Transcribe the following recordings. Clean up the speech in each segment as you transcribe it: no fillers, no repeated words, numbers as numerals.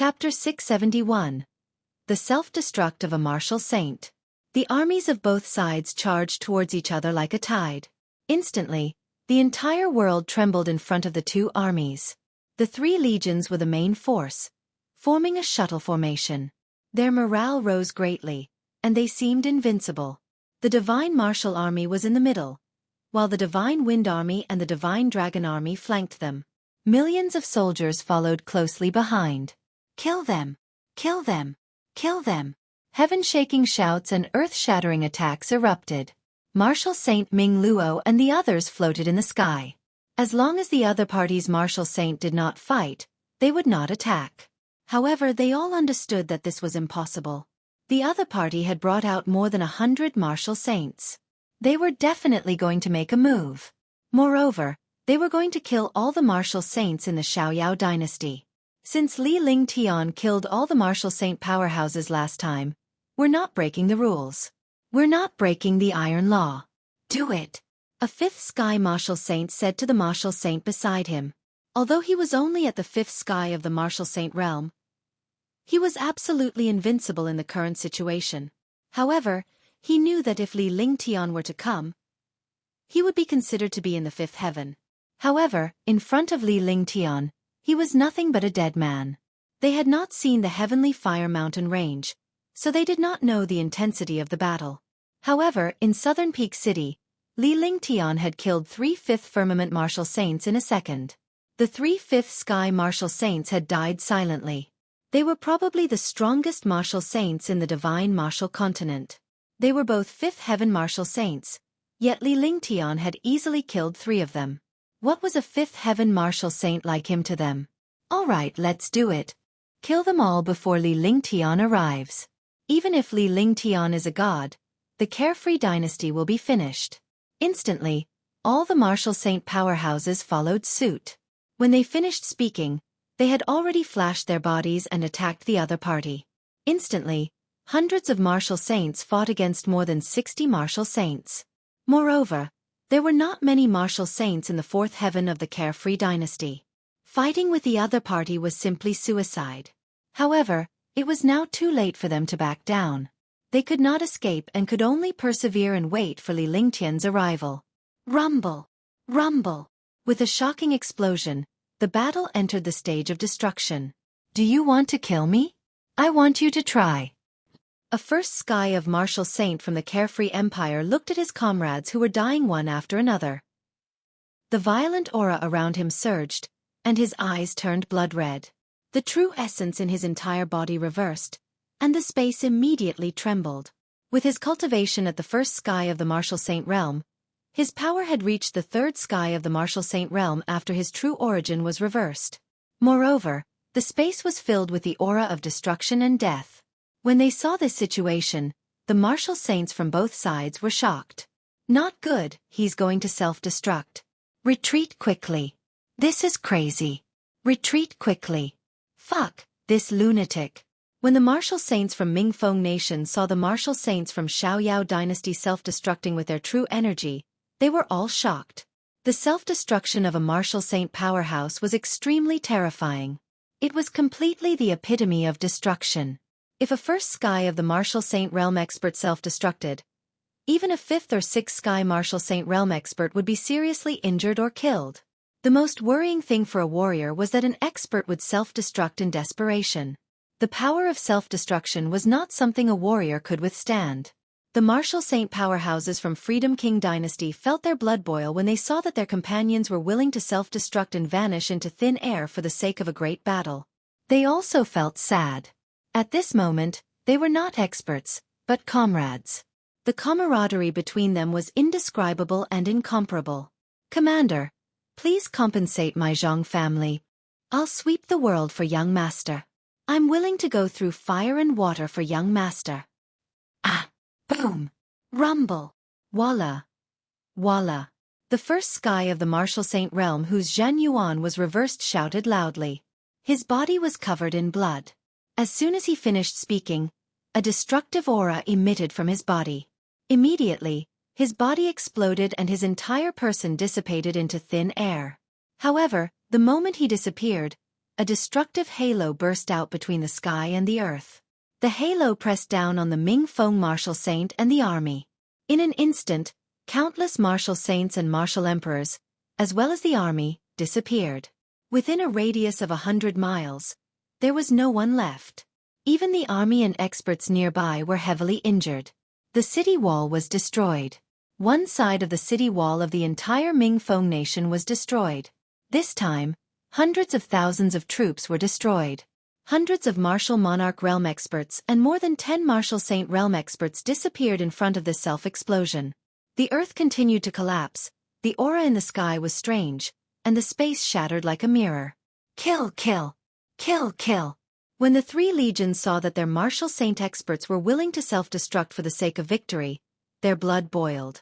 Chapter 671. The Self-Destruct of a Martial Saint. The armies of both sides charged towards each other like a tide. Instantly, the entire world trembled in front of the two armies. The three legions were the main force, forming a shuttle formation. Their morale rose greatly, and they seemed invincible. The Divine Martial Army was in the middle, while the Divine Wind Army and the Divine Dragon Army flanked them. Millions of soldiers followed closely behind. "Kill them! Kill them! Kill them!" Heaven-shaking shouts and earth-shattering attacks erupted. Martial Saint Ming Luo and the others floated in the sky. As long as the other party's Martial Saint did not fight, they would not attack. However, they all understood that this was impossible. The other party had brought out more than 100 Martial Saints. They were definitely going to make a move. Moreover, they were going to kill all the Martial Saints in the Xiaoyao dynasty. Since Tian killed all the Martial Saint powerhouses last time, we're not breaking the rules. We're not breaking the Iron Law. Do it! A fifth Sky Martial Saint said to the Martial Saint beside him. Although he was only at the fifth sky of the Martial Saint realm, he was absolutely invincible in the current situation. However, he knew that if Tian were to come, he would be considered to be in the fifth heaven. However, in front of Tian, he was nothing but a dead man. They had not seen the heavenly fire mountain range, so they did not know the intensity of the battle. However, in southern Peak City, Tian had killed 3 fifth firmament Martial Saints in a second. The 3 fifth sky Martial Saints had died silently. They were probably the strongest Martial Saints in the Divine Martial Continent. They were both fifth heaven Martial Saints, yet Tian had easily killed 3 of them. What was a fifth heaven Martial Saint like him to them? Alright, let's do it. Kill them all before Tian arrives. Even if Tian is a god, the Carefree dynasty will be finished. Instantly, all the Martial Saint powerhouses followed suit. When they finished speaking, they had already flashed their bodies and attacked the other party. Instantly, hundreds of Martial Saints fought against more than 60 Martial Saints. Moreover, there were not many Martial Saints in the fourth heaven of the Carefree dynasty. Fighting with the other party was simply suicide. However, it was now too late for them to back down. They could not escape and could only persevere and wait for Tian's arrival. Rumble! Rumble! With a shocking explosion, the battle entered the stage of destruction. Do you want to kill me? I want you to try. A first sky of Martial Saint from the Carefree Empire looked at his comrades who were dying one after another. The violent aura around him surged, and his eyes turned blood red. The true essence in his entire body reversed, and the space immediately trembled. With his cultivation at the first sky of the Martial Saint realm, his power had reached the third sky of the Martial Saint realm after his true origin was reversed. Moreover, the space was filled with the aura of destruction and death. When they saw this situation, the Martial Saints from both sides were shocked. Not good, he's going to self-destruct. Retreat quickly. This is crazy. Retreat quickly. Fuck, this lunatic. When the Martial Saints from Mingfeng Nation saw the Martial Saints from Xiaoyao dynasty self-destructing with their true energy, they were all shocked. The self-destruction of a Martial Saint powerhouse was extremely terrifying. It was completely the epitome of destruction. If a first sky of the Martial Saint realm expert self-destructed, even a fifth or sixth sky Martial Saint realm expert would be seriously injured or killed. The most worrying thing for a warrior was that an expert would self-destruct in desperation. The power of self-destruction was not something a warrior could withstand. The Martial Saint powerhouses from Freedom King dynasty felt their blood boil when they saw that their companions were willing to self-destruct and vanish into thin air for the sake of a great battle. They also felt sad. At this moment, they were not experts, but comrades. The camaraderie between them was indescribable and incomparable. Commander, please compensate my Zhang family. I'll sweep the world for young master. I'm willing to go through fire and water for young master. Ah! Boom! Rumble! Voila! Voila! The first sky of the Martial Saint realm whose Zhan Yuan was reversed shouted loudly. His body was covered in blood. As soon as he finished speaking, a destructive aura emitted from his body. Immediately, his body exploded and his entire person dissipated into thin air. However, the moment he disappeared, a destructive halo burst out between the sky and the earth. The halo pressed down on the Mingfeng martial saint and the army. In an instant, countless martial saints and martial emperors, as well as the army, disappeared. Within a radius of 100 miles, there was no one left. Even the army and experts nearby were heavily injured. The city wall was destroyed. One side of the city wall of the entire Mingfeng nation was destroyed. This time, hundreds of thousands of troops were destroyed. Hundreds of martial monarch realm experts and more than 10 martial saint realm experts disappeared in front of this self-explosion. The earth continued to collapse, the aura in the sky was strange, and the space shattered like a mirror. Kill, kill, kill, kill. When the 3 legions saw that their martial saint experts were willing to self-destruct for the sake of victory, their blood boiled.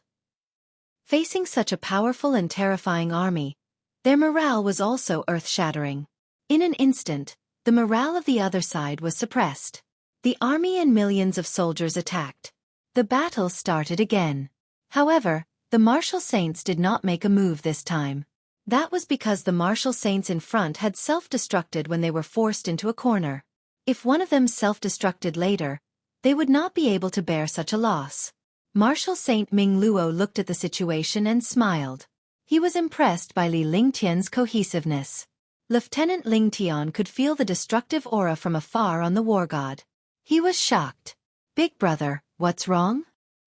Facing such a powerful and terrifying army, their morale was also earth-shattering. In an instant, the morale of the other side was suppressed. The army and millions of soldiers attacked. The battle started again. However, the martial saints did not make a move this time. That was because the martial saints in front had self-destructed when they were forced into a corner. If one of them self-destructed later, they would not be able to bear such a loss. Martial Saint Ming Luo looked at the situation and smiled. He was impressed by Li Lingtian's cohesiveness. Lieutenant Ling Tian could feel the destructive aura from afar on the war god. He was shocked. "Big brother, what's wrong?"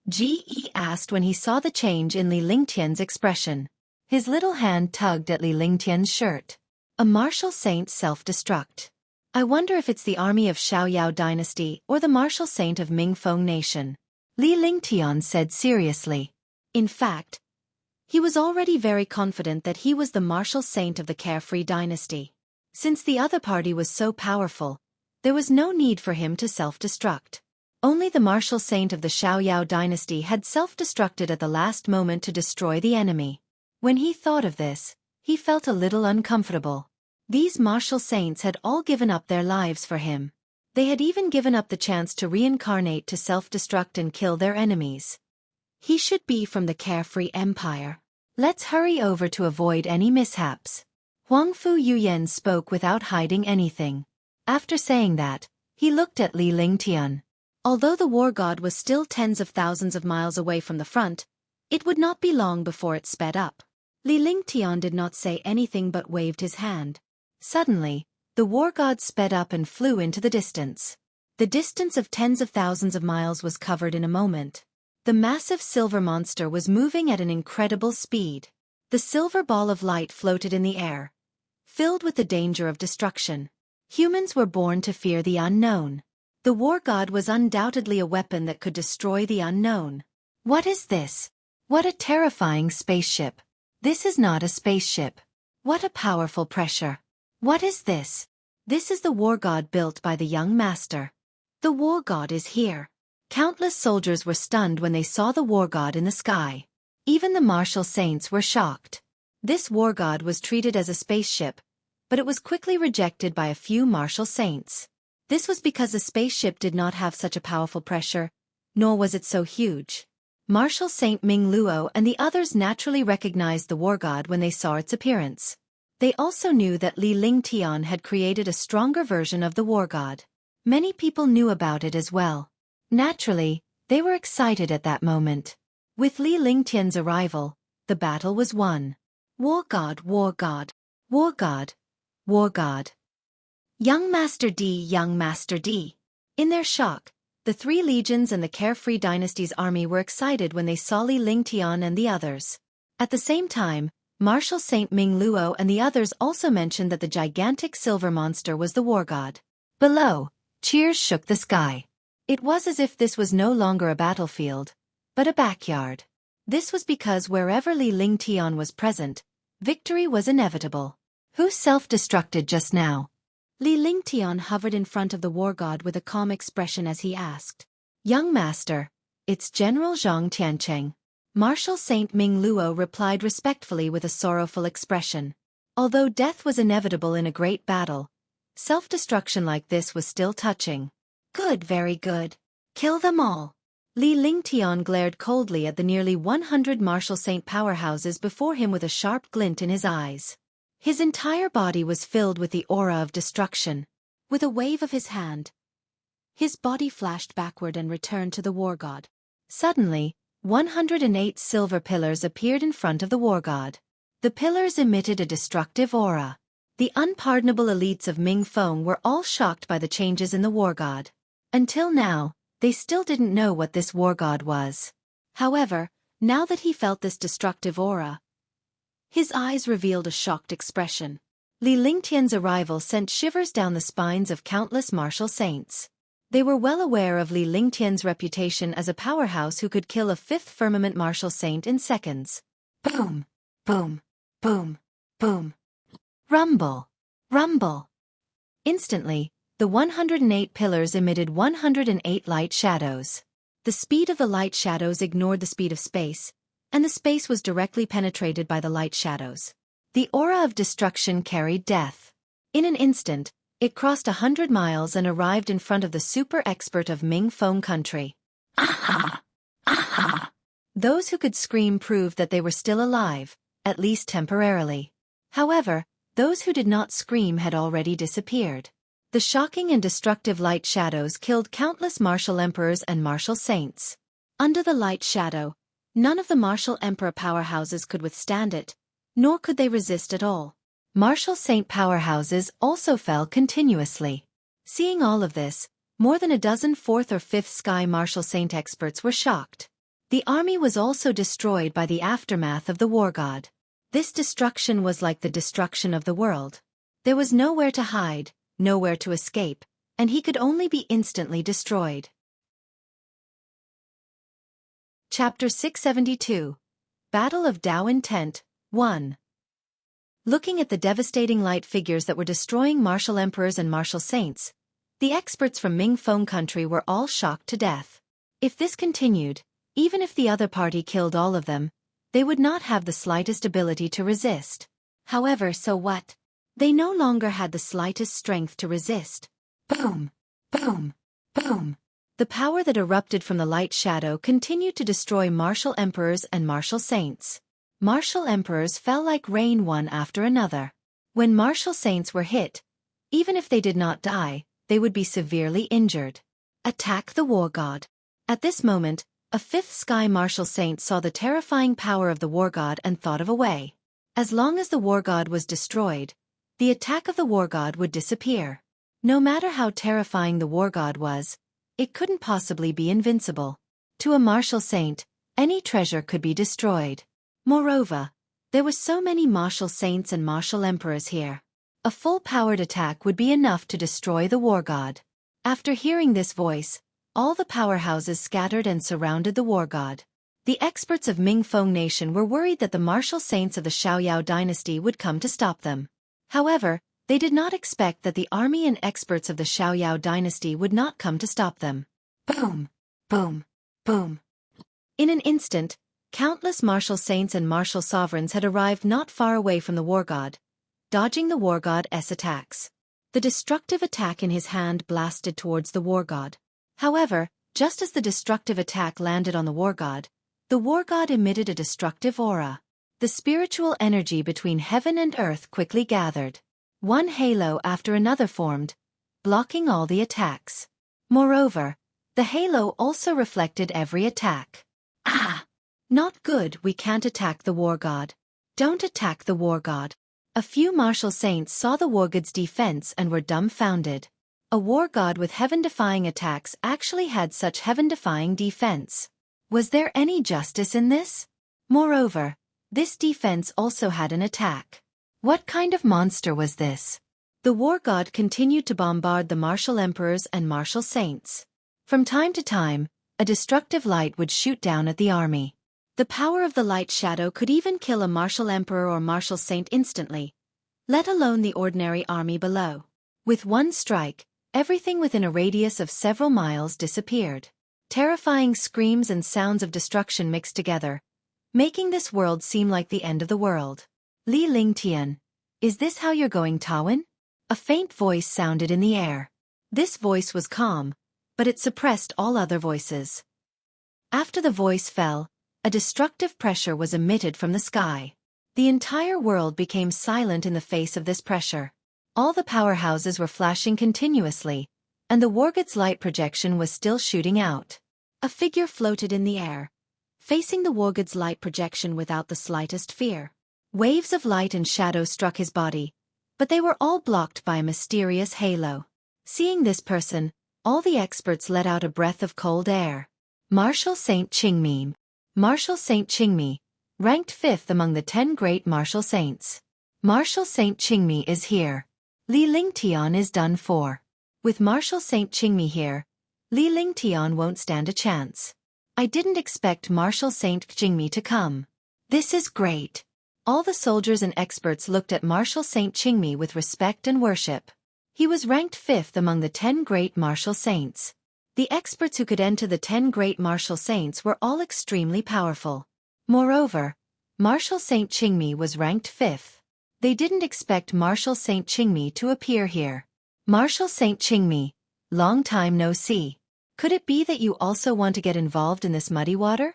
Ji asked when he saw the change in Li Lingtian's expression. His little hand tugged at Li Lingtian's shirt. "A martial saint self-destruct. I wonder if it's the army of Xiaoyao dynasty or the martial saint of Mingfeng nation," Li Lingtian said seriously. In fact, he was already very confident that he was the martial saint of the Carefree dynasty. Since the other party was so powerful, there was no need for him to self-destruct. Only the martial saint of the Xiaoyao dynasty had self-destructed at the last moment to destroy the enemy. When he thought of this, he felt a little uncomfortable. These martial saints had all given up their lives for him. They had even given up the chance to reincarnate to self-destruct and kill their enemies. He should be from the Carefree Empire. Let's hurry over to avoid any mishaps. Huangfu Yuyan spoke without hiding anything. After saying that, he looked at Li Lingtian. Although the war god was still tens of thousands of miles away from the front, it would not be long before it sped up. Li Lingtian did not say anything but waved his hand. Suddenly, the war god sped up and flew into the distance. The distance of tens of thousands of miles was covered in a moment. The massive silver monster was moving at an incredible speed. The silver ball of light floated in the air, filled with the danger of destruction. Humans were born to fear the unknown. The war god was undoubtedly a weapon that could destroy the unknown. What is this? What a terrifying spaceship. This is not a spaceship. What a powerful pressure. What is this? This is the war god built by the young master. The war god is here. Countless soldiers were stunned when they saw the war god in the sky. Even the martial saints were shocked. This war god was treated as a spaceship, but it was quickly rejected by a few martial saints. This was because the spaceship did not have such a powerful pressure, nor was it so huge. Martial Saint Ming Luo and the others naturally recognized the war god when they saw its appearance. They also knew that Li Lingtian had created a stronger version of the war god. Many people knew about it as well. Naturally, they were excited at that moment. With Li Lingtian's arrival, the battle was won. War god, war god, war god, war god. Young Master D, young Master D. In their shock, the 3 legions and the Carefree dynasty's army were excited when they saw Li Lingtian and the others. At the same time, Martial Saint Ming Luo and the others also mentioned that the gigantic silver monster was the war god. Below, cheers shook the sky. It was as if this was no longer a battlefield, but a backyard. This was because wherever Li Lingtian was present, victory was inevitable. Who self-destructed just now? Li Lingtian hovered in front of the war god with a calm expression as he asked. Young master, it's General Zhang Tiancheng. Martial Saint Ming Luo replied respectfully with a sorrowful expression. Although death was inevitable in a great battle, self-destruction like this was still touching. Good, very good. Kill them all. Li Lingtian glared coldly at the nearly 100 martial saint powerhouses before him with a sharp glint in his eyes. His entire body was filled with the aura of destruction. With a wave of his hand, his body flashed backward and returned to the war god. Suddenly, 108 silver pillars appeared in front of the war god. The pillars emitted a destructive aura. The unpardonable elites of Ming Feng were all shocked by the changes in the war god. Until now, they still didn't know what this war god was. However, now that he felt this destructive aura, his eyes revealed a shocked expression. Li Lingtian's arrival sent shivers down the spines of countless martial saints. They were well aware of Li Lingtian's reputation as a powerhouse who could kill a fifth firmament martial saint in seconds. Boom! Boom! Boom! Boom! Rumble! Rumble! Instantly, the 108 pillars emitted 108 light shadows. The speed of the light shadows ignored the speed of space, and the space was directly penetrated by the light shadows. The aura of destruction carried death. In an instant, it crossed 100 miles and arrived in front of the super expert of Ming Feng country. Aha! Aha! Those who could scream proved that they were still alive, at least temporarily. However, those who did not scream had already disappeared. The shocking and destructive light shadows killed countless martial emperors and martial saints. Under the light shadow, none of the martial emperor powerhouses could withstand it, nor could they resist at all. Martial saint powerhouses also fell continuously. Seeing all of this, more than a dozen fourth or fifth sky martial saint experts were shocked. The army was also destroyed by the aftermath of the war god. This destruction was like the destruction of the world. There was nowhere to hide, nowhere to escape, and he could only be instantly destroyed. Chapter 672. Battle of Dao Intent, 1. Looking at the devastating light figures that were destroying martial emperors and martial saints, the experts from Ming Feng country were all shocked to death. If this continued, even if the other party killed all of them, they would not have the slightest ability to resist. However, so what? They no longer had the slightest strength to resist. Boom! Boom! Boom! The power that erupted from the light shadow continued to destroy martial emperors and martial saints. Martial emperors fell like rain one after another. When martial saints were hit, even if they did not die, they would be severely injured. Attack the war god. At this moment, a fifth sky martial saint saw the terrifying power of the war god and thought of a way. As long as the war god was destroyed, the attack of the war god would disappear. No matter how terrifying the war god was, it couldn't possibly be invincible. To a martial saint, any treasure could be destroyed. Moreover, there were so many martial saints and martial emperors here. A full-powered attack would be enough to destroy the war god. After hearing this voice, all the powerhouses scattered and surrounded the war god. The experts of Ming Feng nation were worried that the martial saints of the Xiaoyao dynasty would come to stop them. However, they did not expect that the army and experts of the Xiaoyao dynasty would not come to stop them. Boom! Boom! Boom! In an instant, countless martial saints and martial sovereigns had arrived not far away from the war god, dodging the war god's attacks. The destructive attack in his hand blasted towards the war god. However, just as the destructive attack landed on the war god emitted a destructive aura. The spiritual energy between heaven and earth quickly gathered. One halo after another formed, blocking all the attacks. Moreover, the halo also reflected every attack. Ah! Not good, we can't attack the war god. Don't attack the war god. A few martial saints saw the war god's defense and were dumbfounded. A war god with heaven-defying attacks actually had such heaven-defying defense. Was there any justice in this? Moreover, this defense also had an attack. What kind of monster was this? The war god continued to bombard the martial emperors and martial saints. From time to time, a destructive light would shoot down at the army. The power of the light shadow could even kill a martial emperor or martial saint instantly, let alone the ordinary army below. With one strike, everything within a radius of several miles disappeared. Terrifying screams and sounds of destruction mixed together, making this world seem like the end of the world. Li Lingtian, is this how you're going, Tawin? A faint voice sounded in the air. This voice was calm, but it suppressed all other voices. After the voice fell, a destructive pressure was emitted from the sky. The entire world became silent in the face of this pressure. All the powerhouses were flashing continuously, and the Wargod's light projection was still shooting out. A figure floated in the air, facing the Wargod's light projection without the slightest fear. Waves of light and shadow struck his body, but they were all blocked by a mysterious halo. Seeing this person, all the experts let out a breath of cold air. Martial Saint Qingmi. Martial Saint Qingmi, ranked 5th among the 10 great martial saints. Martial Saint Qingmi is here. Li Lingtian is done for. With Martial Saint Qingmi here, Li Lingtian won't stand a chance. I didn't expect Martial Saint Qingmi to come. This is great. All the soldiers and experts looked at Martial Saint Qingmi with respect and worship. He was ranked 5th among the 10 great martial saints. The experts who could enter the 10 great martial saints were all extremely powerful. Moreover, Martial Saint Qingmi was ranked 5th. They didn't expect Martial Saint Qingmi to appear here. Martial Saint Qingmi, long time no see. Could it be that you also want to get involved in this muddy water?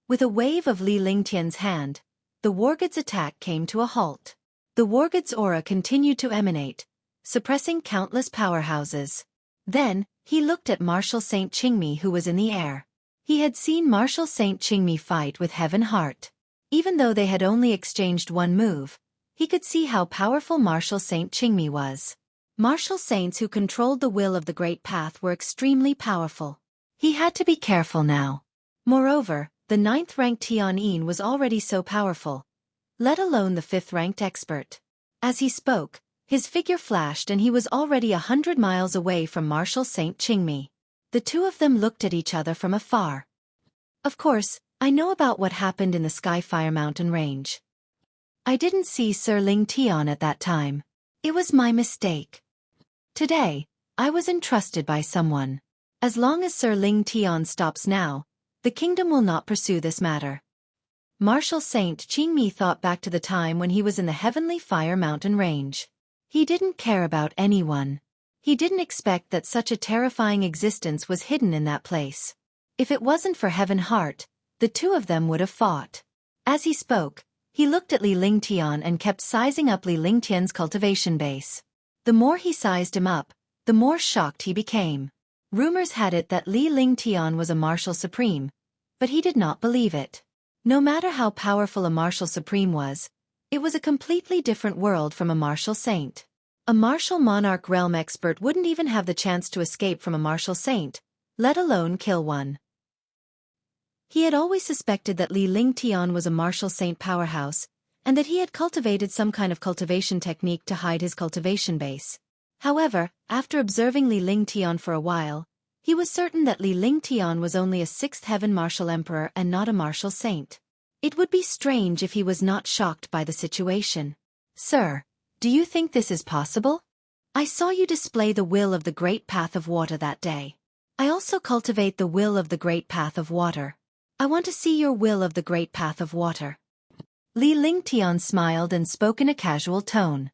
With a wave of Li Lingtian's hand, the Wargod's attack came to a halt. The Wargod's aura continued to emanate, suppressing countless powerhouses. Then, he looked at Martial Saint Qingmi who was in the air. He had seen Martial Saint Qingmi fight with Heaven Heart. Even though they had only exchanged one move, he could see how powerful Martial Saint Qingmi was. Martial saints who controlled the will of the Great Path were extremely powerful. He had to be careful now. Moreover, the 9th-ranked Tian was already so powerful, let alone the 5th-ranked expert. As he spoke, his figure flashed and he was already 100 miles away from Martial Saint Qingmi. The two of them looked at each other from afar. Of course, I know about what happened in the Skyfire Mountain range. I didn't see Sir Ling Tian at that time. It was my mistake. Today, I was entrusted by someone. As long as Sir Ling Tian stops now, the kingdom will not pursue this matter. Martial Saint Qingmi thought back to the time when he was in the Heavenly Fire Mountain range. He didn't care about anyone. He didn't expect that such a terrifying existence was hidden in that place. If it wasn't for Heaven Heart, the two of them would have fought. As he spoke, he looked at Li Lingtian and kept sizing up Li Lingtian's cultivation base. The more he sized him up, the more shocked he became. Rumors had it that Li Lingtian was a martial supreme, but he did not believe it. No matter how powerful a martial supreme was, it was a completely different world from a martial saint. A martial monarch realm expert wouldn't even have the chance to escape from a martial saint, let alone kill one. He had always suspected that Li Lingtian was a martial saint powerhouse, and that he had cultivated some kind of cultivation technique to hide his cultivation base. However, after observing Li Lingtian for a while, he was certain that Li Lingtian was only a 6th heaven martial emperor and not a martial saint. It would be strange if he was not shocked by the situation. Sir, do you think this is possible? I saw you display the will of the Great Path of Water that day. I also cultivate the will of the Great Path of Water. I want to see your will of the Great Path of Water. Li Lingtian smiled and spoke in a casual tone.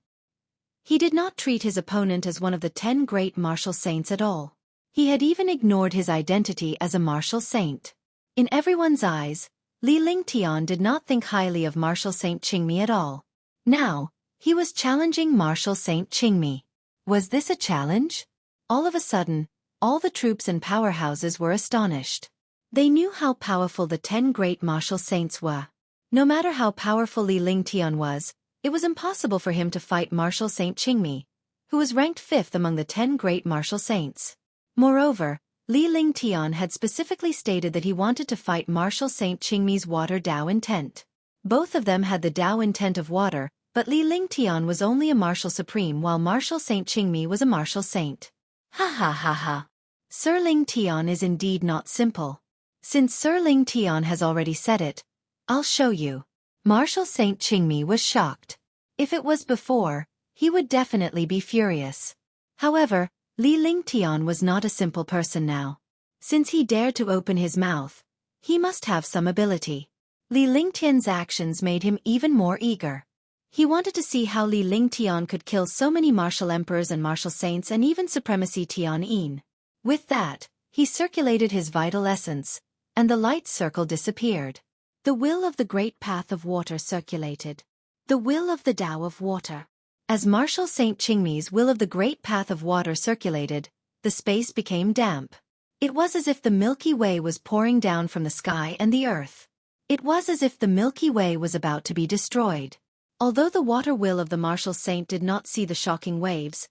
He did not treat his opponent as one of the 10 great martial saints at all. He had even ignored his identity as a martial saint. In everyone's eyes, Li Lingtian did not think highly of Martial Saint Qingmi at all. Now, he was challenging Martial Saint Qingmi. Was this a challenge? All of a sudden, all the troops and powerhouses were astonished. They knew how powerful the 10 great martial saints were. No matter how powerful Li Lingtian was, it was impossible for him to fight Martial Saint Qingmi, who was ranked 5th among the 10 great martial saints. Moreover, Li Lingtian had specifically stated that he wanted to fight Martial Saint Qingmi's water Dao intent. Both of them had the Dao intent of water, but Li Lingtian was only a martial supreme while Martial Saint Qingmi was a martial saint. Ha ha ha ha. Sir Lingtian is indeed not simple. Since Sir Lingtian has already said it, I'll show you. Martial Saint Qingmi was shocked. If it was before, he would definitely be furious. However, Li Lingtian was not a simple person now. Since he dared to open his mouth, he must have some ability. Li Lingtian's actions made him even more eager. He wanted to see how Li Lingtian could kill so many martial emperors and martial saints and even supremacy Tian. With that, he circulated his vital essence, and the light circle disappeared. The will of the Great Path of Water circulated. The will of the Tao of water. As Martial Saint Qingmi's will of the great path of water circulated, the space became damp. It was as if the Milky Way was pouring down from the sky and the earth. It was as if the Milky Way was about to be destroyed. Although the water will of the Martial Saint did not see the shocking waves,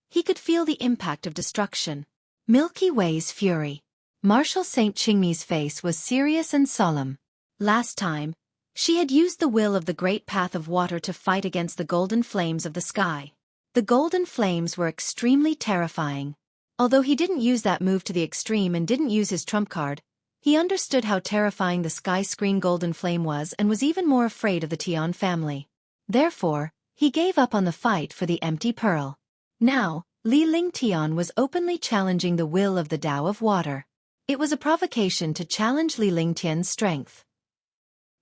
he could feel the impact of destruction. Milky Way's fury. Martial Saint Qingmi's face was serious and solemn. Last time, she had used the will of the great path of water to fight against the golden flames of the sky. The golden flames were extremely terrifying. Although he didn't use that move to the extreme and didn't use his trump card, he understood how terrifying the sky screen golden flame was and was even more afraid of the Tian family. Therefore, he gave up on the fight for the empty pearl. Now, Li Ling Tian was openly challenging the will of the Tao of water. It was a provocation to challenge Li Ling Tian's strength.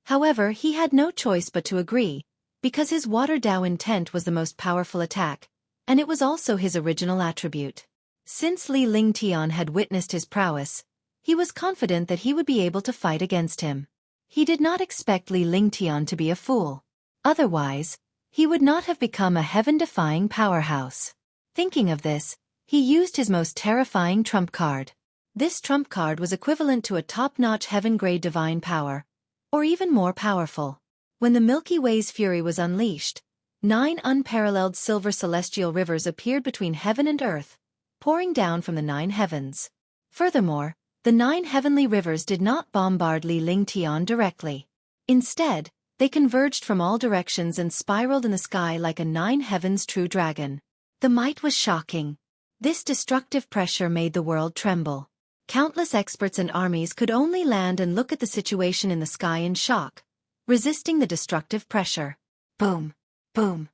However, he had no choice but to agree, because his water Tao intent was the most powerful attack, and it was also his original attribute. Since Li Ling Tian had witnessed his prowess, he was confident that he would be able to fight against him. He did not expect Li Ling Tian to be a fool. Otherwise, he would not have become a heaven-defying powerhouse. Thinking of this, he used his most terrifying trump card. This trump card was equivalent to a top-notch heaven-grade divine power, or even more powerful. When the Milky Way's fury was unleashed, 9 unparalleled silver celestial rivers appeared between heaven and earth, pouring down from the 9 heavens. Furthermore, the 9 heavenly rivers did not bombard Li Ling Tian directly. Instead, they converged from all directions and spiraled in the sky like a 9 heavens true dragon. The might was shocking. This destructive pressure made the world tremble. Countless experts and armies could only land and look at the situation in the sky in shock, resisting the destructive pressure. Boom! Boom!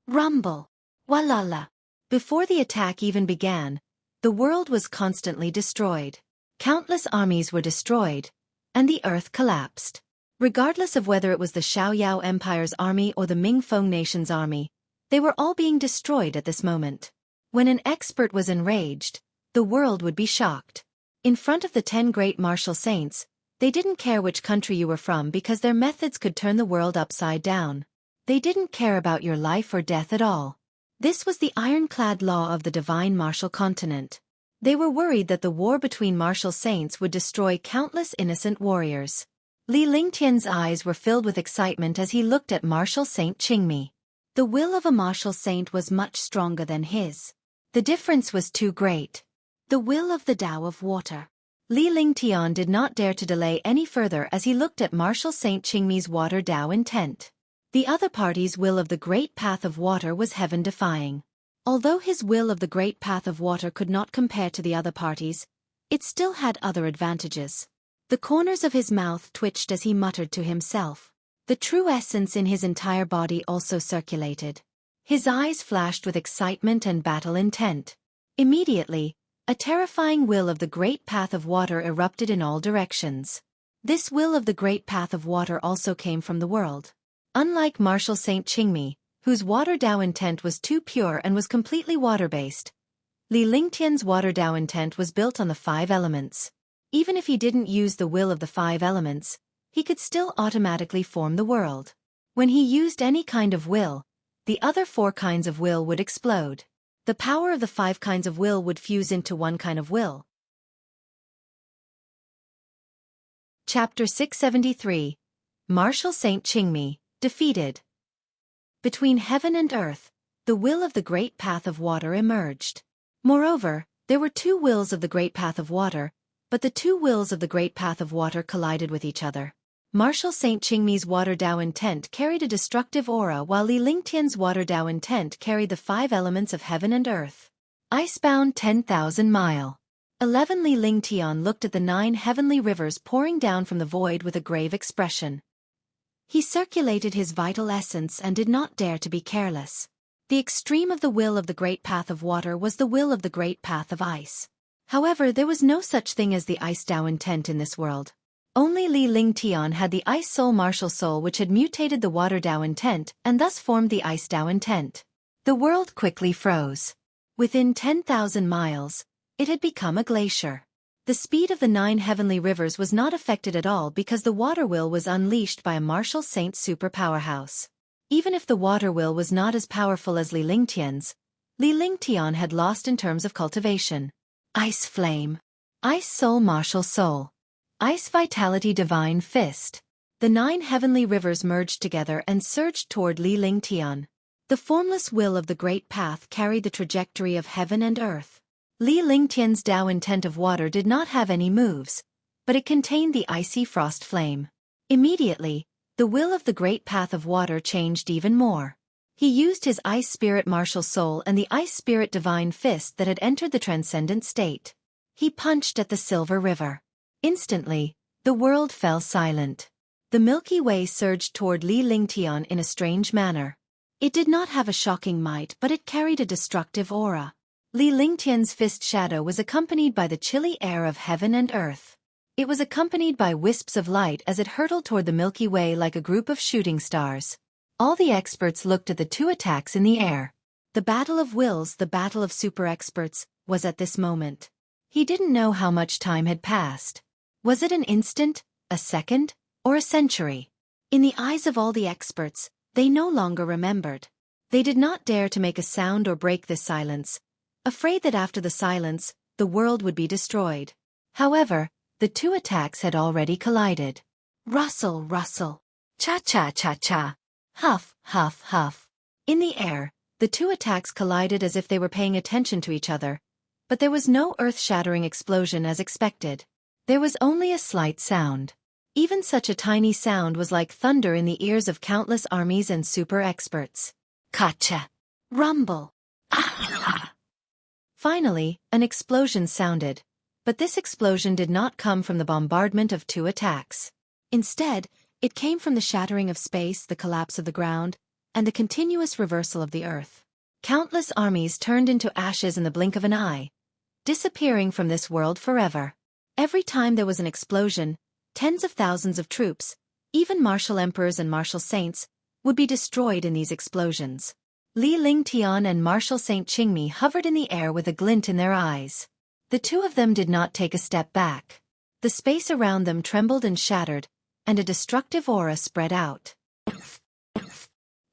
Rumble! Walala! Before the attack even began, the world was constantly destroyed. Countless armies were destroyed, and the earth collapsed. Regardless of whether it was the Xiaoyao Empire's army or the Mingfeng nation's army, they were all being destroyed at this moment. When an expert was enraged, the world would be shocked. In front of the 10 great martial saints, they didn't care which country you were from because their methods could turn the world upside down. They didn't care about your life or death at all. This was the ironclad law of the divine martial continent. They were worried that the war between martial saints would destroy countless innocent warriors. Li Lingtian's eyes were filled with excitement as he looked at Martial Saint Qingmi. The will of a martial saint was much stronger than his. The difference was too great. The will of the Tao of water. Li Lingtian did not dare to delay any further as he looked at Martial Saint Qingmi's water Tao intent. The other party's will of the great path of water was heaven-defying. Although his will of the great path of water could not compare to the other party's, it still had other advantages. The corners of his mouth twitched as he muttered to himself. The true essence in his entire body also circulated. His eyes flashed with excitement and battle intent. Immediately, a terrifying will of the great path of water erupted in all directions. This will of the great path of water also came from the world. Unlike Martial Saint Qingmi, whose water Tao intent was too pure and was completely water-based, Li Lingtian's water Tao intent was built on the 5 elements. Even if he didn't use the will of the 5 elements, he could still automatically form the world. When he used any kind of will, the other 4 kinds of will would explode. The power of the 5 kinds of will would fuse into one kind of will. Chapter 673. Martial Saint Qingmi, defeated. Between heaven and earth, the will of the great path of water emerged. Moreover, there were 2 wills of the great path of water, but the 2 wills of the great path of water collided with each other. Martial Saint Qingmi's water Tao intent carried a destructive aura while Li Lingtian's water Tao intent carried the 5 elements of heaven and earth. Icebound 10,000 mile. 11 Li Lingtian looked at the 9 heavenly rivers pouring down from the void with a grave expression. He circulated his vital essence and did not dare to be careless. The extreme of the will of the great path of water was the will of the great path of ice. However, there was no such thing as the ice Tao intent in this world. Only Li Lingtian had the Ice Soul Martial Soul which had mutated the Water Tao intent and thus formed the Ice Tao intent. The world quickly froze. Within 10,000 miles, it had become a glacier. The speed of the 9 heavenly rivers was not affected at all because the water will was unleashed by a Martial Saint super powerhouse. Even if the water will was not as powerful as Li Lingtian's, Li Lingtian had lost in terms of cultivation. Ice Flame. Ice Soul Martial Soul. Ice Vitality Divine Fist. The 9 heavenly rivers merged together and surged toward Li Lingtian. The formless will of the Great Path carried the trajectory of heaven and earth. Li Lingtian's Dao intent of water did not have any moves, but it contained the icy frost flame. Immediately, the will of the Great Path of water changed even more. He used his Ice Spirit Martial Soul and the Ice Spirit Divine Fist that had entered the transcendent state. He punched at the Silver River. Instantly, the world fell silent. The Milky Way surged toward Li Lingtian in a strange manner. It did not have a shocking might, but it carried a destructive aura. Li Lingtian's fist shadow was accompanied by the chilly air of heaven and earth. It was accompanied by wisps of light as it hurtled toward the Milky Way like a group of shooting stars. All the experts looked at the 2 attacks in the air. The battle of wills, the battle of super experts, was at this moment. He didn't know how much time had passed. Was it an instant, a second, or a century? In the eyes of all the experts, they no longer remembered. They did not dare to make a sound or break this silence, afraid that after the silence, the world would be destroyed. However, the 2 attacks had already collided. Rustle, rustle. Cha-cha-cha-cha. Huff, huff, huff. In the air, the 2 attacks collided as if they were paying attention to each other, but there was no earth-shattering explosion as expected. There was only a slight sound. Even such a tiny sound was like thunder in the ears of countless armies and super experts. Kacha. Rumble. Ah! Finally, an explosion sounded, but this explosion did not come from the bombardment of 2 attacks. Instead, it came from the shattering of space, the collapse of the ground, and the continuous reversal of the earth. Countless armies turned into ashes in the blink of an eye, disappearing from this world forever. Every time there was an explosion, tens of thousands of troops, even martial emperors and martial saints, would be destroyed in these explosions. Li Lingtian and Martial Saint Qingmi hovered in the air with a glint in their eyes. The 2 of them did not take a step back. The space around them trembled and shattered, and a destructive aura spread out.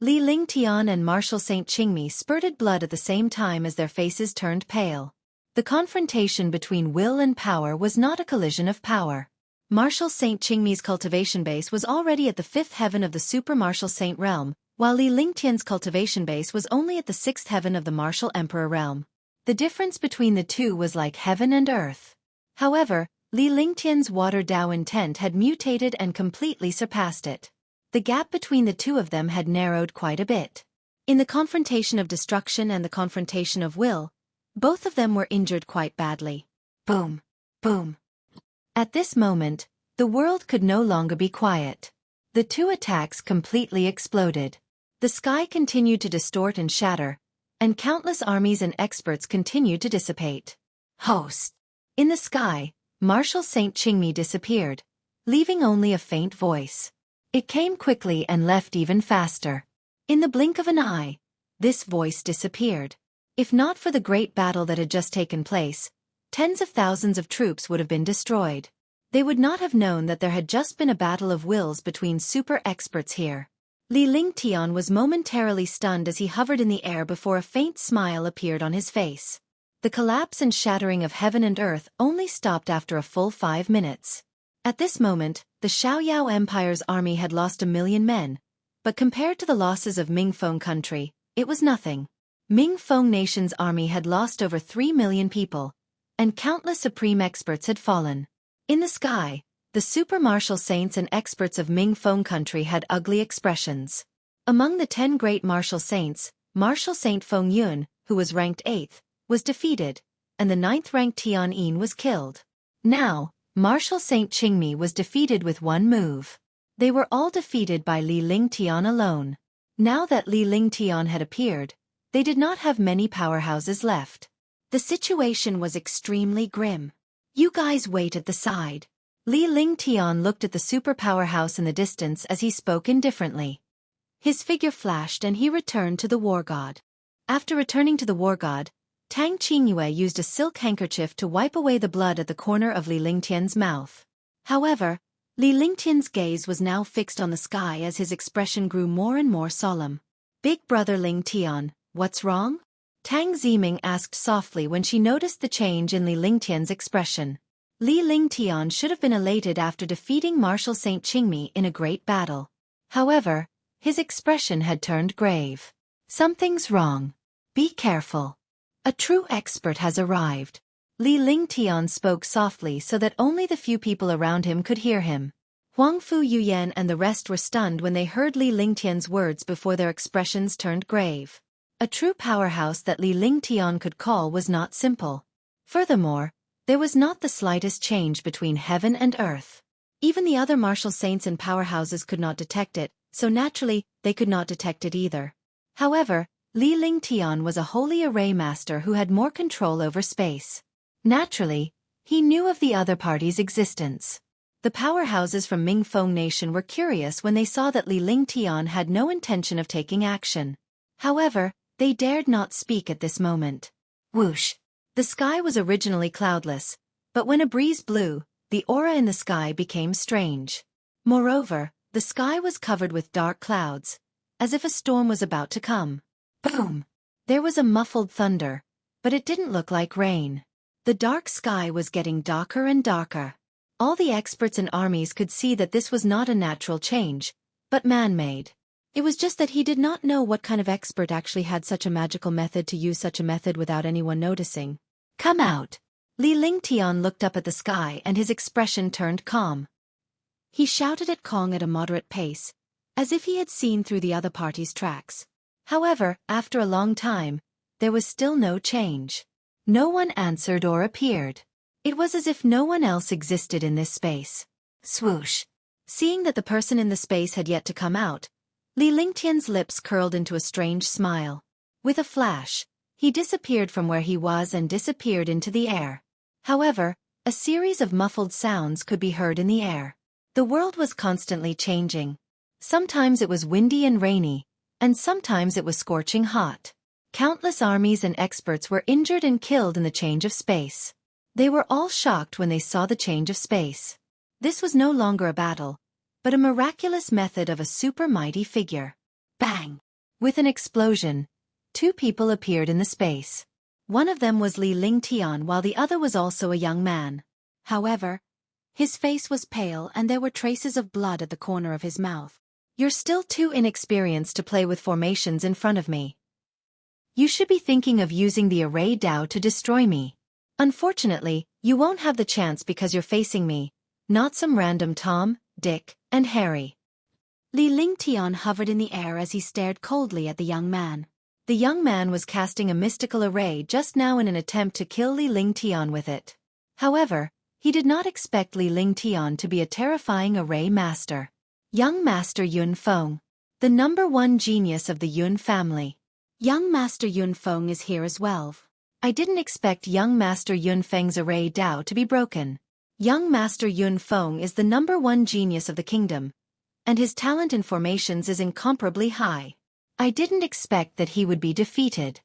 Li Lingtian and Martial Saint Qingmi spurted blood at the same time as their faces turned pale. The confrontation between will and power was not a collision of power. Martial Saint Qingmi's cultivation base was already at the 5th heaven of the Super Martial Saint realm, while Li Lingtian's cultivation base was only at the 6th heaven of the Martial Emperor realm. The difference between the 2 was like heaven and earth. However, Li Lingtian's water Dao intent had mutated and completely surpassed it. The gap between the 2 of them had narrowed quite a bit. In the confrontation of destruction and the confrontation of will, both of them were injured quite badly. Boom! Boom! At this moment, the world could no longer be quiet. The 2 attacks completely exploded. The sky continued to distort and shatter, and countless armies and experts continued to dissipate. Host! In the sky, Martial Saint Qingmi disappeared, leaving only a faint voice. It came quickly and left even faster. In the blink of an eye, this voice disappeared. If not for the great battle that had just taken place, tens of thousands of troops would have been destroyed. They would not have known that there had just been a battle of wills between super experts here. Li Lingtian was momentarily stunned as he hovered in the air before a faint smile appeared on his face. The collapse and shattering of heaven and earth only stopped after a full 5 minutes. At this moment, the Xiaoyao Empire's army had lost 1 million men, but compared to the losses of Mingfeng country, it was nothing. Mingfeng nation's army had lost over 3 million people, and countless supreme experts had fallen. In the sky, the super martial saints and experts of Mingfeng country had ugly expressions. Among the 10 great martial saints, Martial Saint Feng Yun, who was ranked 8th, was defeated, and the 9th-ranked Tian was killed. Now, Martial Saint Qingmi was defeated with 1 move. They were all defeated by Li Lingtian alone. Now that Li Lingtian had appeared, they did not have many powerhouses left. The situation was extremely grim. You guys wait at the side. Li Lingtian looked at the super powerhouse in the distance as he spoke indifferently. His figure flashed and he returned to the war god. After returning to the war god, Tang Qingyue used a silk handkerchief to wipe away the blood at the corner of Li Lingtian's mouth. However, Li Lingtian's gaze was now fixed on the sky as his expression grew more and more solemn. Big brother Ling Tian, what's wrong? Tang Ziming asked softly when she noticed the change in Li Lingtian's expression. Li Lingtian should have been elated after defeating Marshal Saint Qingmi in a great battle. However, his expression had turned grave. Something's wrong. Be careful. A true expert has arrived. Li Lingtian spoke softly so that only the few people around him could hear him. Huangfu Yuyan and the rest were stunned when they heard Li Lingtian's words before their expressions turned grave. A true powerhouse that Li Lingtian could call was not simple. Furthermore, there was not the slightest change between heaven and earth. Even the other martial saints and powerhouses could not detect it, so naturally, they could not detect it either. However, Li Lingtian was a holy array master who had more control over space. Naturally, he knew of the other party's existence. The powerhouses from Mingfeng Nation were curious when they saw that Li Lingtian had no intention of taking action. However, they dared not speak at this moment. Whoosh! The sky was originally cloudless, but when a breeze blew, the aura in the sky became strange. Moreover, the sky was covered with dark clouds, as if a storm was about to come. Boom! There was a muffled thunder, but it didn't look like rain. The dark sky was getting darker and darker. All the experts and armies could see that this was not a natural change, but man-made. It was just that he did not know what kind of expert actually had such a magical method to use such a method without anyone noticing. Come out! Li Lingtian looked up at the sky and his expression turned calm. He shouted at Kong at a moderate pace, as if he had seen through the other party's tracks. However, after a long time, there was still no change. No one answered or appeared. It was as if no one else existed in this space. Swoosh! Seeing that the person in the space had yet to come out, Li Lingtian's lips curled into a strange smile. With a flash, he disappeared from where he was and disappeared into the air. However, a series of muffled sounds could be heard in the air. The world was constantly changing. Sometimes it was windy and rainy, and sometimes it was scorching hot. Countless armies and experts were injured and killed in the change of space. They were all shocked when they saw the change of space. This was no longer a battle, but a miraculous method of a super mighty figure. Bang! With an explosion, two people appeared in the space. One of them was Li Lingtian while the other was also a young man. However, his face was pale and there were traces of blood at the corner of his mouth. You're still too inexperienced to play with formations in front of me. You should be thinking of using the array Dao to destroy me. Unfortunately, you won't have the chance because you're facing me, not some random Tom, Dick, and Harry. Li Lingtian hovered in the air as he stared coldly at the young man. The young man was casting a mystical array just now in an attempt to kill Li Lingtian with it. However, he did not expect Li Lingtian to be a terrifying array master. Young Master Xuanfeng, the #1 genius of the Yun family. Young Master Xuanfeng is here as well. I didn't expect young Master Xuanfeng's array Dao to be broken. Young Master Xuanfeng is the #1 genius of the kingdom, and his talent in formations is incomparably high. I didn't expect that he would be defeated.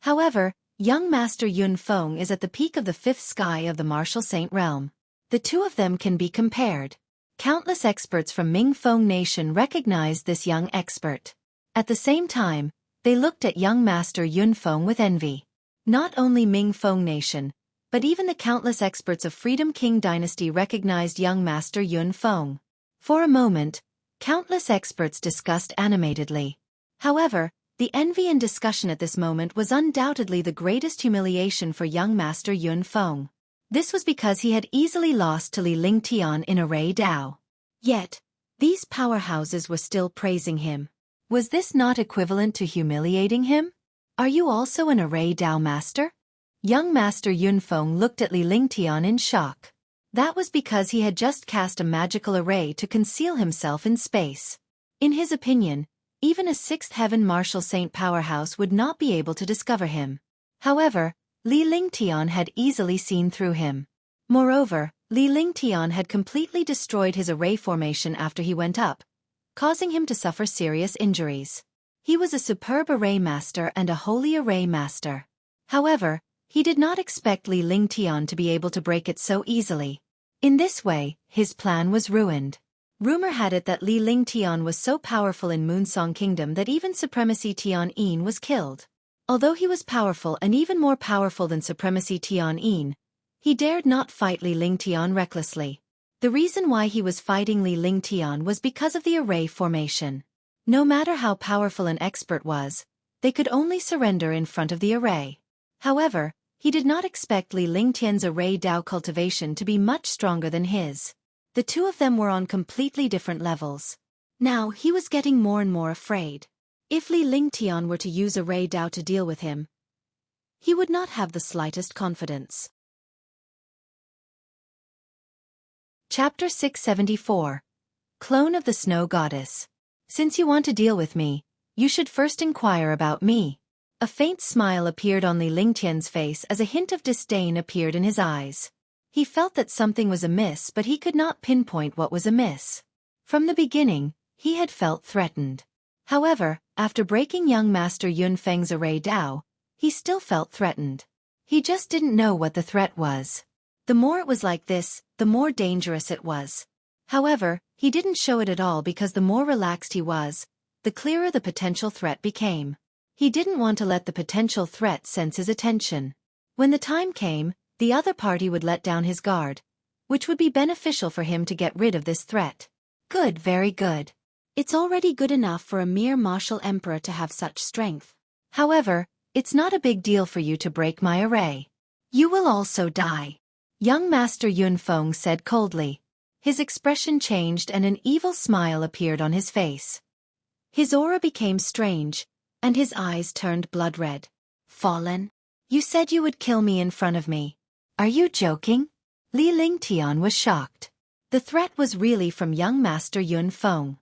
However, young Master Xuanfeng is at the peak of the 5th sky of the martial saint realm. The two of them can be compared. Countless experts from Mingfeng Nation recognized this young expert. At the same time, they looked at young Master Xuanfeng with envy. Not only Mingfeng Nation, but even the countless experts of Freedom King Dynasty recognized young Master Xuanfeng. For a moment, countless experts discussed animatedly. However, the envy and discussion at this moment was undoubtedly the greatest humiliation for young Master Xuanfeng. This was because he had easily lost to Li Lingtian in array Dao. Yet, these powerhouses were still praising him. Was this not equivalent to humiliating him? Are you also an array Dao master? Young Master Xuanfeng looked at Li Lingtian in shock. That was because he had just cast a magical array to conceal himself in space. In his opinion, even a 6th heaven martial saint powerhouse would not be able to discover him. However, Li Lingtian had easily seen through him. Moreover, Li Lingtian had completely destroyed his array formation after he went up, causing him to suffer serious injuries. He was a superb array master and a holy array master. However, he did not expect Li Lingtian to be able to break it so easily. In this way, his plan was ruined. Rumor had it that Li Ling Tian was so powerful in Moonsong Kingdom that even Supremacy Tian Yin was killed. Although he was powerful and even more powerful than Supremacy Tian Yin, he dared not fight Li Ling Tian recklessly. The reason why he was fighting Li Ling Tian was because of the array formation. No matter how powerful an expert was, they could only surrender in front of the array. However, he did not expect Li Ling Tian's array Dao cultivation to be much stronger than his. The two of them were on completely different levels. Now he was getting more and more afraid. If Li Ling Tian were to use array Dao to deal with him, he would not have the slightest confidence. Chapter 674. Clone of the Snow Goddess. Since you want to deal with me, you should first inquire about me. A faint smile appeared on Li Ling Tian's face as a hint of disdain appeared in his eyes. He felt that something was amiss, but he could not pinpoint what was amiss. From the beginning, he had felt threatened. However, after breaking young Master Xuanfeng's array Dao, he still felt threatened. He just didn't know what the threat was. The more it was like this, the more dangerous it was. However, he didn't show it at all because the more relaxed he was, the clearer the potential threat became. He didn't want to let the potential threat sense his attention. When the time came, the other party would let down his guard, which would be beneficial for him to get rid of this threat. Good, very good. It's already good enough for a mere martial emperor to have such strength. However, it's not a big deal for you to break my array. You will also die. Young Master Xuanfeng said coldly. His expression changed and an evil smile appeared on his face. His aura became strange, and his eyes turned blood red. Fallen? You said you would kill me in front of me. Are you joking? Li Ling Tian was shocked. The threat was really from young Master Xuanfeng.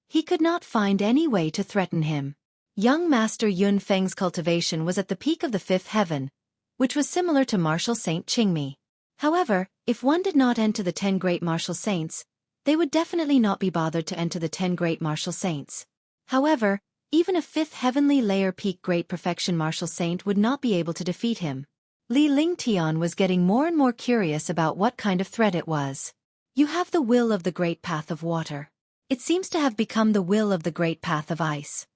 He could not find any way to threaten him. Young Master Xuanfeng's cultivation was at the peak of the fifth heaven, which was similar to Martial Saint Qingmi. However, if one did not enter the 10 great martial saints, they would definitely not be bothered to enter the 10 great martial saints. However, even a 5th heavenly layer peak great perfection martial saint would not be able to defeat him. Li Ling Tian was getting more and more curious about what kind of threat it was. You have the will of the great path of water. It seems to have become the will of the great path of ice.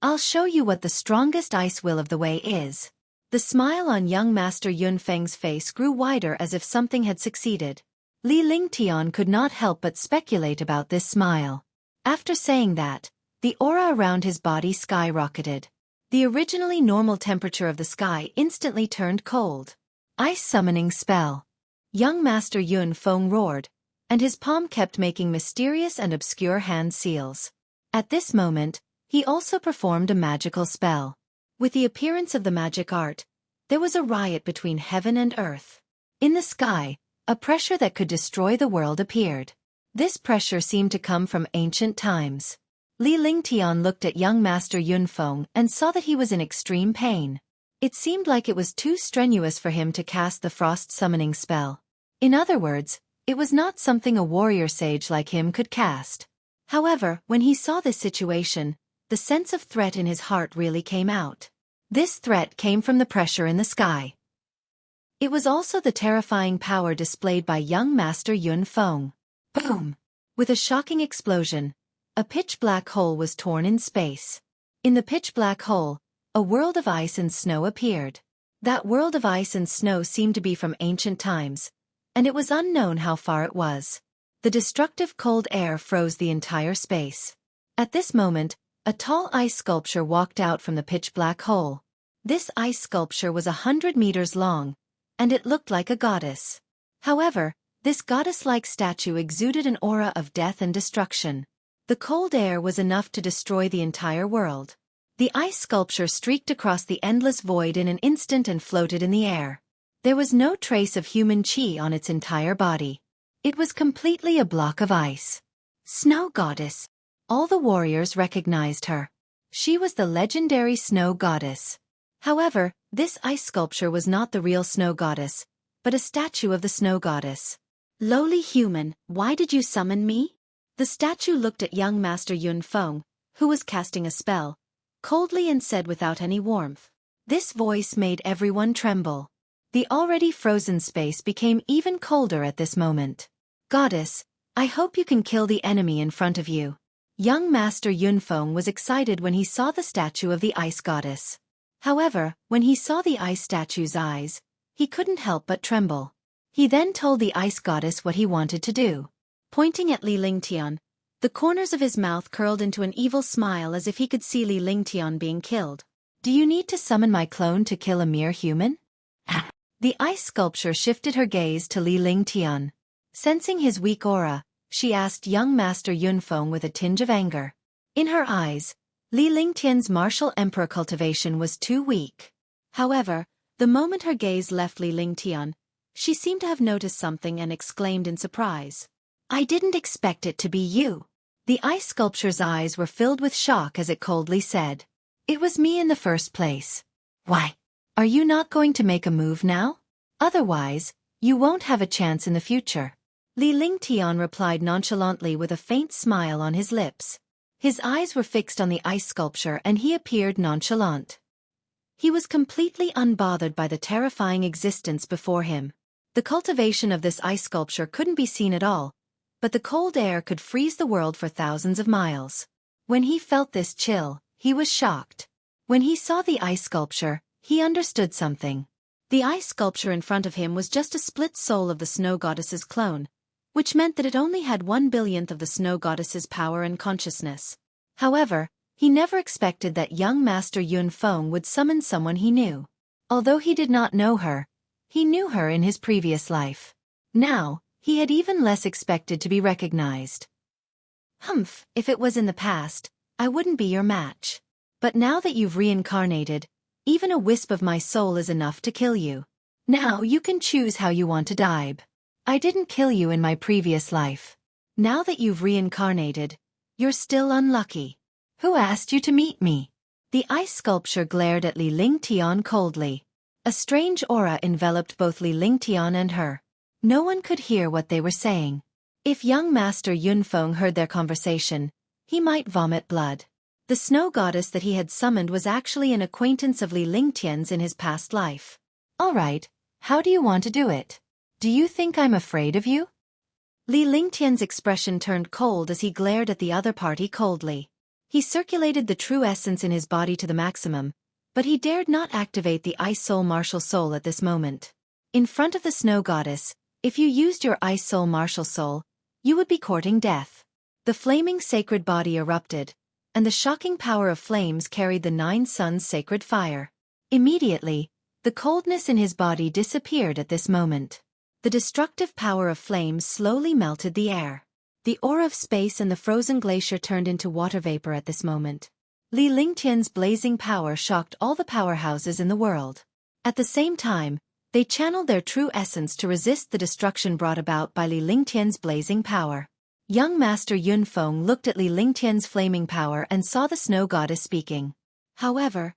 I'll show you what the strongest ice will of the way is. The smile on young Master Xuanfeng's face grew wider as if something had succeeded. Li Ling Tian could not help but speculate about this smile. After saying that, the aura around his body skyrocketed. The originally normal temperature of the sky instantly turned cold. Ice summoning spell. Young Master Xuanfeng roared, and his palm kept making mysterious and obscure hand seals. At this moment, he also performed a magical spell. With the appearance of the magic art, there was a riot between heaven and earth. In the sky, a pressure that could destroy the world appeared. This pressure seemed to come from ancient times. Li Ling Tian looked at young Master Xuanfeng and saw that he was in extreme pain. It seemed like it was too strenuous for him to cast the frost summoning spell. In other words, it was not something a warrior sage like him could cast. However, when he saw this situation, the sense of threat in his heart really came out. This threat came from the pressure in the sky. It was also the terrifying power displayed by young Master Xuanfeng. Boom! With a shocking explosion, a pitch-black hole was torn in space. In the pitch-black hole, a world of ice and snow appeared. That world of ice and snow seemed to be from ancient times, and it was unknown how far it was. The destructive cold air froze the entire space. At this moment, a tall ice sculpture walked out from the pitch-black hole. This ice sculpture was 100 meters long, and it looked like a goddess. However, this goddess-like statue exuded an aura of death and destruction. The cold air was enough to destroy the entire world. The ice sculpture streaked across the endless void in an instant and floated in the air. There was no trace of human chi on its entire body. It was completely a block of ice. Snow Goddess. All the warriors recognized her. She was the legendary Snow Goddess. However, this ice sculpture was not the real Snow Goddess, but a statue of the Snow Goddess. Lowly human, why did you summon me? The statue looked at young Master Xuanfeng, who was casting a spell, coldly and said without any warmth. This voice made everyone tremble. The already frozen space became even colder at this moment. Goddess, I hope you can kill the enemy in front of you. Young Master Xuanfeng was excited when he saw the statue of the ice goddess. However, when he saw the ice statue's eyes, he couldn't help but tremble. He then told the ice goddess what he wanted to do. Pointing at Li Lingtian, the corners of his mouth curled into an evil smile as if he could see Li Lingtian being killed. Do you need to summon my clone to kill a mere human? The ice sculpture shifted her gaze to Li Lingtian. Sensing his weak aura, she asked young Master Xuanfeng with a tinge of anger. In her eyes, Li Lingtian's martial emperor cultivation was too weak. However, the moment her gaze left Li Lingtian, she seemed to have noticed something and exclaimed in surprise. I didn't expect it to be you. The ice sculpture's eyes were filled with shock as it coldly said. It was me in the first place. Why? Are you not going to make a move now? Otherwise, you won't have a chance in the future. Li Lingtian replied nonchalantly with a faint smile on his lips. His eyes were fixed on the ice sculpture and he appeared nonchalant. He was completely unbothered by the terrifying existence before him. The cultivation of this ice sculpture couldn't be seen at all, but the cold air could freeze the world for thousands of miles. When he felt this chill, he was shocked. When he saw the ice sculpture, he understood something. The ice sculpture in front of him was just a split soul of the snow goddess's clone, which meant that it only had 1/1000th of the snow goddess's power and consciousness. However, he never expected that young Master Xuanfeng would summon someone he knew. Although he did not know her, he knew her in his previous life. Now, he had even less expected to be recognized. Humph, if it was in the past, I wouldn't be your match. But now that you've reincarnated, even a wisp of my soul is enough to kill you. Now you can choose how you want to die. I didn't kill you in my previous life. Now that you've reincarnated, you're still unlucky. Who asked you to meet me? The ice sculpture glared at Li Lingtian coldly. A strange aura enveloped both Li Lingtian and her. No one could hear what they were saying. If young Master Xuanfeng heard their conversation, he might vomit blood. The snow goddess that he had summoned was actually an acquaintance of Li Lingtian's in his past life. All right, how do you want to do it? Do you think I'm afraid of you? Li Lingtian's expression turned cold as he glared at the other party coldly. He circulated the true essence in his body to the maximum, but he dared not activate the Ice Soul Martial Soul at this moment. In front of the snow goddess, if you used your Ice Soul Martial Soul, you would be courting death. The flaming sacred body erupted, and the shocking power of flames carried the 9 suns' sacred fire. Immediately, the coldness in his body disappeared at this moment. The destructive power of flames slowly melted the air. The aura of space and the frozen glacier turned into water vapor at this moment. Li Lingtian's blazing power shocked all the powerhouses in the world. At the same time, they channeled their true essence to resist the destruction brought about by Li Lingtian's blazing power. Young Master Xuanfeng looked at Li Lingtian's flaming power and saw the snow goddess speaking. However,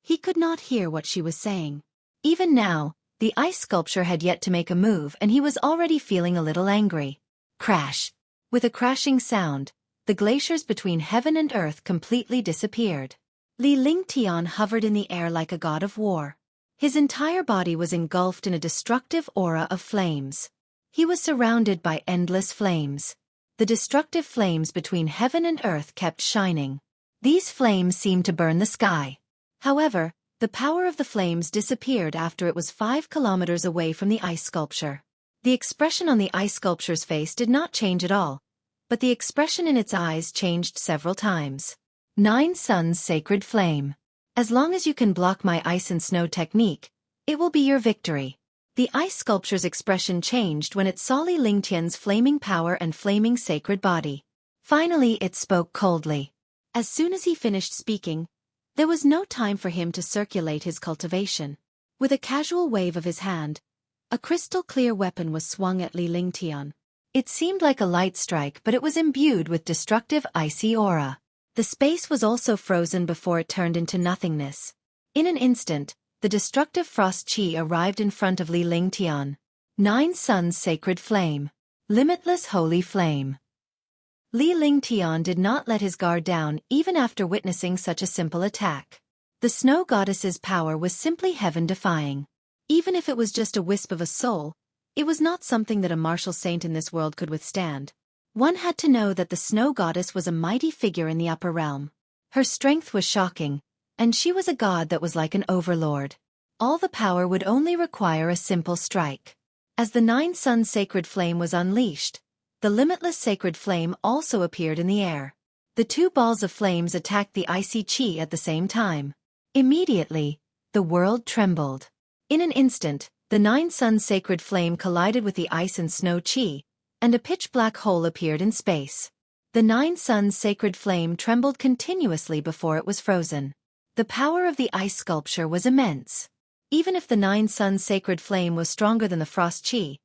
he could not hear what she was saying. Even now, the ice sculpture had yet to make a move and he was already feeling a little angry. Crash! With a crashing sound, the glaciers between heaven and earth completely disappeared. Li Lingtian hovered in the air like a god of war. His entire body was engulfed in a destructive aura of flames. He was surrounded by endless flames. The destructive flames between heaven and earth kept shining. These flames seemed to burn the sky. However, the power of the flames disappeared after it was 5 kilometers away from the ice sculpture. The expression on the ice sculpture's face did not change at all, but the expression in its eyes changed several times. 9 suns' sacred flame. As long as you can block my ice and snow technique, it will be your victory. The ice sculpture's expression changed when it saw Li Lingtian's flaming power and flaming sacred body. Finally it spoke coldly. As soon as he finished speaking, there was no time for him to circulate his cultivation. With a casual wave of his hand, a crystal-clear weapon was swung at Li Lingtian. It seemed like a light strike, but it was imbued with destructive icy aura. The space was also frozen before it turned into nothingness. In an instant, the destructive frost chi arrived in front of Li Lingtian. 9 suns' sacred flame. Limitless holy flame. Li Lingtian did not let his guard down even after witnessing such a simple attack. The snow goddess's power was simply heaven-defying. Even if it was just a wisp of a soul, it was not something that a martial saint in this world could withstand. One had to know that the snow goddess was a mighty figure in the upper realm. Her strength was shocking, and she was a god that was like an overlord. All the power would only require a simple strike. As the 9-sun sacred flame was unleashed, the limitless sacred flame also appeared in the air. The two balls of flames attacked the icy chi at the same time. Immediately, the world trembled. In an instant, the 9-sun sacred flame collided with the ice and snow chi, and a pitch-black hole appeared in space. The 9-sun sacred flame trembled continuously before it was frozen. The power of the ice sculpture was immense. Even if the 9-sun sacred flame was stronger than the frost chi,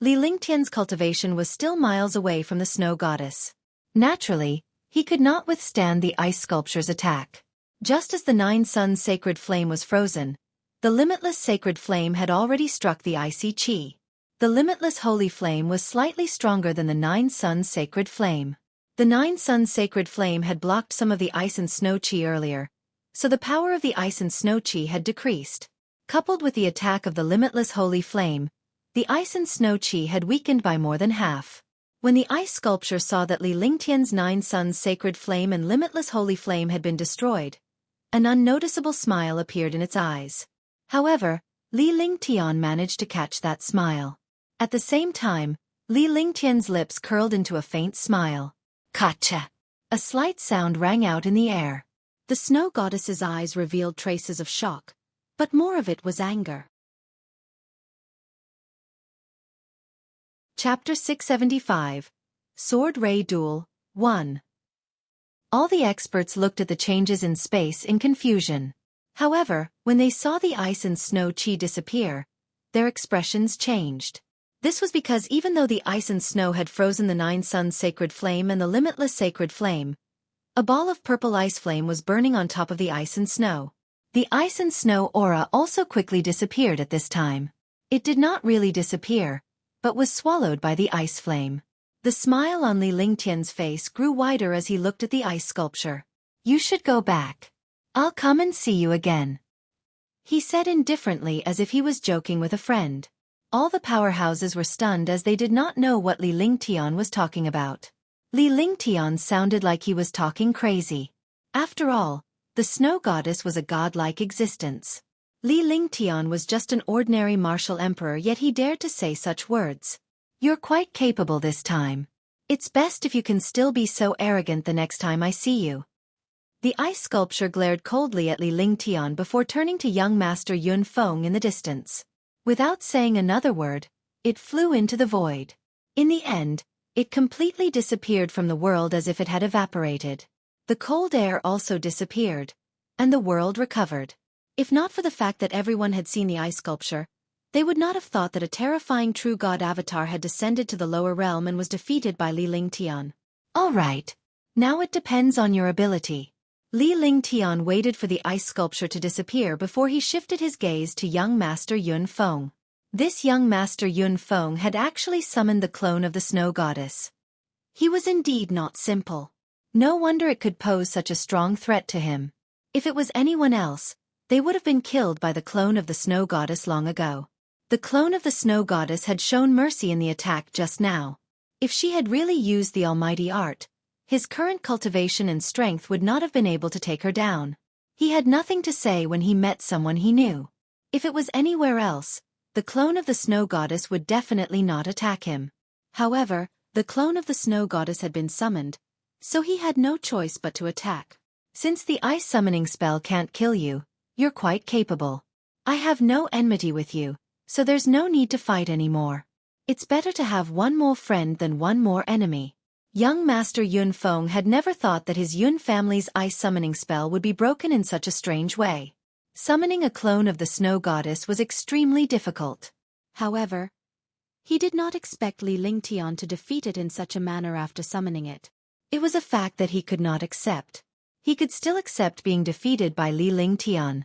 Li Lingtian's cultivation was still miles away from the snow goddess. Naturally, he could not withstand the ice sculpture's attack. Just as the 9-sun sacred flame was frozen, the limitless sacred flame had already struck the icy chi. The limitless holy flame was slightly stronger than the 9-sun sacred flame. The 9-sun sacred flame had blocked some of the ice and snow chi earlier, so the power of the ice and snow chi had decreased. Coupled with the attack of the limitless holy flame, the ice and snow chi had weakened by more than half. When the ice sculpture saw that Li Lingtian's 9-sun sacred flame and limitless holy flame had been destroyed, an unnoticeable smile appeared in its eyes. However, Li Lingtian managed to catch that smile. At the same time, Li Lingtian's lips curled into a faint smile. Gotcha! A slight sound rang out in the air. The snow goddess's eyes revealed traces of shock, but more of it was anger. Chapter 675, Sword Ray Duel, 1. All the experts looked at the changes in space in confusion. However, when they saw the ice and snow chi disappear, their expressions changed. This was because even though the ice and snow had frozen the 9-sun sacred flame and the limitless sacred flame, a ball of purple ice flame was burning on top of the ice and snow. The ice and snow aura also quickly disappeared at this time. It did not really disappear, but was swallowed by the ice flame. The smile on Li Lingtian's face grew wider as he looked at the ice sculpture. You should go back. I'll come and see you again, he said indifferently as if he was joking with a friend. All the powerhouses were stunned as they did not know what Li Lingtian was talking about. Li Lingtian sounded like he was talking crazy. After all, the snow goddess was a godlike existence. Li Lingtian was just an ordinary martial emperor, yet he dared to say such words. You're quite capable this time. It's best if you can still be so arrogant the next time I see you. The ice sculpture glared coldly at Li Lingtian before turning to young Master Xuanfeng in the distance. Without saying another word, it flew into the void. In the end, it completely disappeared from the world as if it had evaporated. The cold air also disappeared, and the world recovered. If not for the fact that everyone had seen the ice sculpture, they would not have thought that a terrifying true god avatar had descended to the lower realm and was defeated by Li Lingtian. All right. Now it depends on your ability. Li Lingtian waited for the ice sculpture to disappear before he shifted his gaze to young Master Xuanfeng. This young Master Xuanfeng had actually summoned the clone of the snow goddess. He was indeed not simple. No wonder it could pose such a strong threat to him. If it was anyone else, they would have been killed by the clone of the snow goddess long ago. The clone of the snow goddess had shown mercy in the attack just now. If she had really used the almighty art, his current cultivation and strength would not have been able to take her down. He had nothing to say when he met someone he knew. If it was anywhere else, the clone of the snow goddess would definitely not attack him. However, the clone of the snow goddess had been summoned, so he had no choice but to attack. Since the ice summoning spell can't kill you, you're quite capable. I have no enmity with you, so there's no need to fight anymore. It's better to have one more friend than one more enemy. Young Master Xuanfeng had never thought that his Yun family's ice summoning spell would be broken in such a strange way. Summoning a clone of the snow goddess was extremely difficult. However, he did not expect Li Lingtian to defeat it in such a manner after summoning it. It was a fact that he could not accept. He could still accept being defeated by Li Lingtian.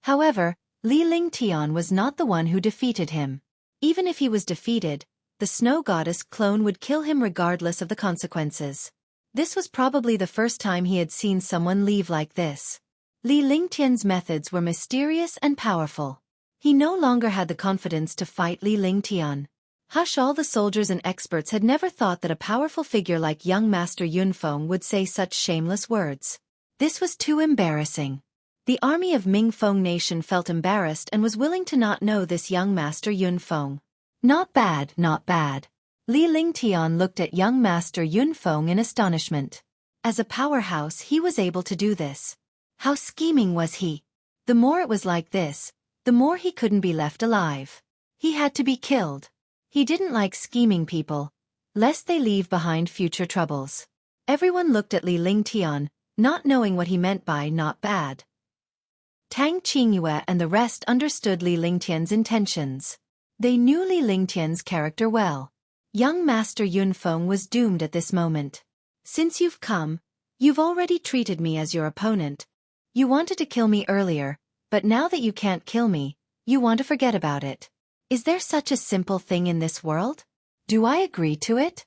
However, Li Lingtian was not the one who defeated him. Even if he was defeated, the snow goddess clone would kill him regardless of the consequences. This was probably the first time he had seen someone leave like this. Li Lingtian's methods were mysterious and powerful. He no longer had the confidence to fight Li Lingtian. Hush! All the soldiers and experts had never thought that a powerful figure like young Master Yunfeng would say such shameless words. This was too embarrassing. The army of Mingfeng nation felt embarrassed and was willing to not know this young Master Yunfeng. Not bad, not bad. Li Lingtian looked at young Master Yunfeng in astonishment. As a powerhouse he was able to do this. How scheming was he? The more it was like this, the more he couldn't be left alive. He had to be killed. He didn't like scheming people, lest they leave behind future troubles. Everyone looked at Li Lingtian, not knowing what he meant by not bad. Tang Qingyue and the rest understood Li Lingtian's intentions. They knew Li Lingtian's character well. Young Master Yunfeng was doomed at this moment. Since you've come, you've already treated me as your opponent. You wanted to kill me earlier, but now that you can't kill me, you want to forget about it. Is there such a simple thing in this world? Do I agree to it?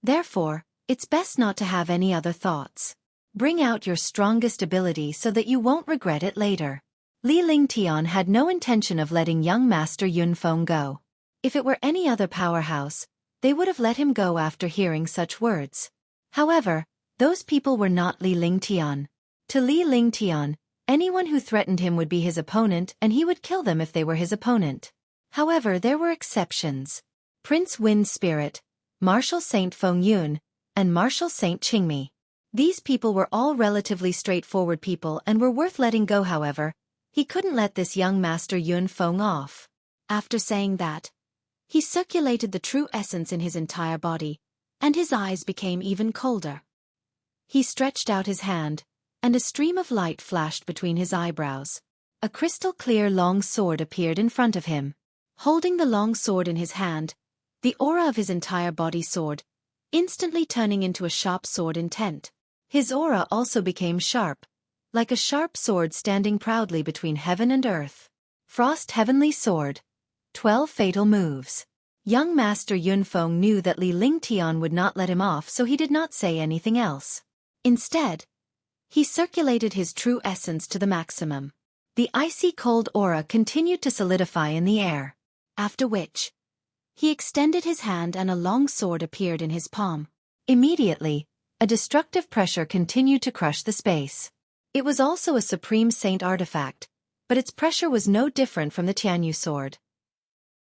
Therefore, it's best not to have any other thoughts. Bring out your strongest ability so that you won't regret it later. Li Lingtian had no intention of letting young Master Yunfeng go. If it were any other powerhouse, they would have let him go after hearing such words. However, those people were not Li Lingtian. To Li Lingtian, anyone who threatened him would be his opponent and he would kill them if they were his opponent. However, there were exceptions. Prince Wind Spirit, Marshal Saint Feng Yun, and Marshal Saint Qingmi. These people were all relatively straightforward people and were worth letting go. However, he couldn't let this young Master Yunfeng off. After saying that, he circulated the true essence in his entire body, and his eyes became even colder. He stretched out his hand, and a stream of light flashed between his eyebrows. A crystal-clear long sword appeared in front of him. Holding the long sword in his hand, the aura of his entire body soared, instantly turning into a sharp sword intent. His aura also became sharp, like a sharp sword standing proudly between heaven and earth. Frost Heavenly Sword. 12 Fatal Moves. Young Master Yunfeng knew that Li Lingtian would not let him off, so he did not say anything else. Instead, he circulated his true essence to the maximum. The icy cold aura continued to solidify in the air. After which, he extended his hand and a long sword appeared in his palm. Immediately, a destructive pressure continued to crush the space. It was also a Supreme Saint artifact, but its pressure was no different from the Tian sword.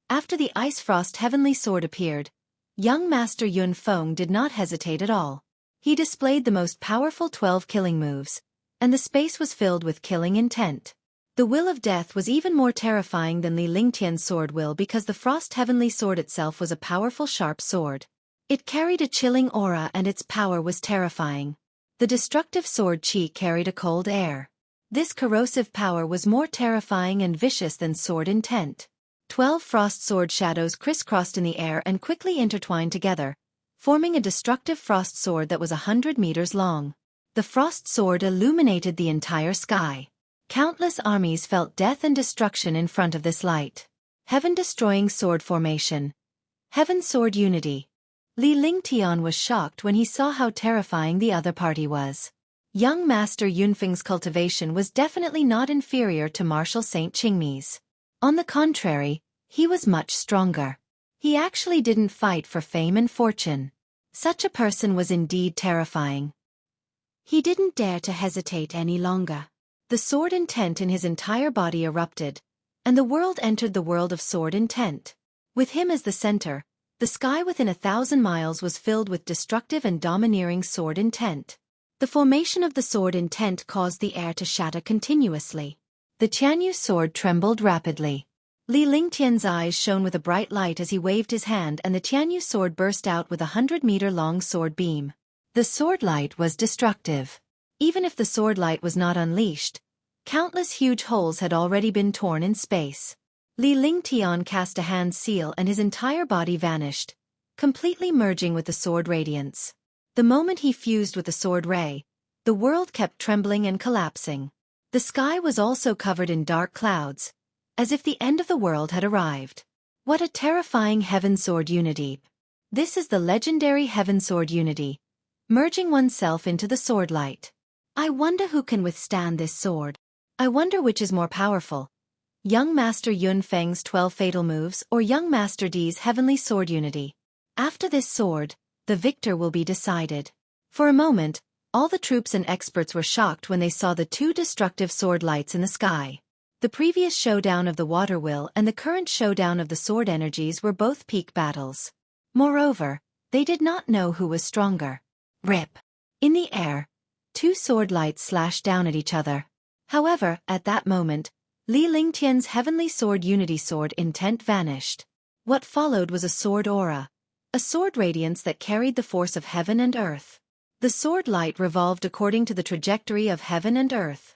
After the Ice Frost Heavenly Sword appeared, young Master Yunfeng did not hesitate at all. He displayed the most powerful 12 killing moves, and the space was filled with killing intent. The Will of Death was even more terrifying than Li Lingtian's sword will because the Frost Heavenly Sword itself was a powerful sharp sword. It carried a chilling aura and its power was terrifying. The destructive sword Qi carried a cold air. This corrosive power was more terrifying and vicious than sword intent. 12 frost sword shadows crisscrossed in the air and quickly intertwined together, forming a destructive frost sword that was 100 meters long. The frost sword illuminated the entire sky. Countless armies felt death and destruction in front of this light. Heaven-destroying sword formation. Heaven sword unity. Li Lingtian was shocked when he saw how terrifying the other party was. Young Master Yunfeng's cultivation was definitely not inferior to Marshal Saint Qingmi's. On the contrary, he was much stronger. He actually didn't fight for fame and fortune. Such a person was indeed terrifying. He didn't dare to hesitate any longer. The sword intent in his entire body erupted, and the world entered the world of sword intent. With him as the center, the sky within 1,000 miles was filled with destructive and domineering sword intent. The formation of the sword intent caused the air to shatter continuously. The Tianyu sword trembled rapidly. Li Lingtian's eyes shone with a bright light as he waved his hand and the Tianyu sword burst out with a 100-meter-long sword beam. The sword light was destructive. Even if the sword light was not unleashed, countless huge holes had already been torn in space. Li Lingtian cast a hand seal and his entire body vanished, completely merging with the sword radiance. The moment he fused with the sword ray, the world kept trembling and collapsing. The sky was also covered in dark clouds, as if the end of the world had arrived. What a terrifying Heaven Sword unity! This is the legendary Heaven Sword unity, merging oneself into the sword light. I wonder who can withstand this sword. I wonder which is more powerful, Young Master Yunfeng's 12 Fatal Moves or Young Master Di's Heavenly Sword Unity. After this sword, the victor will be decided. For a moment, all the troops and experts were shocked when they saw the two destructive sword lights in the sky. The previous showdown of the water will and the current showdown of the sword energies were both peak battles. Moreover, they did not know who was stronger. Rip! In the air, two sword lights slashed down at each other. However, at that moment, Li Lingtian's Heavenly Sword Unity Sword intent vanished. What followed was a sword aura, a sword radiance that carried the force of heaven and earth. The sword light revolved according to the trajectory of heaven and earth.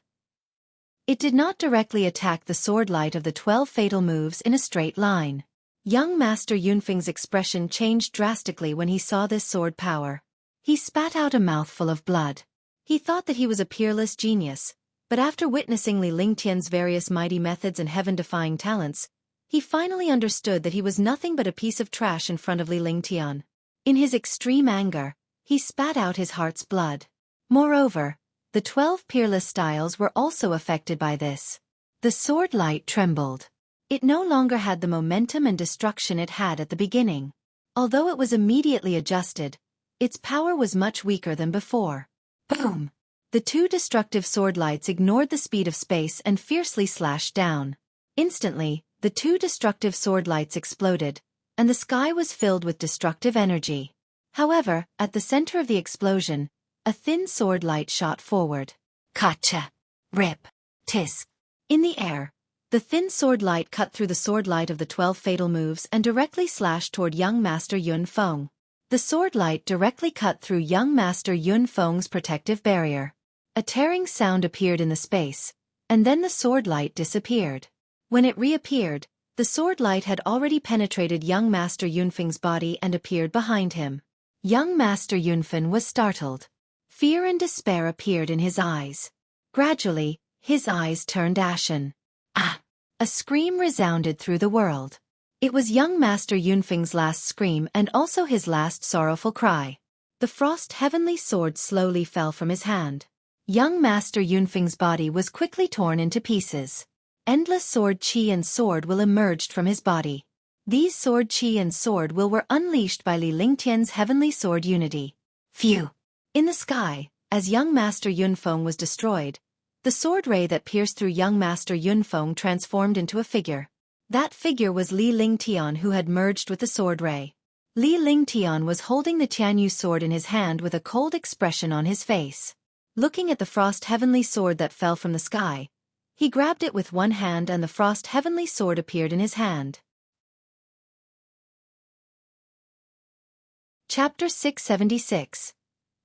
It did not directly attack the sword light of the 12 fatal moves in a straight line. Young Master Yunfeng's expression changed drastically when he saw this sword power. He spat out a mouthful of blood. He thought that he was a peerless genius, but after witnessing Li Lingtian's various mighty methods and heaven-defying talents, he finally understood that he was nothing but a piece of trash in front of Li Lingtian. In his extreme anger, he spat out his heart's blood. Moreover, the 12 peerless styles were also affected by this. The sword light trembled. It no longer had the momentum and destruction it had at the beginning. Although it was immediately adjusted, its power was much weaker than before. Boom! The two destructive sword lights ignored the speed of space and fiercely slashed down. Instantly, the two destructive sword lights exploded, and the sky was filled with destructive energy. However, at the center of the explosion, a thin sword light shot forward. Kacha! Rip! Tisk! In the air, the thin sword light cut through the sword light of the 12 fatal moves and directly slashed toward young Master Yunfeng. The sword light directly cut through young Master Yunfeng's protective barrier. A tearing sound appeared in the space, and then the sword light disappeared. When it reappeared, the sword light had already penetrated young Master Yunfeng's body and appeared behind him. Young Master Yunfeng was startled. Fear and despair appeared in his eyes. Gradually, his eyes turned ashen. Ah! A scream resounded through the world. It was young Master Yunfeng's last scream and also his last sorrowful cry. The frost heavenly sword slowly fell from his hand. Young Master Yunfeng's body was quickly torn into pieces. Endless sword qi and sword will emerged from his body. These sword qi and sword will were unleashed by Li Lingtian's Heavenly Sword Unity. Phew! In the sky, as young Master Yunfeng was destroyed, the sword ray that pierced through young Master Yunfeng transformed into a figure. That figure was Li Lingtian, who had merged with the sword ray. Li Lingtian was holding the Tianyu sword in his hand with a cold expression on his face. Looking at the frost heavenly sword that fell from the sky, he grabbed it with one hand and the frost heavenly sword appeared in his hand. Chapter 676.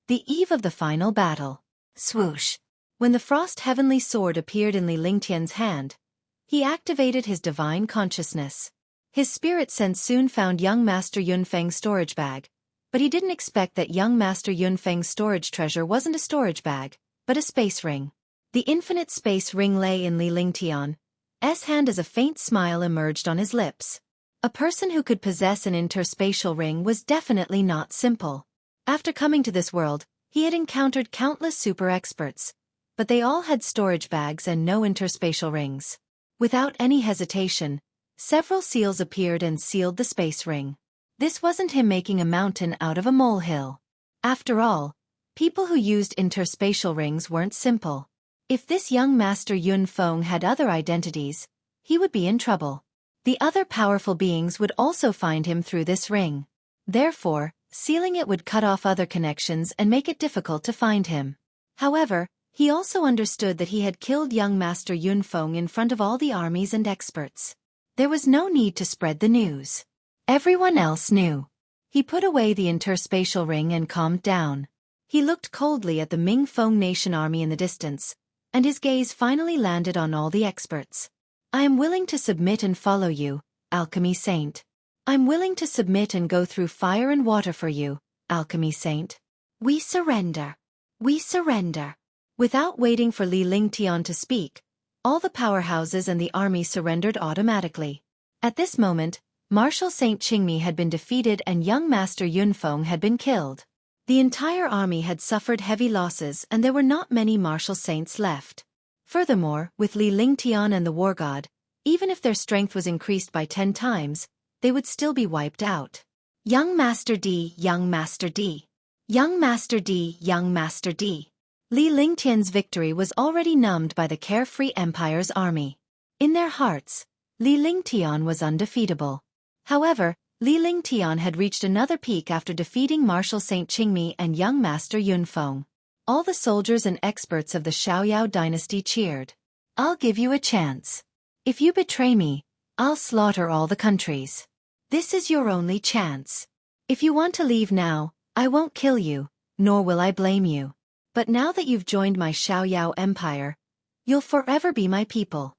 The Eve of the Final Battle. Swoosh! When the frost heavenly sword appeared in Li Lingtian's hand, he activated his divine consciousness. His spirit sense soon found young Master Yunfeng's storage bag, but he didn't expect that young Master Yunfeng's storage treasure wasn't a storage bag, but a space ring. The infinite space ring lay in Li Lingtian's hand as a faint smile emerged on his lips. A person who could possess an interspatial ring was definitely not simple. After coming to this world, he had encountered countless super experts, but they all had storage bags and no interspatial rings. Without any hesitation, several seals appeared and sealed the space ring. This wasn't him making a mountain out of a molehill. After all, people who used interspatial rings weren't simple. If this young Master Yunfeng had other identities, he would be in trouble. The other powerful beings would also find him through this ring. Therefore, sealing it would cut off other connections and make it difficult to find him. However, he also understood that he had killed young Master Yunfeng in front of all the armies and experts. There was no need to spread the news. Everyone else knew. He put away the interspatial ring and calmed down. He looked coldly at the Mingfeng nation army in the distance, and his gaze finally landed on all the experts. I am willing to submit and follow you, Alchemy Saint. I'm willing to submit and go through fire and water for you, Alchemy Saint. We surrender. We surrender. Without waiting for Li Lingtian to speak, all the powerhouses and the army surrendered automatically. At this moment, Marshal Saint Qingmi had been defeated and young Master Yunfeng had been killed. The entire army had suffered heavy losses and there were not many Marshal Saints left. Furthermore, with Li Lingtian and the War God, Even if their strength was increased by 10 times, they would still be wiped out. Young Master D, Young Master D. Young Master D, Young Master D. Li Lingtian's victory was already numbed by the carefree Empire's army. In their hearts, Li Lingtian was undefeatable. However, Li Lingtian had reached another peak after defeating Marshal Saint Qingmi and young Master Xuanfeng. All the soldiers and experts of the Xiaoyao dynasty cheered. I'll give you a chance. If you betray me, I'll slaughter all the countries. This is your only chance. If you want to leave now, I won't kill you, nor will I blame you. But now that you've joined my Xiaoyao empire, you'll forever be my people.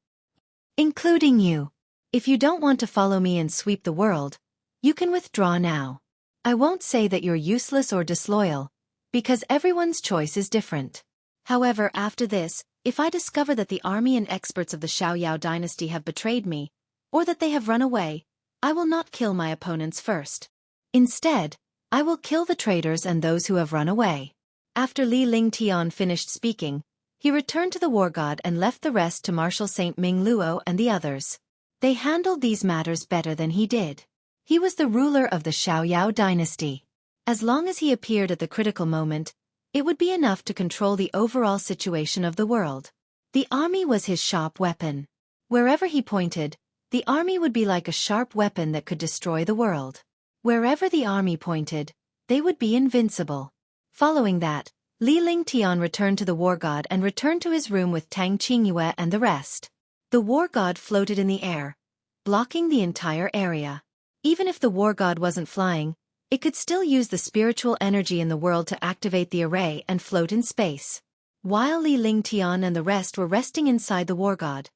Including you. If you don't want to follow me and sweep the world, you can withdraw now. I won't say that you're useless or disloyal, because everyone's choice is different. However, after this, if I discover that the army and experts of the Xiaoyao dynasty have betrayed me, or that they have run away, I will not kill my opponents first. Instead, I will kill the traitors and those who have run away. After Li Lingtian finished speaking, he returned to the war god and left the rest to Marshal Saint Ming Luo and the others. They handled these matters better than he did. He was the ruler of the Xiaoyao dynasty. As long as he appeared at the critical moment, it would be enough to control the overall situation of the world. The army was his sharp weapon. Wherever he pointed, the army would be like a sharp weapon that could destroy the world. Wherever the army pointed, they would be invincible. Following that, Li Lingtian returned to the war god and returned to his room with Tang Qingyue and the rest. The war god floated in the air, blocking the entire area. Even if the war god wasn't flying, it could still use the spiritual energy in the world to activate the array and float in space. While Li Lingtian and the rest were resting inside the war god,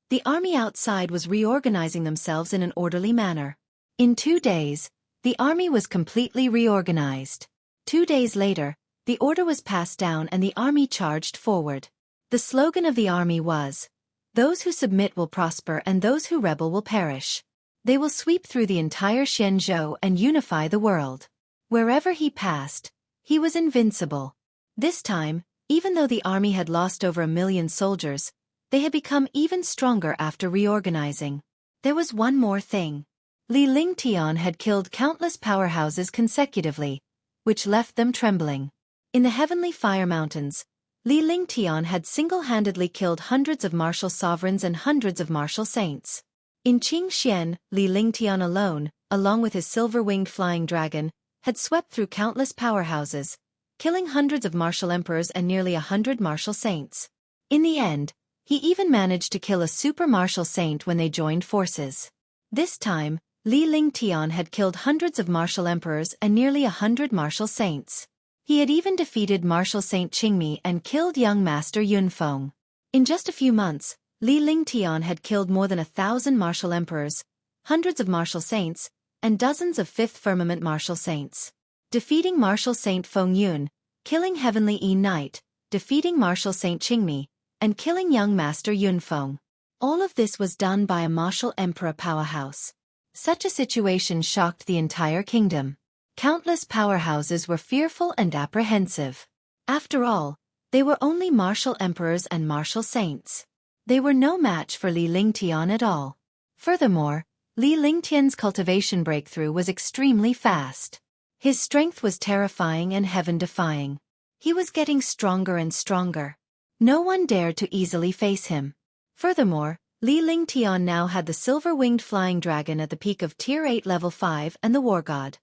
the army outside was reorganizing themselves in an orderly manner. In 2 days, the army was completely reorganized. 2 days later, the order was passed down and the army charged forward. The slogan of the army was, "Those who submit will prosper and those who rebel will perish." They will sweep through the entire Xianzhou and unify the world. Wherever he passed, he was invincible. This time, even though the army had lost over 1 million soldiers, they had become even stronger after reorganizing. There was one more thing. Li Lingtian had killed countless powerhouses consecutively, which left them trembling. In the heavenly fire mountains, Li Lingtian had single-handedly killed hundreds of martial sovereigns and hundreds of martial saints. In Qingxian, Li Lingtian alone, along with his silver-winged flying dragon, had swept through countless powerhouses, killing hundreds of martial emperors and nearly 100 martial saints. In the end, he even managed to kill a super martial saint when they joined forces. This time, Li Lingtian had killed hundreds of martial emperors and nearly 100 martial saints. He had even defeated Marshal Saint Qingmi and killed young Master Xuanfeng. In just a few months, Li Lingtian had killed more than 1,000 martial emperors, hundreds of martial saints, and dozens of fifth firmament martial saints. Defeating Marshal Saint Fengyun, killing Heavenly E Knight, defeating Marshal Saint Qingmi, and killing young Master Xuanfeng. All of this was done by a martial emperor powerhouse. Such a situation shocked the entire kingdom. Countless powerhouses were fearful and apprehensive. After all, they were only martial emperors and martial saints. They were no match for Li Lingtian at all. Furthermore, Li Lingtian's cultivation breakthrough was extremely fast. His strength was terrifying and heaven-defying. He was getting stronger and stronger. No one dared to easily face him. Furthermore, Li Lingtian now had the silver-winged flying dragon at the peak of Tier 8 Level 5 and the war god.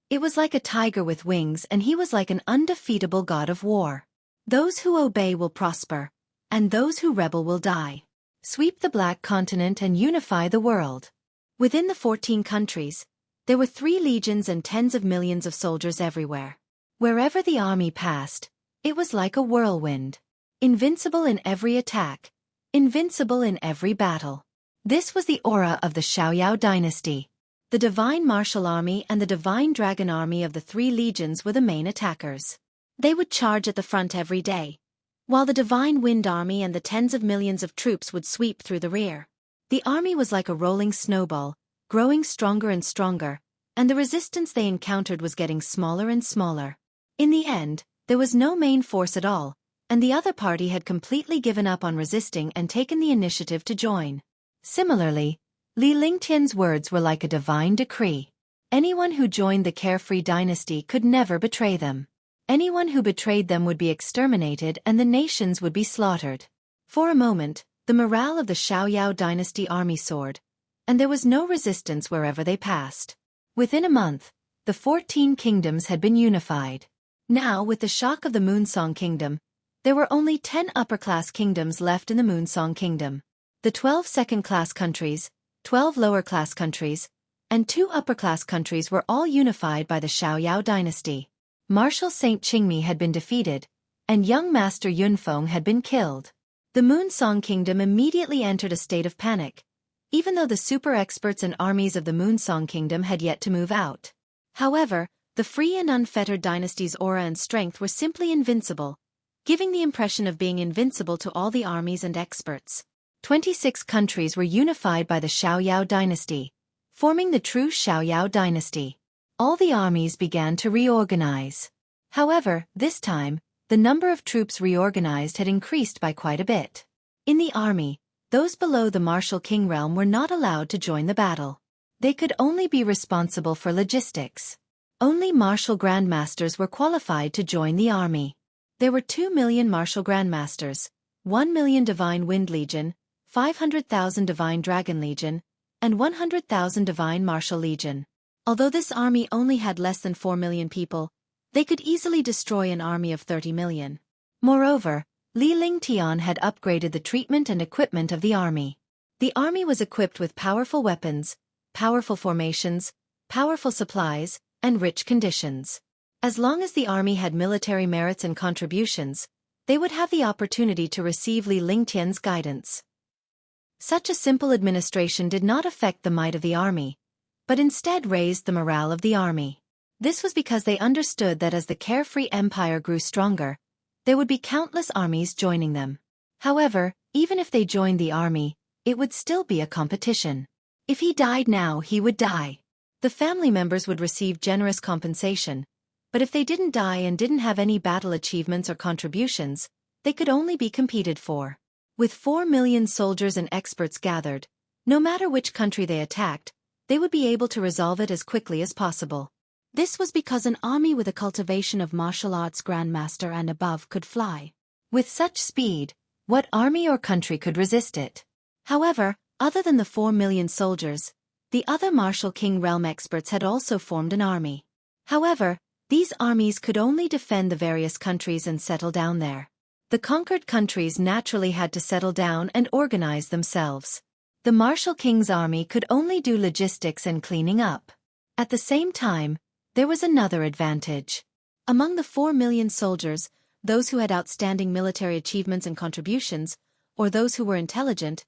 It was like a tiger with wings and he was like an undefeatable god of war. Those who obey will prosper, and those who rebel will die. Sweep the Black Continent and unify the world. Within the 14 countries, there were 3 legions and tens of millions of soldiers everywhere. Wherever the army passed, it was like a whirlwind. Invincible in every attack, invincible in every battle. This was the aura of the Xiaoyao dynasty. The Divine Martial Army and the Divine Dragon Army of the 3 legions were the main attackers. They would charge at the front every day, while the Divine Wind Army and the tens of millions of troops would sweep through the rear. The army was like a rolling snowball, growing stronger and stronger, and the resistance they encountered was getting smaller and smaller. In the end, there was no main force at all, and the other party had completely given up on resisting and taken the initiative to join. Similarly, Li Lingtian's words were like a divine decree. Anyone who joined the carefree dynasty could never betray them. Anyone who betrayed them would be exterminated and the nations would be slaughtered. For a moment, the morale of the Xiaoyao dynasty army soared, and there was no resistance wherever they passed. Within a month, the 14 kingdoms had been unified. Now, with the shock of the Moonsong Kingdom, there were only 10 upper-class kingdoms left in the Moonsong Kingdom. The 12 second-class countries, 12 lower-class countries, and 2 upper-class countries were all unified by the Xiaoyao dynasty. Marshal Saint Qingmi had been defeated, and young Master Yunfeng had been killed. The Moonsong Kingdom immediately entered a state of panic, even though the super-experts and armies of the Moonsong Kingdom had yet to move out. However, the free and unfettered dynasty's aura and strength were simply invincible, giving the impression of being invincible to all the armies and experts. 26 countries were unified by the Xiaoyao dynasty, forming the true Xiaoyao dynasty. All the armies began to reorganize. However, this time, the number of troops reorganized had increased by quite a bit. In the army, those below the martial king realm were not allowed to join the battle. They could only be responsible for logistics. Only martial grandmasters were qualified to join the army. There were 2 million martial grandmasters, 1 million divine wind legion, 500,000 divine dragon legion, and 100,000 divine martial legion. Although this army only had less than 4 million people, they could easily destroy an army of 30 million. Moreover, Li Lingtian had upgraded the treatment and equipment of the army. The army was equipped with powerful weapons, powerful formations, powerful supplies, and rich conditions. As long as the army had military merits and contributions, they would have the opportunity to receive Li Lingtian's guidance. Such a simple administration did not affect the might of the army, but instead raised the morale of the army. This was because they understood that as the carefree empire grew stronger, there would be countless armies joining them. However, even if they joined the army, it would still be a competition. If he died now, he would die. The family members would receive generous compensation, but if they didn't die and didn't have any battle achievements or contributions, they could only be competed for. With 4 million soldiers and experts gathered, no matter which country they attacked, they would be able to resolve it as quickly as possible. This was because an army with a cultivation of martial arts grandmaster and above could fly. With such speed, what army or country could resist it? However, other than the 4 million soldiers, the other martial king realm experts had also formed an army. However, these armies could only defend the various countries and settle down there. The conquered countries naturally had to settle down and organize themselves. The martial king's army could only do logistics and cleaning up. At the same time, there was another advantage. Among the 4 million soldiers, those who had outstanding military achievements and contributions, or those who were intelligent,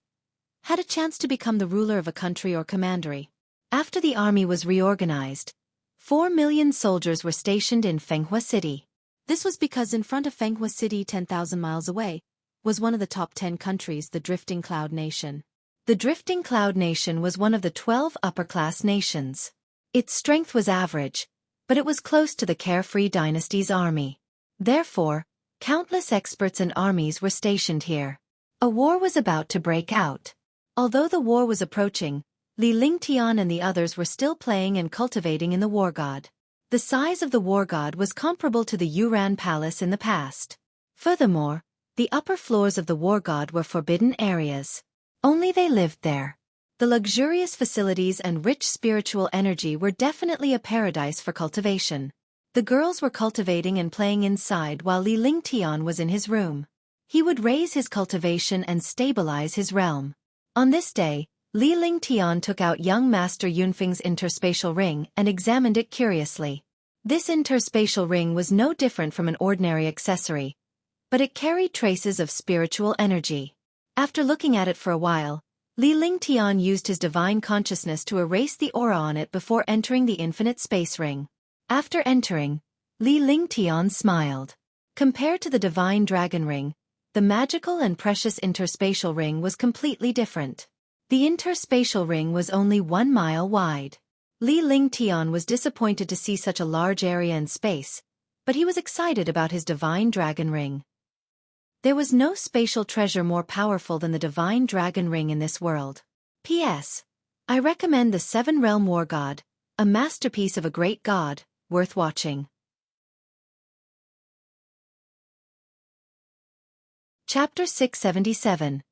had a chance to become the ruler of a country or commandery. After the army was reorganized, 4 million soldiers were stationed in Fenghua City. This was because in front of Fenghua City 10,000 miles away, was one of the top 10 countries, the Drifting Cloud Nation. The Drifting Cloud Nation was one of the 12 upper-class nations. Its strength was average, but it was close to the Carefree Dynasty's army. Therefore, countless experts and armies were stationed here. A war was about to break out. Although the war was approaching, Li Lingtian and the others were still playing and cultivating in the War God. The size of the War God was comparable to the Yuran Palace in the past. Furthermore, the upper floors of the War God were forbidden areas. Only they lived there. The luxurious facilities and rich spiritual energy were definitely a paradise for cultivation. The girls were cultivating and playing inside while Li Lingtian was in his room. He would raise his cultivation and stabilize his realm. On this day, Li Lingtian took out young Master Yunfeng's interspatial ring and examined it curiously. This interspatial ring was no different from an ordinary accessory, but it carried traces of spiritual energy. After looking at it for a while, Li Lingtian used his divine consciousness to erase the aura on it before entering the infinite space ring. After entering, Li Lingtian smiled. Compared to the divine dragon ring, the magical and precious interspatial ring was completely different. The interspatial ring was only 1 mile wide. Li Lingtian was disappointed to see such a large area in space, but he was excited about his divine dragon ring. There was no spatial treasure more powerful than the divine dragon ring in this world. P.S. I recommend the Seven Realm War God, a masterpiece of a great god, worth watching. Chapter 677.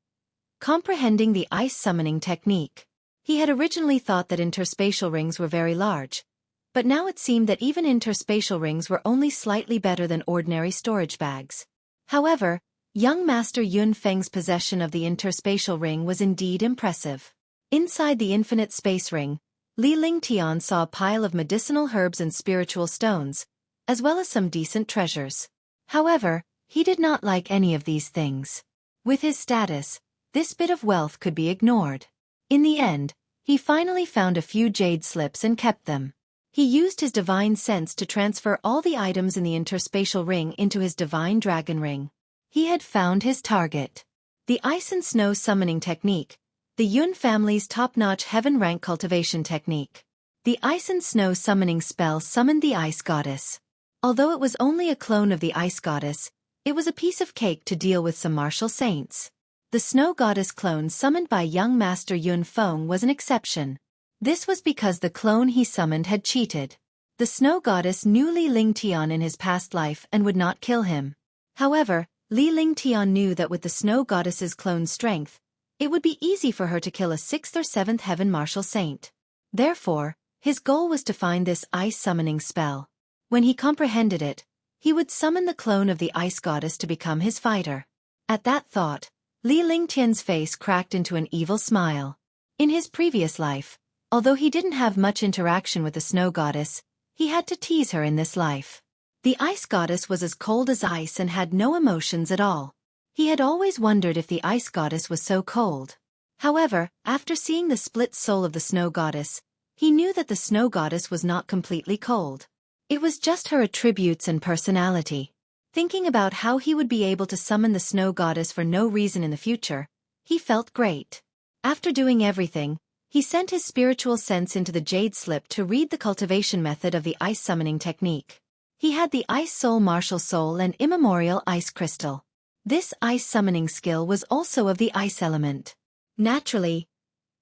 Comprehending the Ice Summoning Technique. He had originally thought that interspatial rings were very large, but now it seemed that even interspatial rings were only slightly better than ordinary storage bags. However, young Master Xuanfeng's possession of the interspatial ring was indeed impressive. Inside the infinite space ring, Tian saw a pile of medicinal herbs and spiritual stones, as well as some decent treasures. However, he did not like any of these things. With his status, this bit of wealth could be ignored. In the end, he finally found a few jade slips and kept them. He used his divine sense to transfer all the items in the interspatial ring into his divine dragon ring. He had found his target. The Ice and Snow Summoning Technique, the Yun family's top-notch heaven-rank cultivation technique. The Ice and Snow Summoning spell summoned the Ice Goddess. Although it was only a clone of the Ice Goddess, it was a piece of cake to deal with some martial saints. The Snow Goddess clone summoned by young Master Xuanfeng was an exception. This was because the clone he summoned had cheated. The Snow Goddess knew Tian in his past life and would not kill him. However, Tian knew that with the Snow Goddess's clone's strength, it would be easy for her to kill a 6th or 7th heaven martial saint. Therefore, his goal was to find this ice summoning spell. When he comprehended it, he would summon the clone of the Ice Goddess to become his fighter. At that thought, Tian's face cracked into an evil smile. In his previous life, although he didn't have much interaction with the Snow Goddess, he had to tease her in this life. The Ice Goddess was as cold as ice and had no emotions at all. He had always wondered if the Ice Goddess was so cold. However, after seeing the split soul of the Snow Goddess, he knew that the Snow Goddess was not completely cold. It was just her attributes and personality. Thinking about how he would be able to summon the Snow Goddess for no reason in the future, he felt great. After doing everything, he sent his spiritual sense into the jade slip to read the cultivation method of the ice summoning technique. He had the Ice Soul Martial Soul and Immemorial Ice Crystal. This ice summoning skill was also of the ice element. Naturally,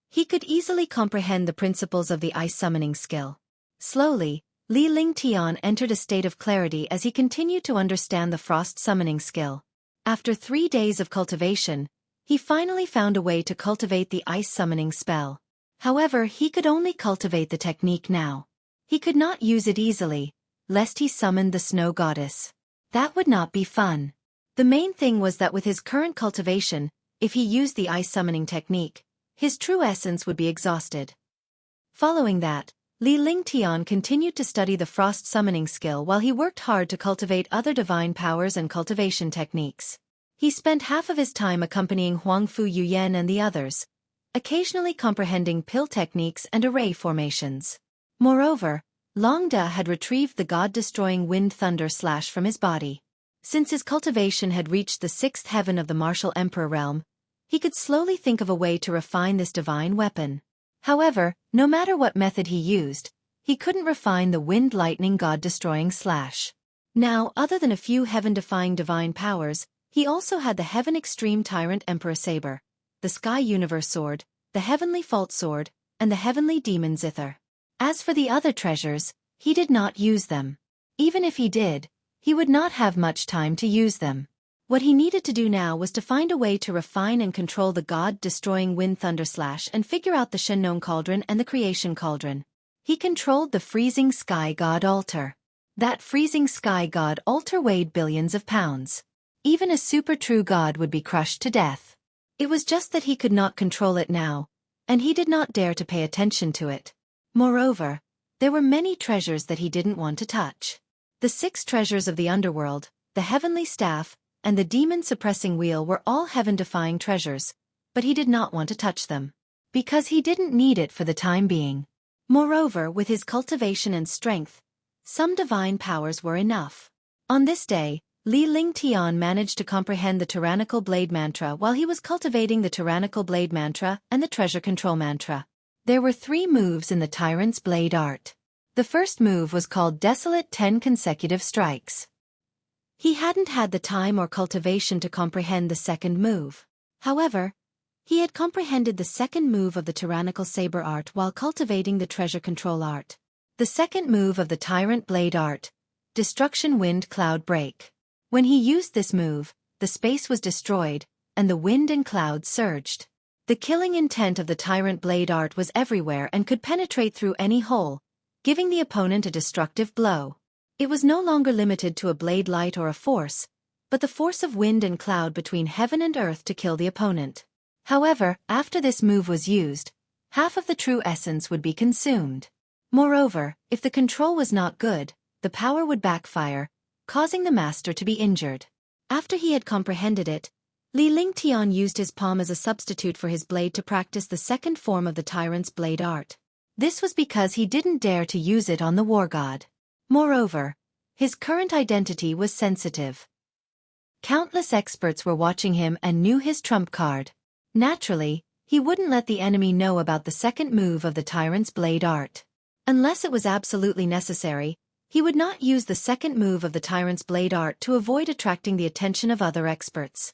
he could easily comprehend the principles of the ice summoning skill. Slowly, Tian entered a state of clarity as he continued to understand the frost summoning skill. After 3 days of cultivation, he finally found a way to cultivate the ice summoning spell. However, he could only cultivate the technique now. He could not use it easily, lest he summoned the Snow Goddess. That would not be fun. The main thing was that with his current cultivation, if he used the ice summoning technique, his true essence would be exhausted. Following that, Tian continued to study the frost summoning skill while he worked hard to cultivate other divine powers and cultivation techniques. He spent half of his time accompanying Huangfu Yuyan and the others, occasionally comprehending pill techniques and array formations. Moreover, Longda had retrieved the god-destroying wind thunder slash from his body. Since his cultivation had reached the 6th heaven of the martial emperor realm, he could slowly think of a way to refine this divine weapon. However, no matter what method he used, he couldn't refine the wind-lightning god-destroying slash. Now, other than a few heaven-defying divine powers, he also had the Heaven Extreme Tyrant Emperor Saber, the Sky Universe Sword, the Heavenly Fault Sword, and the Heavenly Demon Zither. As for the other treasures, he did not use them. Even if he did, he would not have much time to use them. What he needed to do now was to find a way to refine and control the god-destroying wind thunder slash and figure out the Shennon Cauldron and the Creation Cauldron. He controlled the freezing sky god altar. That freezing sky god altar weighed billions of pounds. Even a super true god would be crushed to death. It was just that he could not control it now, and he did not dare to pay attention to it. Moreover, there were many treasures that he didn't want to touch. The 6 treasures of the underworld, the heavenly staff, and the demon-suppressing wheel were all heaven-defying treasures, but he did not want to touch them, because he didn't need it for the time being. Moreover, with his cultivation and strength, some divine powers were enough. On this day, Tian managed to comprehend the Tyrannical Blade Mantra while he was cultivating the Tyrannical Blade Mantra and the Treasure Control Mantra. There were 3 moves in the Tyrant's Blade art. The first move was called Desolate 10 Consecutive Strikes. He hadn't had the time or cultivation to comprehend the second move. However, He had comprehended the second move of the tyrannical saber art while cultivating the treasure control art. The second move of the tyrant blade art, Destruction Wind Cloud Break. When he used this move, the space was destroyed, and the wind and clouds surged. The killing intent of the tyrant blade art was everywhere and could penetrate through any hole, giving the opponent a destructive blow. It was no longer limited to a blade light or a force, but the force of wind and cloud between heaven and earth to kill the opponent. However, after this move was used, half of the true essence would be consumed. Moreover, if the control was not good, the power would backfire, causing the master to be injured. After he had comprehended it, Tian used his palm as a substitute for his blade to practice the second form of the tyrant's blade art. This was because he didn't dare to use it on the war god. Moreover, his current identity was sensitive. Countless experts were watching him and knew his trump card. Naturally, he wouldn't let the enemy know about the second move of the tyrant's blade art. Unless it was absolutely necessary, he would not use the second move of the tyrant's blade art to avoid attracting the attention of other experts.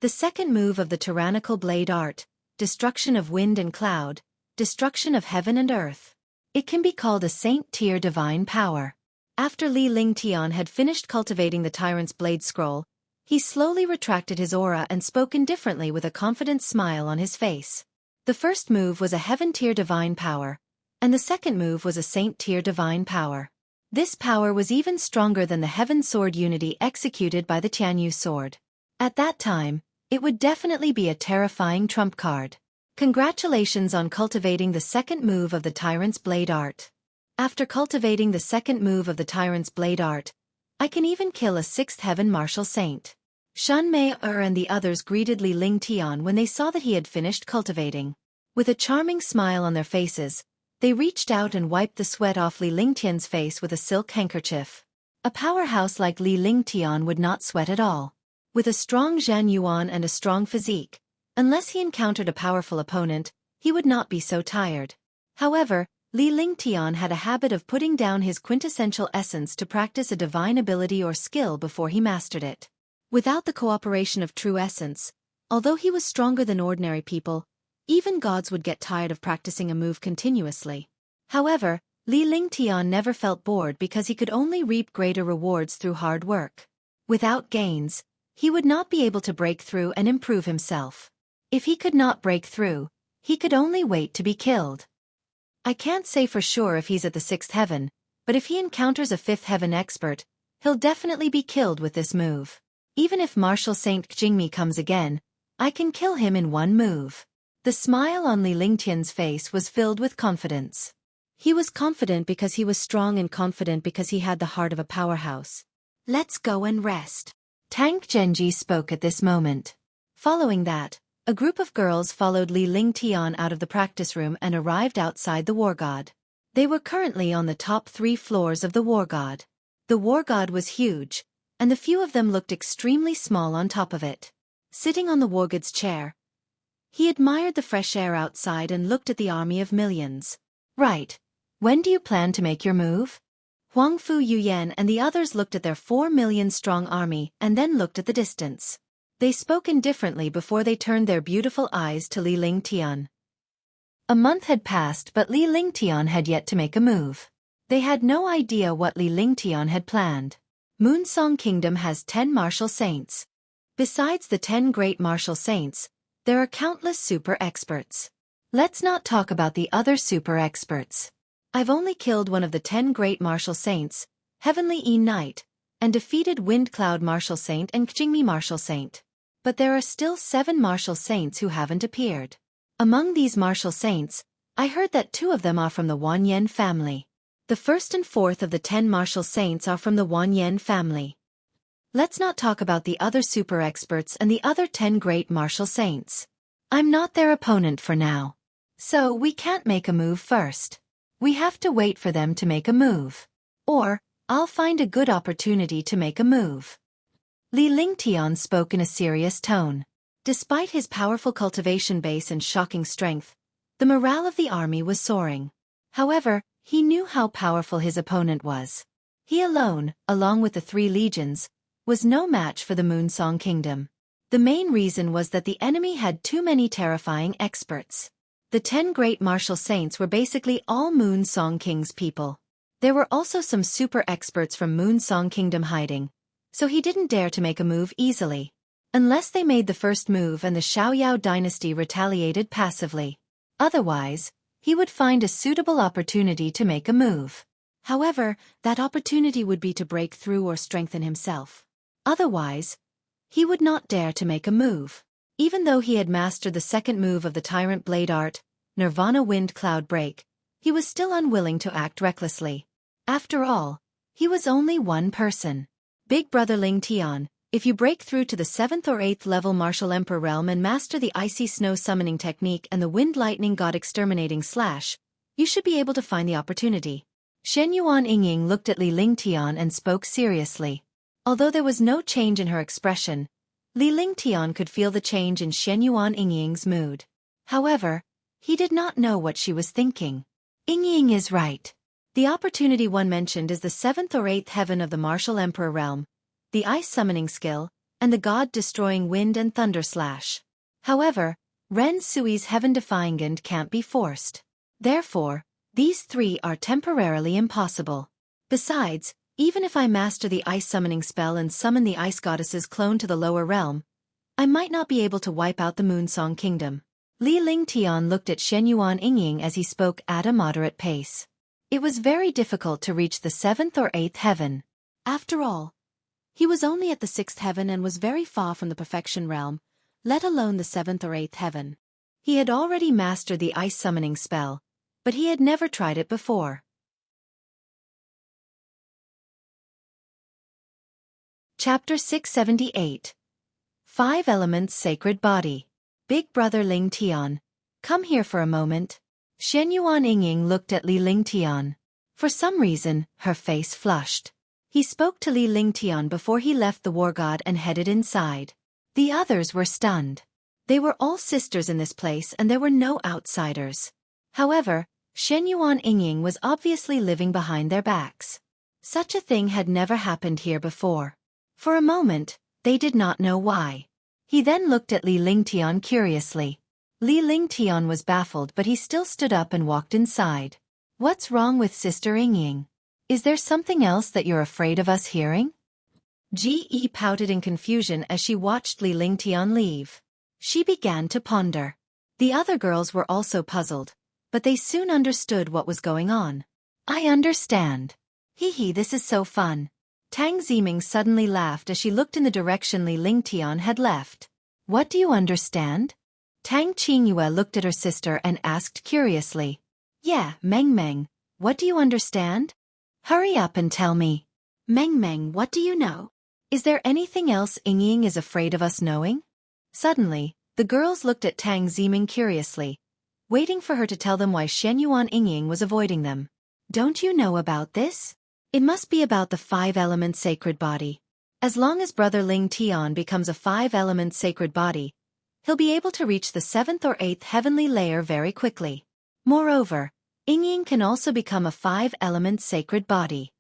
The second move of the tyrannical blade art, Destruction of Wind and Cloud, Destruction of Heaven and Earth. It can be called a saint-tier divine power. After Tian had finished cultivating the tyrant's blade scroll, he slowly retracted his aura and spoke indifferently with a confident smile on his face. The first move was a heaven-tier divine power, and the second move was a saint-tier divine power. This power was even stronger than the Heaven Sword Unity executed by the Tian sword. At that time, it would definitely be a terrifying trump card. Congratulations on cultivating the second move of the tyrant's blade art. After cultivating the second move of the tyrant's blade art, I can even kill a sixth heaven martial saint. Xuanmei and the others greeted Tian when they saw that he had finished cultivating. With a charming smile on their faces, they reached out and wiped the sweat off Tian's face with a silk handkerchief. A powerhouse like Tian would not sweat at all. With a strong Zhan Yuan and a strong physique, unless he encountered a powerful opponent, he would not be so tired. However, Tian had a habit of putting down his quintessential essence to practice a divine ability or skill before he mastered it. Without the cooperation of true essence, although he was stronger than ordinary people, even gods would get tired of practicing a move continuously. However, Tian never felt bored because he could only reap greater rewards through hard work. Without gains, he would not be able to break through and improve himself. If he could not break through, he could only wait to be killed. I can't say for sure if he's at the sixth heaven, but if he encounters a fifth heaven expert, he'll definitely be killed with this move. Even if Martial Saint Qingmi comes again, I can kill him in one move. The smile on Tian's face was filled with confidence. He was confident because he was strong and confident because he had the heart of a powerhouse. Let's go and rest. Tang Genji spoke at this moment. Following that, a group of girls followed Tian out of the practice room and arrived outside the war god. They were currently on the top 3 floors of the war god. The war god was huge, and the few of them looked extremely small on top of it. Sitting on the war god's chair, he admired the fresh air outside and looked at the army of millions. Right. When do you plan to make your move? Huangfu Yuyan and the others looked at their 4 million strong army and then looked at the distance. They spoke indifferently before they turned their beautiful eyes to Tian. A month had passed but Tian had yet to make a move. They had no idea what Tian had planned. Moonsong Kingdom has 10 martial saints. Besides the 10 great martial saints, there are countless super experts. Let's not talk about the other super experts. I've only killed one of the 10 great martial saints, Heavenly E Knight, and defeated Wind Cloud Martial Saint and Qingmi Martial Saint. But there are still 7 martial saints who haven't appeared. Among these martial saints, I heard that 2 of them are from the Wanyan family. The 1st and 4th of the 10 martial saints are from the Wanyan family. Let's not talk about the other super experts and the other 10 great martial saints. I'm not their opponent for now. So we can't make a move first. We have to wait for them to make a move. Or, I'll find a good opportunity to make a move. Tian spoke in a serious tone. Despite his powerful cultivation base and shocking strength, the morale of the army was soaring. However, he knew how powerful his opponent was. He alone, along with the 3 legions, was no match for the Moonsong Kingdom. The main reason was that the enemy had too many terrifying experts. The 10 great martial saints were basically all Moon Song King's people. There were also some super experts from Moon Song Kingdom hiding, so he didn't dare to make a move easily. Unless they made the first move and the Xiaoyao dynasty retaliated passively. Otherwise, he would find a suitable opportunity to make a move. However, that opportunity would be to break through or strengthen himself. Otherwise, he would not dare to make a move. Even though he had mastered the second move of the Tyrant Blade art, Nirvana Wind Cloud Break, he was still unwilling to act recklessly. After all, he was only one person. Big brother Ling Tian, if you break through to the 7th or 8th level Martial Emperor realm and master the Icy Snow Summoning Technique and the Wind Lightning God Exterminating Slash, you should be able to find the opportunity. Shenyuan Yingying looked at Li Ling Tian and spoke seriously. Although there was no change in her expression, Li Ling Tian could feel the change in Shenyuan Yingying's mood. However, he did not know what she was thinking. Yingying is right. The opportunity one mentioned is the 7th or 8th heaven of the Martial Emperor realm, the Ice Summoning Skill, and the God-Destroying Wind and Thunder Slash. However, Ren Sui's Heaven-Defying Wind can't be forced. Therefore, these 3 are temporarily impossible. Besides, even if I master the Ice Summoning Spell and summon the Ice Goddess's clone to the lower realm, I might not be able to wipe out the Moonsong Kingdom. Li Ling Tian looked at Shenyuan Yingying as he spoke at a moderate pace. It was very difficult to reach the 7th or 8th heaven. After all, he was only at the 6th heaven and was very far from the perfection realm, let alone the 7th or 8th heaven. He had already mastered the Ice Summoning Spell, but he had never tried it before. Chapter 678. 5 Elements Sacred Body. Big brother Ling Tian, come here for a moment. Shenyuan Yingying looked at Li Ling Tian. For some reason, her face flushed. He spoke to Li Ling Tian before he left the war god and headed inside. The others were stunned. They were all sisters in this place and there were no outsiders. However, Shenyuan Yingying was obviously living behind their backs. Such a thing had never happened here before. For a moment, they did not know why. He then looked at Li Ling Tian curiously. Li Ling Tian was baffled but he still stood up and walked inside. What's wrong with Sister Yingying? Is there something else that you're afraid of us hearing? Ji pouted in confusion as she watched Li Ling Tian leave. She began to ponder. The other girls were also puzzled, but they soon understood what was going on. I understand. Hee, this is so fun. Tang Ziming suddenly laughed as she looked in the direction Li Ling Tian had left. What do you understand? Tang Qingyue looked at her sister and asked curiously. Yeah, Meng, what do you understand? Hurry up and tell me. Meng, what do you know? Is there anything else Yingying is afraid of us knowing? Suddenly, the girls looked at Tang Ziming curiously, waiting for her to tell them why Shenyuan Yingying was avoiding them. Don't you know about this? It must be about the 5-element sacred body. As long as brother Ling Tian becomes a 5-element sacred body, he'll be able to reach the 7th or 8th heavenly layer very quickly. Moreover, Yingying can also become a 5-element sacred body.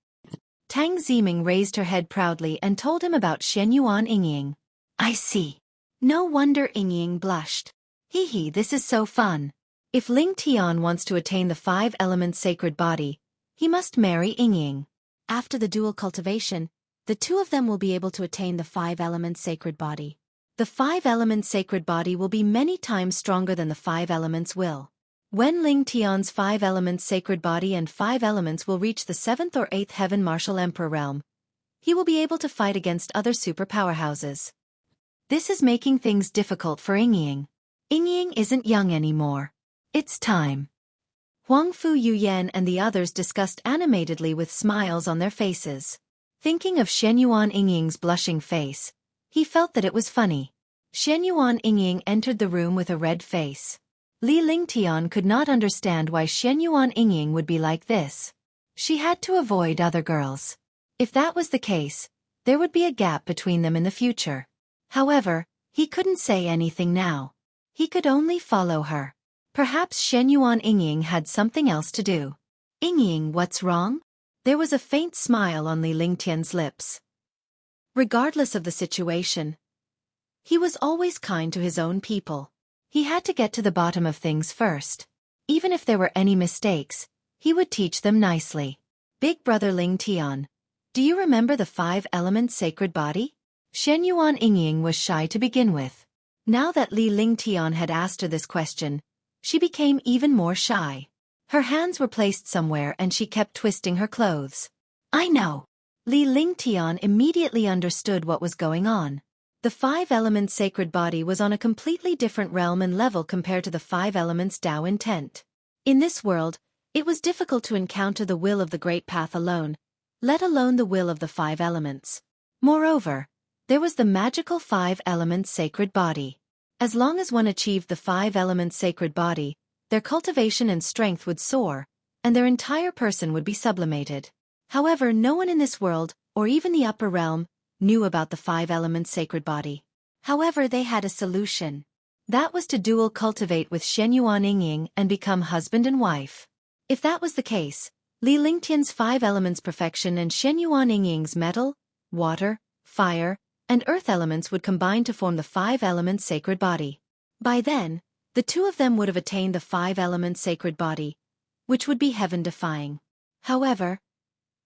Tang Ziming raised her head proudly and told him about Shenyuan Yingying. I see. No wonder Yingying blushed. Hee, this is so fun. If Ling Tian wants to attain the 5-element sacred body, he must marry Yingying. After the dual cultivation, the 2 of them will be able to attain the 5-element sacred body. The 5-element sacred body will be many times stronger than the 5 elements will. When Ling Tian's 5 elements sacred body and 5 elements will reach the 7th or 8th heaven Martial Emperor realm, he will be able to fight against other super powerhouses. This is making things difficult for Yingying. Yingying isn't young anymore. It's time. Huangfu Yuyan and the others discussed animatedly with smiles on their faces. Thinking of Shenyuan Yingying's blushing face, he felt that it was funny. Shenyuan Yingying entered the room with a red face. Li Ling Tian could not understand why Shenyuan Yingying would be like this. She had to avoid other girls. If that was the case, there would be a gap between them in the future. However, he couldn't say anything now. He could only follow her. Perhaps Shenyuan Yingying had something else to do. Yingying, what's wrong? There was a faint smile on Li Ling Tian's lips. Regardless of the situation, He was always kind to his own people. He had to get to the bottom of things first. Even if there were any mistakes, he would teach them nicely. Big brother Ling Tian, do you remember the 5 elements sacred body? Shenyuan Yingying was shy to begin with. Now that Li Ling Tian had asked her this question, she became even more shy. Her hands were placed somewhere and she kept twisting her clothes. I know. Li Ling Tian immediately understood what was going on. The 5 elements sacred body was on a completely different realm and level compared to the 5 elements Tao intent. In this world, it was difficult to encounter the will of the Great Path alone, let alone the will of the 5 elements. Moreover, there was the magical 5 elements sacred body. As long as one achieved the 5 elements sacred body, their cultivation and strength would soar, and their entire person would be sublimated. However, no one in this world, or even the upper realm, knew about the 5 elements sacred body. However, they had a solution. That was to dual cultivate with Shenyuan Yingying and become husband and wife. If that was the case, Li Lingtian's 5 elements perfection and Shenyuan Yingying's metal, water, fire, and earth elements would combine to form the 5 elements sacred body. By then, the two of them would have attained the 5 elements sacred body, which would be heaven-defying. However,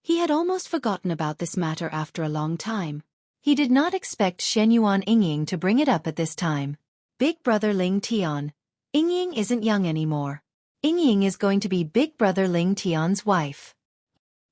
he had almost forgotten about this matter after a long time. He did not expect Shenyuan Yingying to bring it up at this time. Big brother Ling Tian, Yingying isn't young anymore. Yingying is going to be big brother Ling Tian's wife.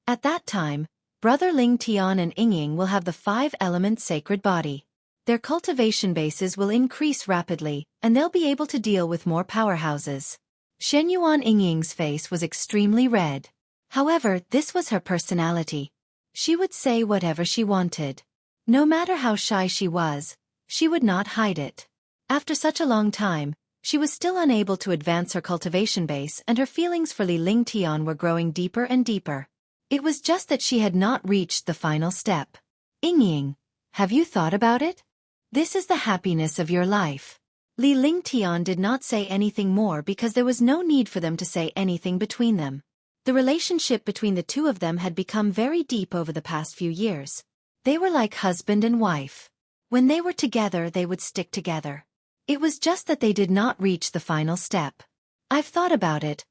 At that time, brother Ling Tian and Yingying will have the 5 elements sacred body. Their cultivation bases will increase rapidly, and they'll be able to deal with more powerhouses. Shenyuan Yingying's face was extremely red. However, this was her personality. She would say whatever she wanted. No matter how shy she was, she would not hide it. After such a long time, she was still unable to advance her cultivation base and her feelings for Li Ling Tian were growing deeper and deeper. It was just that she had not reached the final step. Yingying, have you thought about it? This is the happiness of your life. Li Ling Tian did not say anything more because there was no need for them to say anything between them. The relationship between the two of them had become very deep over the past few years. They were like husband and wife. When they were together, they would stick together. It was just that they did not reach the final step. I've thought about it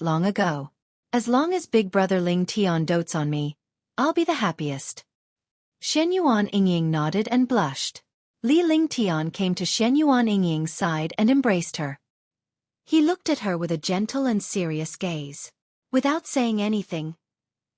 long ago. As long as big brother Ling Tian dotes on me, I'll be the happiest. Shenyuan Yingying nodded and blushed. Li Ling Tian came to Shenyuan Yingying's side and embraced her. He looked at her with a gentle and serious gaze. Without saying anything,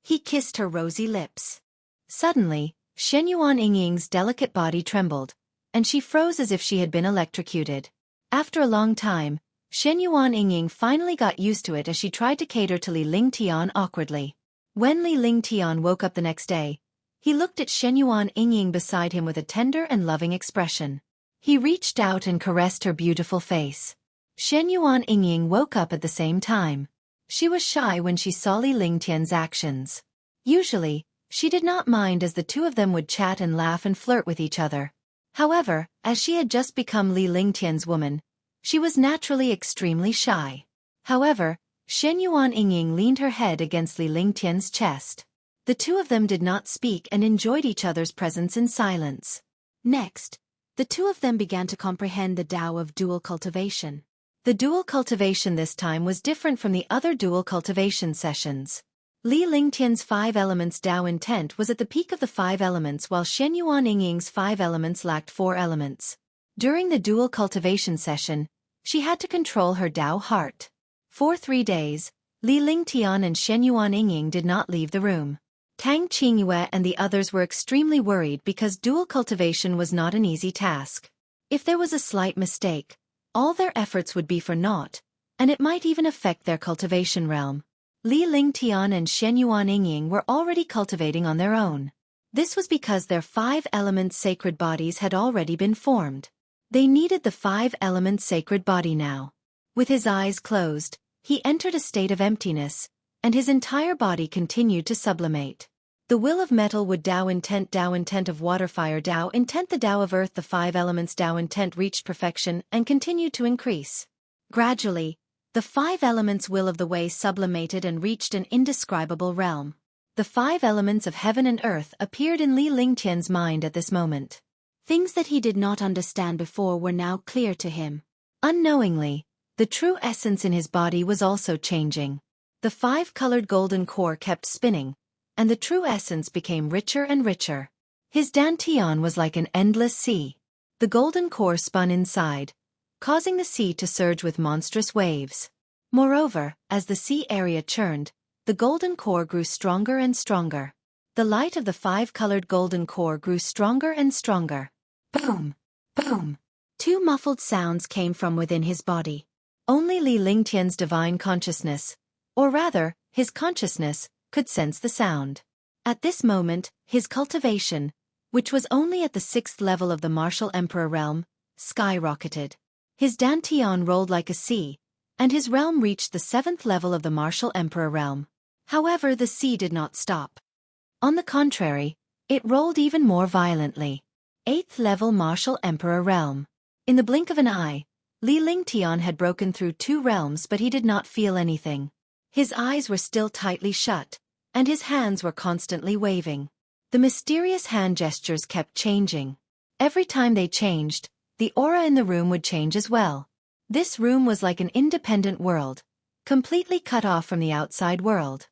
he kissed her rosy lips. Suddenly, Shenyuan Yingying's delicate body trembled, and she froze as if she had been electrocuted. After a long time, Shenyuan Yingying finally got used to it as she tried to cater to Li Ling Tian awkwardly. When Li Ling Tian woke up the next day, he looked at Shenyuan Yingying beside him with a tender and loving expression. He reached out and caressed her beautiful face. Shenyuan Yingying woke up at the same time. She was shy when she saw Li Ling Tian's actions. Usually, she did not mind as the two of them would chat and laugh and flirt with each other. However, as she had just become Li Ling Tian's woman, she was naturally extremely shy. However, Shenyuan Yingying leaned her head against Li Ling Tian's chest. The two of them did not speak and enjoyed each other's presence in silence. Next, the two of them began to comprehend the Tao of dual cultivation. The dual cultivation this time was different from the other dual cultivation sessions. Li Lingtian's 5 elements Tao intent was at the peak of the 5 elements while Shenyuan Yingying's 5 elements lacked 4 elements. During the dual cultivation session, she had to control her Tao heart. For 3 days, Li Lingtian and Shenyuan Yingying did not leave the room. Tang Qingyue and the others were extremely worried because dual cultivation was not an easy task. If there was a slight mistake, all their efforts would be for naught, and it might even affect their cultivation realm. Li Lingtian and Shenyuan Yingying were already cultivating on their own. This was because their 5 elements sacred bodies had already been formed. They needed the 5 elements sacred body now. With his eyes closed, he entered a state of emptiness, and his entire body continued to sublimate. The will of metal would Tao intent of water fire Tao intent the Tao of earth the 5 elements Tao intent reached perfection and continued to increase. Gradually, the 5 elements will of the way sublimated and reached an indescribable realm. The 5 elements of heaven and earth appeared in Li Lingtian's mind at this moment. Things that he did not understand before were now clear to him. Unknowingly, the true essence in his body was also changing. The 5-colored golden core kept spinning, and the true essence became richer and richer. His dantian was like an endless sea. The golden core spun inside, causing the sea to surge with monstrous waves. Moreover, as the sea area churned, the golden core grew stronger and stronger. The light of the 5-colored golden core grew stronger and stronger. Boom! Boom! 2 muffled sounds came from within his body. Only Li Lingtian's divine consciousness, or rather, his consciousness, could sense the sound. At this moment, his cultivation, which was only at the 6th level of the martial emperor realm, skyrocketed. His dantian rolled like a sea, and his realm reached the 7th level of the martial emperor realm. However, the sea did not stop. On the contrary, it rolled even more violently. 8th level martial emperor realm. In the blink of an eye, Li Lingtian had broken through 2 realms, but he did not feel anything. His eyes were still tightly shut, and his hands were constantly waving. The mysterious hand gestures kept changing. Every time they changed, the aura in the room would change as well. This room was like an independent world, completely cut off from the outside world.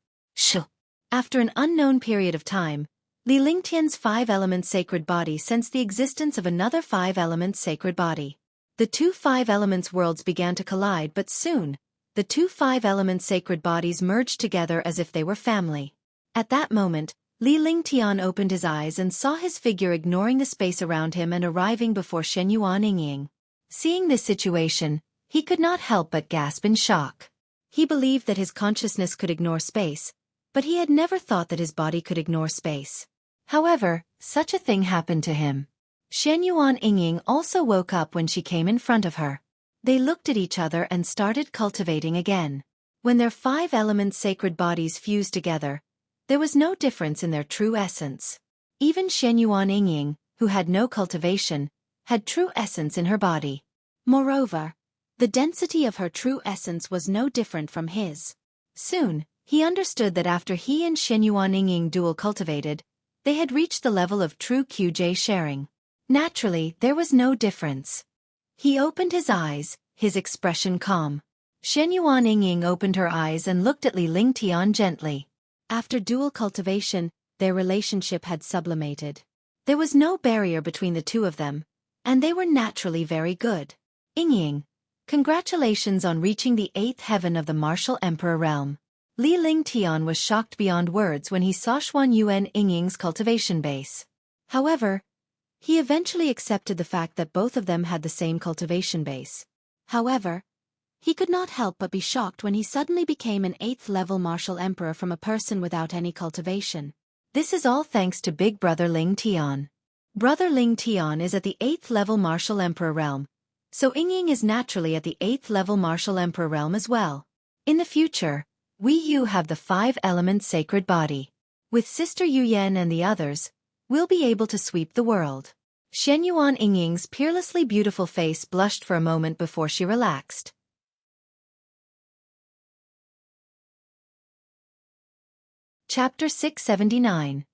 After an unknown period of time, Li Lingtian's 5-element sacred body sensed the existence of another 5-element sacred body. The 2 5-elements worlds began to collide, but soon, the 2 5-element sacred bodies merged together as if they were family. At that moment, Li Lingtian opened his eyes and saw his figure ignoring the space around him and arriving before Shenyuan Yingying. Seeing this situation, he could not help but gasp in shock. He believed that his consciousness could ignore space, but he had never thought that his body could ignore space. However, such a thing happened to him. Shenyuan Yingying also woke up when she came in front of her. They looked at each other and started cultivating again. When their 5-element sacred bodies fused together, there was no difference in their true essence. Even Shenyuan Yingying, who had no cultivation, had true essence in her body. Moreover, the density of her true essence was no different from his. Soon, he understood that after he and Shenyuan Yingying dual cultivated, they had reached the level of true QJ sharing. Naturally, there was no difference. He opened his eyes, his expression calm. Shenyuan Yingying opened her eyes and looked at Li Lingtian gently. After dual cultivation, their relationship had sublimated. There was no barrier between the two of them, and they were naturally very good. Yingying, congratulations on reaching the 8th heaven of the martial emperor realm. Li Lingtian was shocked beyond words when he saw Xuanyuan Yingying's cultivation base. However, he eventually accepted the fact that both of them had the same cultivation base. However, he could not help but be shocked when he suddenly became an 8th-level martial emperor from a person without any cultivation. This is all thanks to big brother Ling Tian. Brother Ling Tian is at the 8th-level martial emperor realm, so Yingying is naturally at the 8th-level martial emperor realm as well. In the future, we Yu have the 5-element sacred body. With Sister Yu Yan and the others, we'll be able to sweep the world. Shenyuan Yingying's peerlessly beautiful face blushed for a moment before she relaxed. Chapter 679.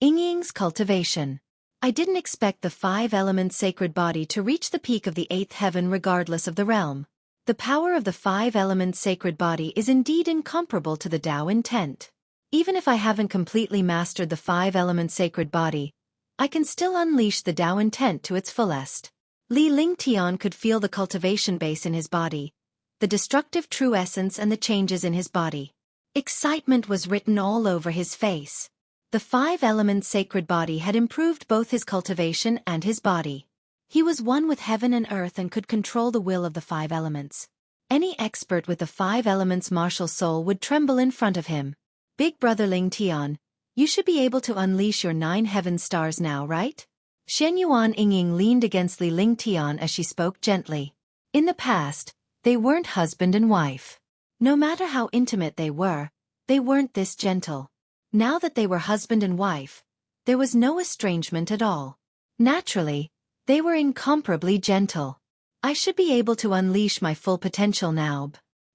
Yingying's Cultivation. I didn't expect the 5-element sacred body to reach the peak of the 8th heaven regardless of the realm. The power of the 5-element sacred body is indeed incomparable to the Tao intent. Even if I haven't completely mastered the 5-element sacred body, I can still unleash the Tao intent to its fullest. Li Lingtian could feel the cultivation base in his body, the destructive true essence and the changes in his body. Excitement was written all over his face. The 5-element sacred body had improved both his cultivation and his body. He was one with heaven and earth and could control the will of the 5 elements. Any expert with the 5 elements martial soul would tremble in front of him. Big brother Ling Tian, you should be able to unleash your 9 heaven stars now, right? Shenyuan Yingying leaned against Li Lingtian as she spoke gently. In the past, they weren't husband and wife. No matter how intimate they weren't this gentle. Now that they were husband and wife, there was no estrangement at all. Naturally, they were incomparably gentle. I should be able to unleash my full potential now.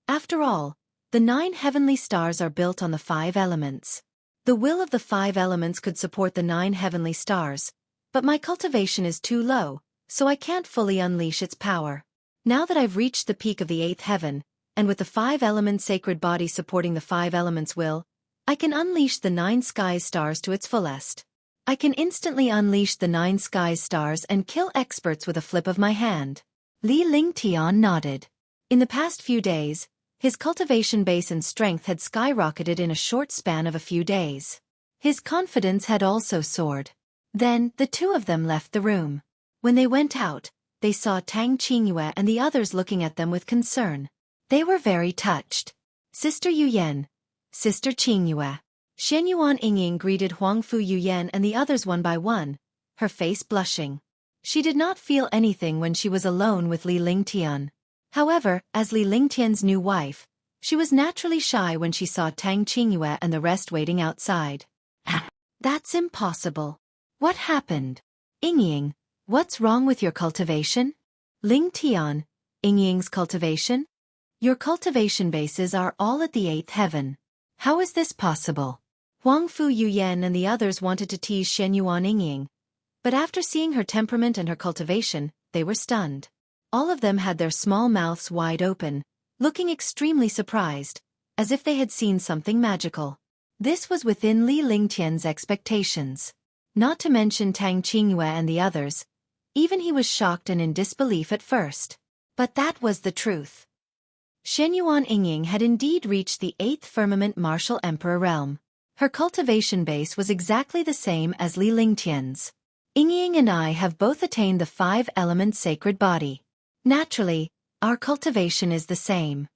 After all, the 9 heavenly stars are built on the 5 elements. The will of the 5 elements could support the 9 heavenly stars, But my cultivation is too low, so I can't fully unleash its power. Now that I've reached the peak of the 8th heaven, and with the 5-element sacred body supporting the 5 elements will, I can unleash the 9 skies stars to its fullest. I can instantly unleash the 9 skies stars and kill experts with a flip of my hand. Li Lingtian nodded. In the past few days, his cultivation base and strength had skyrocketed in a short span of a few days. His confidence had also soared. Then, the two of them left the room. When they went out, they saw Tang Qingyue and the others looking at them with concern. They were very touched. Sister Yuyan. Sister Qingyue. Shenyuan Yingying greeted Huangfu Yuyan and the others one by one, her face blushing. She did not feel anything when she was alone with Li Lingtian. However, as Li Lingtian's new wife, she was naturally shy when she saw Tang Qingyue and the rest waiting outside. That's impossible. What happened? Yingying, what's wrong with your cultivation? Lingtian, Yingying's cultivation? Your cultivation bases are all at the 8th heaven. How is this possible? Huangfu Yuyan and the others wanted to tease Shenyuan Yingying, but after seeing her temperament and her cultivation, they were stunned. All of them had their small mouths wide open, looking extremely surprised, as if they had seen something magical. This was within Li Lingtian's expectations. Not to mention Tang Qingyue and the others. Even he was shocked and in disbelief at first. But that was the truth. Shenyuan Yingying had indeed reached the 8th firmament martial emperor realm. Her cultivation base was exactly the same as Li Lingtian's. Yingying and I have both attained the 5-element sacred body. Naturally, our cultivation is the same.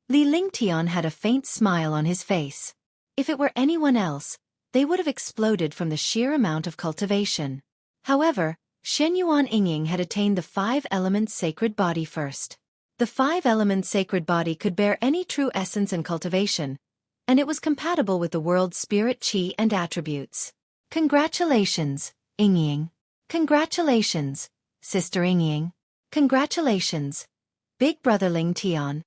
Li Lingtian had a faint smile on his face. If it were anyone else, they would have exploded from the sheer amount of cultivation. However, Shenyuan Yingying had attained the 5-element sacred body first. The 5-element sacred body could bear any true essence and cultivation, and it was compatible with the world's spirit qi and attributes. Congratulations, Yingying. Congratulations, Sister Yingying. Congratulations, Big Brother Lingtian.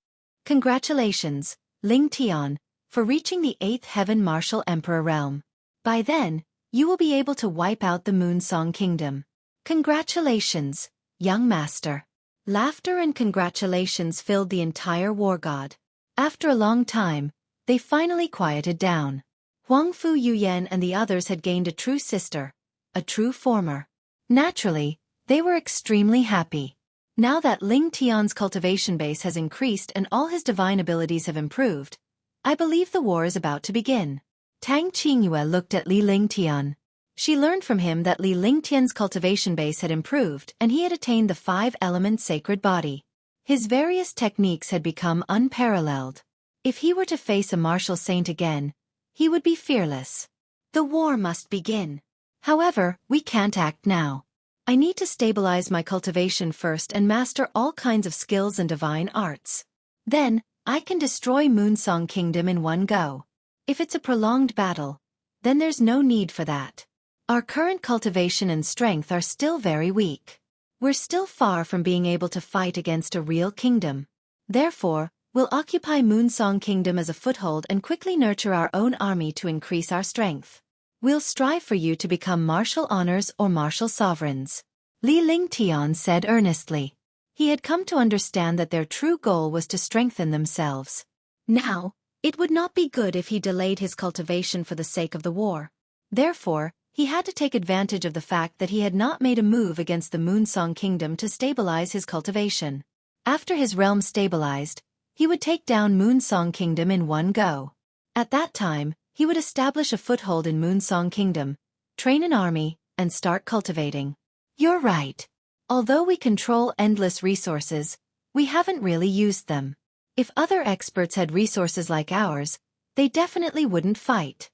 Congratulations, Lingtian, for reaching the 8th heaven martial emperor realm. By then, you will be able to wipe out the Moonsong Kingdom. Congratulations, young master. Laughter and congratulations filled the entire war god. After a long time, they finally quieted down. Huangfu Yuyan and the others had gained a true sister, a true former. Naturally, they were extremely happy. Now that Ling Tian's cultivation base has increased and all his divine abilities have improved, I believe the war is about to begin. Tang Qingyue looked at Li Lingtian. She learned from him that Li Lingtian's cultivation base had improved and he had attained the 5-element sacred body. His various techniques had become unparalleled. If he were to face a martial saint again, he would be fearless. The war must begin. However, we can't act now. I need to stabilize my cultivation first and master all kinds of skills and divine arts. Then, I can destroy Moonsong Kingdom in one go. If it's a prolonged battle, then there's no need for that. Our current cultivation and strength are still very weak. We're still far from being able to fight against a real kingdom. Therefore, we'll occupy Moonsong Kingdom as a foothold and quickly nurture our own army to increase our strength. We'll strive for you to become martial honors or martial sovereigns. Li Lingtian said earnestly. He had come to understand that their true goal was to strengthen themselves. Now, it would not be good if he delayed his cultivation for the sake of the war. Therefore, he had to take advantage of the fact that he had not made a move against the Moonsong Kingdom to stabilize his cultivation. After his realm stabilized, he would take down Moonsong Kingdom in one go. At that time, he would establish a foothold in Moonsong Kingdom, train an army, and start cultivating. You're right. Although we control endless resources, we haven't really used them. If other experts had resources like ours, they definitely wouldn't fight.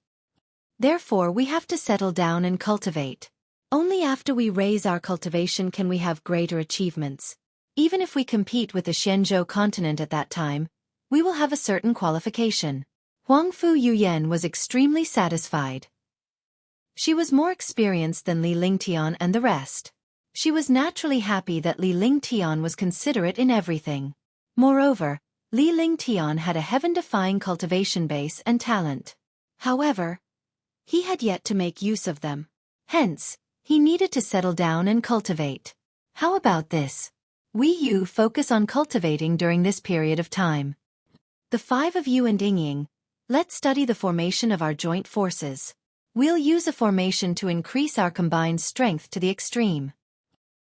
Therefore, we have to settle down and cultivate. Only after we raise our cultivation can we have greater achievements. Even if we compete with the Shenzhou continent at that time, we will have a certain qualification. Huangfu Yuyan was extremely satisfied. She was more experienced than Li Lingtian and the rest. She was naturally happy that Li Lingtian was considerate in everything. Moreover, Li Lingtian had a heaven-defying cultivation base and talent. However, he had yet to make use of them. Hence, He needed to settle down and cultivate. How about this? You focus on cultivating during this period of time. The five of you and Yingying, let's study the formation of our joint forces. We'll use a formation to increase our combined strength to the extreme.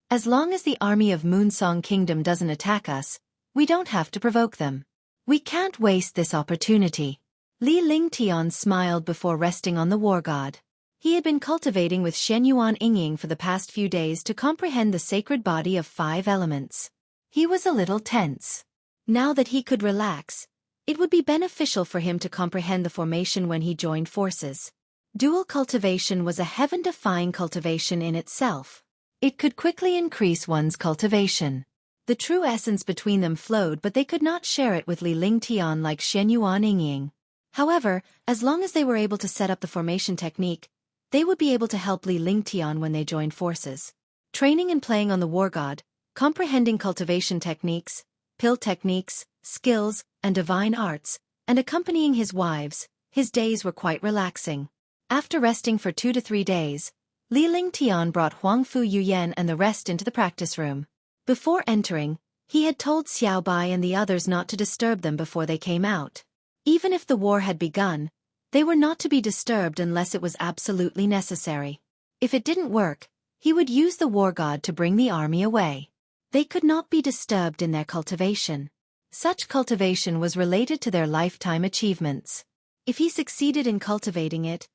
As long as the army of Moonsong Kingdom doesn't attack us, we don't have to provoke them. We can't waste this opportunity. Li Lingtian smiled before resting on the war god. He had been cultivating with Shenyuan Yingying for the past few days to comprehend the sacred body of 5 elements. He was a little tense. Now that he could relax, it would be beneficial for him to comprehend the formation when he joined forces. Dual cultivation was a heaven-defying cultivation in itself. It could quickly increase one's cultivation. The true essence between them flowed, but they could not share it with Li Lingtian like Shenyuan Yingying. However, as long as they were able to set up the formation technique, they would be able to help Li Lingtian when they joined forces. Training and playing on the war god, comprehending cultivation techniques, pill techniques, skills, and divine arts, and accompanying his wives, his days were quite relaxing. After resting for 2 to 3 days, Li Lingtian brought Huangfu Yuyan and the rest into the practice room. Before entering, he had told Xiaobai and the others not to disturb them before they came out. Even if the war had begun, they were not to be disturbed unless it was absolutely necessary. If it didn't work, he would use the war god to bring the army away. They could not be disturbed in their cultivation. Such cultivation was related to their lifetime achievements. If he succeeded in cultivating it,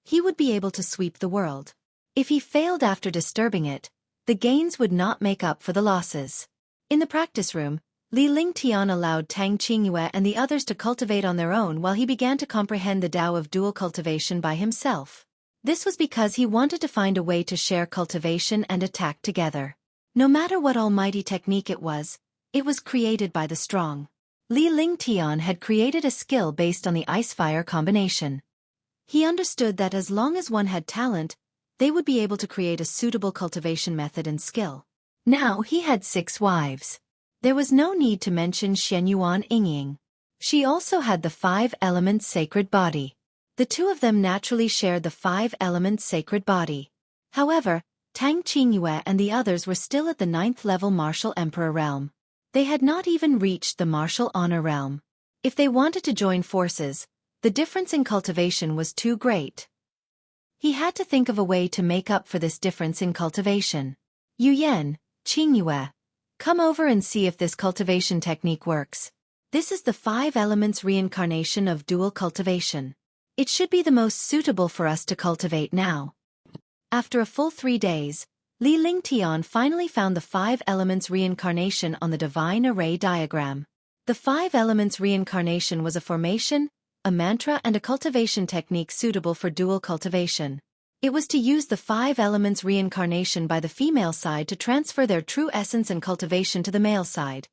he would be able to sweep the world. If he failed after disturbing it, the gains would not make up for the losses. In the practice room, Li Lingtian allowed Tang Qingyue and the others to cultivate on their own while he began to comprehend the Tao of dual cultivation by himself. This was because he wanted to find a way to share cultivation and attack together. No matter what almighty technique it was created by the strong. Li Lingtian had created a skill based on the ice-fire combination. He understood that as long as one had talent, they would be able to create a suitable cultivation method and skill. Now he had 6 wives. There was no need to mention Shenyuan Yingying. She also had the 5 elements sacred body. The 2 of them naturally shared the 5 elements sacred body. However, Tang Qingyue and the others were still at the 9th level martial emperor realm. They had not even reached the martial honor realm. If they wanted to join forces, the difference in cultivation was too great. He had to think of a way to make up for this difference in cultivation. Yuyan, Qingyue, come over and see if this cultivation technique works. This is the 5 elements reincarnation of dual cultivation. It should be the most suitable for us to cultivate now. After a full 3 days, Li Lingtian finally found the 5 elements reincarnation on the divine array diagram. The 5 elements reincarnation was a formation, a mantra and a cultivation technique suitable for dual cultivation. It was to use the 5 elements reincarnation by the female side to transfer their true essence and cultivation to the male side,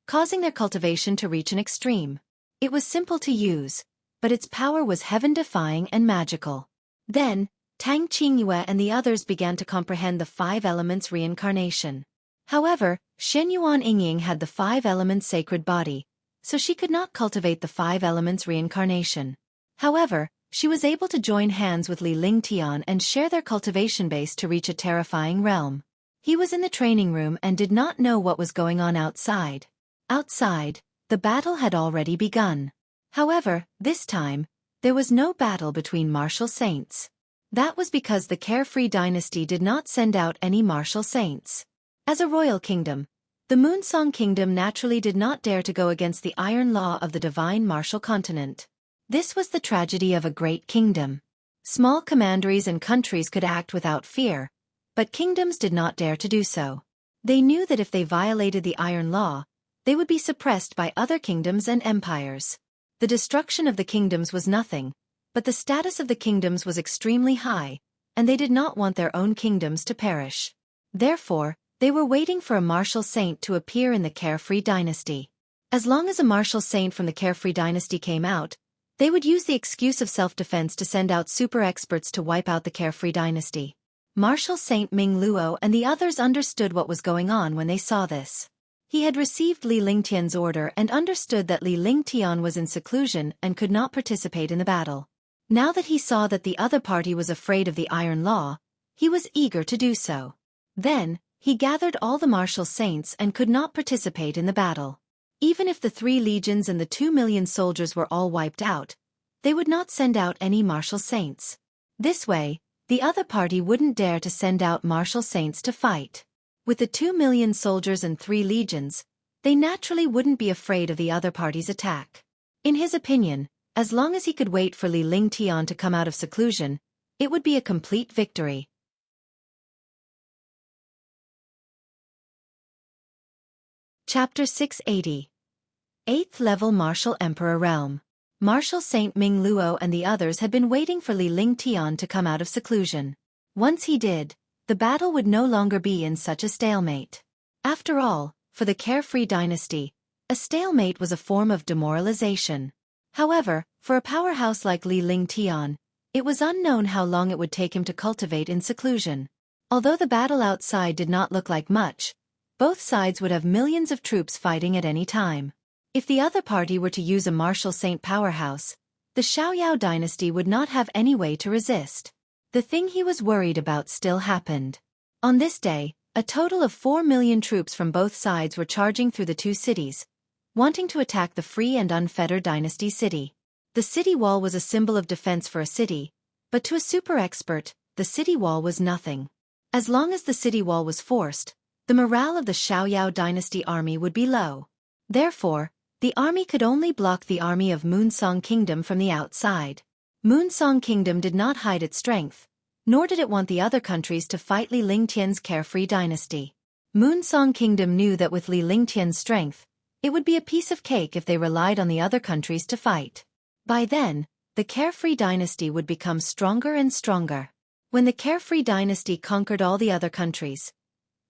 causing their cultivation to reach an extreme. It was simple to use, but its power was heaven-defying and magical. Then, Tang Qingyue and the others began to comprehend the 5 elements reincarnation. However, Shenyuan Yingying had the 5 elements sacred body, so she could not cultivate the 5 elements reincarnation. However, she was able to join hands with Li Lingtian and share their cultivation base to reach a terrifying realm. He was in the training room and did not know what was going on outside. Outside, the battle had already begun. However, this time, there was no battle between martial saints. That was because the Carefree dynasty did not send out any martial saints. As a royal kingdom, the Moonsong Kingdom naturally did not dare to go against the iron law of the divine martial continent. This was the tragedy of a great kingdom. Small commanderies and countries could act without fear, but kingdoms did not dare to do so. They knew that if they violated the iron law, they would be suppressed by other kingdoms and empires. The destruction of the kingdoms was nothing, but the status of the kingdoms was extremely high, and they did not want their own kingdoms to perish. Therefore, they were waiting for a martial saint to appear in the Carefree dynasty. As long as a martial saint from the Carefree dynasty came out, they would use the excuse of self-defense to send out super experts to wipe out the Carefree dynasty. Martial Saint Ming Luo and the others understood what was going on when they saw this. He had received Li Lingtian's order and understood that Li Lingtian was in seclusion and could not participate in the battle. Now that he saw that the other party was afraid of the iron law, He was eager to do so. Then, he gathered all the martial saints and could not participate in the battle. Even if the 3 legions and the 2 million soldiers were all wiped out, they would not send out any martial saints. This way, the other party wouldn't dare to send out martial saints to fight. With the 2 million soldiers and 3 legions, they naturally wouldn't be afraid of the other party's attack. In his opinion, as long as he could wait for Li Tian to come out of seclusion, it would be a complete victory. Chapter 680. 8th Level Martial Emperor Realm. Martial Saint Ming Luo and the others had been waiting for Li Tian to come out of seclusion. Once he did, the battle would no longer be in such a stalemate. After all, for the Carefree dynasty, a stalemate was a form of demoralization. However, for a powerhouse like Li Tian, it was unknown how long it would take him to cultivate in seclusion. Although the battle outside did not look like much, both sides would have millions of troops fighting at any time. If the other party were to use a martial saint powerhouse, the Xiaoyao dynasty would not have any way to resist. The thing he was worried about still happened. On this day, a total of 4 million troops from both sides were charging through the 2 cities, wanting to attack the free and unfettered dynasty city. The city wall was a symbol of defense for a city, but to a super expert, the city wall was nothing. As long as the city wall was forced, the morale of the Xiaoyao dynasty army would be low. Therefore, the army could only block the army of Moonsong Kingdom from the outside. Moonsong Kingdom did not hide its strength, nor did it want the other countries to fight Li Tian's Carefree dynasty. Moonsong Kingdom knew that with Li Tian's strength, it would be a piece of cake if they relied on the other countries to fight. By then, the Carefree dynasty would become stronger and stronger. When the Carefree dynasty conquered all the other countries,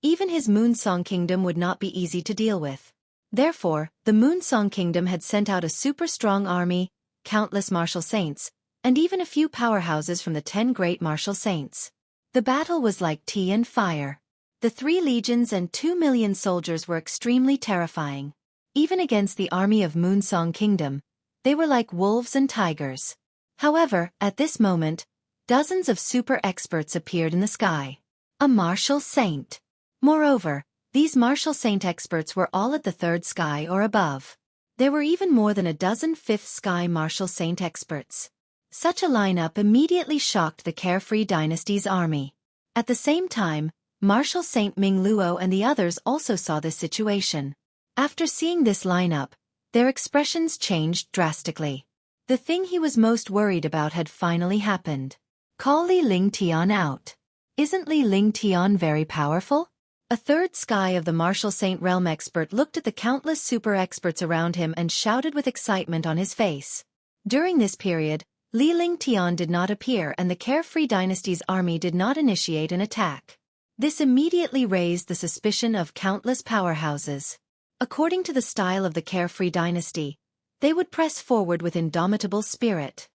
even his Moonsong Kingdom would not be easy to deal with. Therefore, the Moonsong Kingdom had sent out a super strong army, countless martial saints, and even a few powerhouses from the 10 great martial saints. The battle was like tea and fire. The 3 legions and 2 million soldiers were extremely terrifying. Even against the army of Moonsong Kingdom, they were like wolves and tigers. However, at this moment, dozens of super experts appeared in the sky. A martial saint. Moreover, these martial saint experts were all at the 3rd sky or above. There were even more than a dozen 5th sky martial saint experts. Such a lineup immediately shocked the Carefree dynasty's army. At the same time, Martial Saint Ming Luo and the others also saw this situation. After seeing this lineup, their expressions changed drastically. The thing he was most worried about had finally happened. Call Li Tian out. Isn't Li Tian very powerful? A 3rd sky of the Martial Saint Realm expert looked at the countless super experts around him and shouted with excitement on his face. During this period, Li Tian did not appear and the Carefree dynasty's army did not initiate an attack. This immediately raised the suspicion of countless powerhouses. According to the style of the Carefree dynasty, they would press forward with indomitable spirit.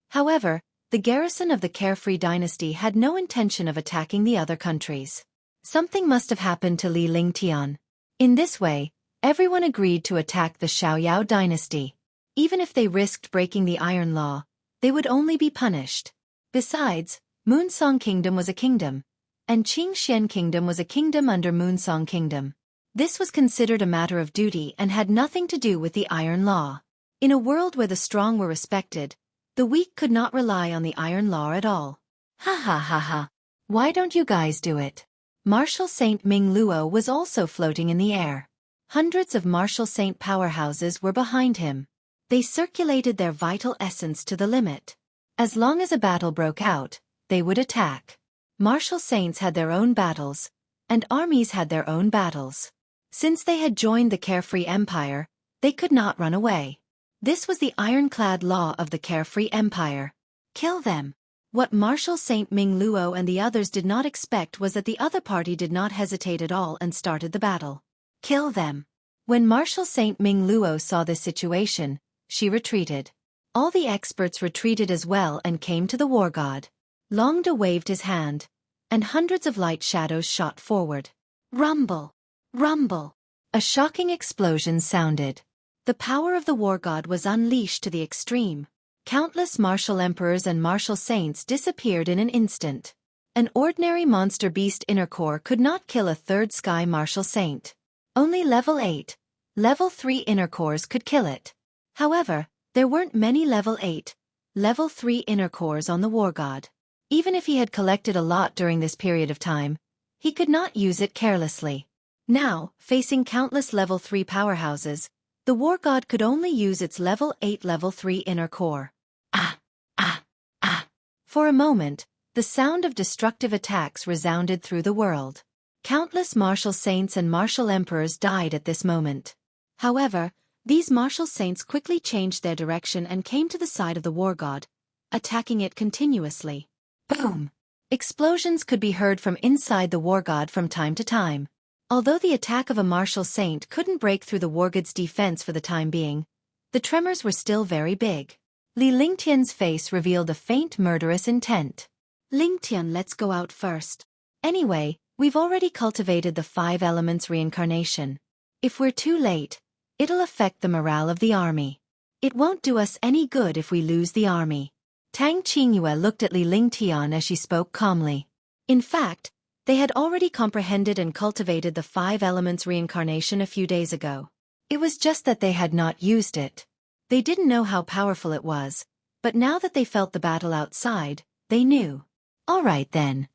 However, the garrison of the Carefree dynasty had no intention of attacking the other countries. Something must have happened to Li Tian. In this way, everyone agreed to attack the Xiaoyao dynasty. Even if they risked breaking the Iron Law, they would only be punished. Besides, Moonsong Kingdom was a kingdom, and Qingxian Kingdom was a kingdom under Moonsong Kingdom. This was considered a matter of duty and had nothing to do with the Iron Law. In a world where the strong were respected, the weak could not rely on the Iron Law at all. Ha ha ha ha. Why don't you guys do it? Martial Saint Ming Luo was also floating in the air. Hundreds of martial saint powerhouses were behind him. They circulated their vital essence to the limit. As long as a battle broke out, they would attack. Martial saints had their own battles, and armies had their own battles. Since they had joined the Carefree Empire, they could not run away. This was the ironclad law of the Carefree Empire. Kill them. What Martial Saint Ming Luo and the others did not expect was that the other party did not hesitate at all and started the battle. Kill them. When Martial Saint Ming Luo saw this situation, she retreated. All the experts retreated as well and came to the war god. Longda waved his hand, and hundreds of light shadows shot forward. Rumble! Rumble! A shocking explosion sounded. The power of the war god was unleashed to the extreme. Countless martial emperors and martial saints disappeared in an instant. An ordinary monster beast inner core could not kill a third sky martial saint. Only level 8, level 3 inner cores could kill it. However, there weren't many level 8, level 3 inner cores on the war god. Even if he had collected a lot during this period of time, he could not use it carelessly. Now, facing countless level 3 powerhouses, the war god could only use its level 8 level 3 inner core. Ah! Ah! Ah! For a moment, the sound of destructive attacks resounded through the world. Countless martial saints and martial emperors died at this moment. However, these martial saints quickly changed their direction and came to the side of the war god, attacking it continuously. Boom! Explosions could be heard from inside the war god from time to time. Although the attack of a martial saint couldn't break through the war god's defense for the time being, the tremors were still very big. Li Lingtian's face revealed a faint murderous intent. Lingtian, let's go out first. Anyway, we've already cultivated the 5 elements reincarnation. If we're too late, it'll affect the morale of the army. It won't do us any good if we lose the army. Tang Qingyue looked at Li Lingtian as she spoke calmly. In fact, they had already comprehended and cultivated the 5 elements reincarnation a few days ago. It was just that they had not used it. They didn't know how powerful it was, but now that they felt the battle outside, they knew. All right then.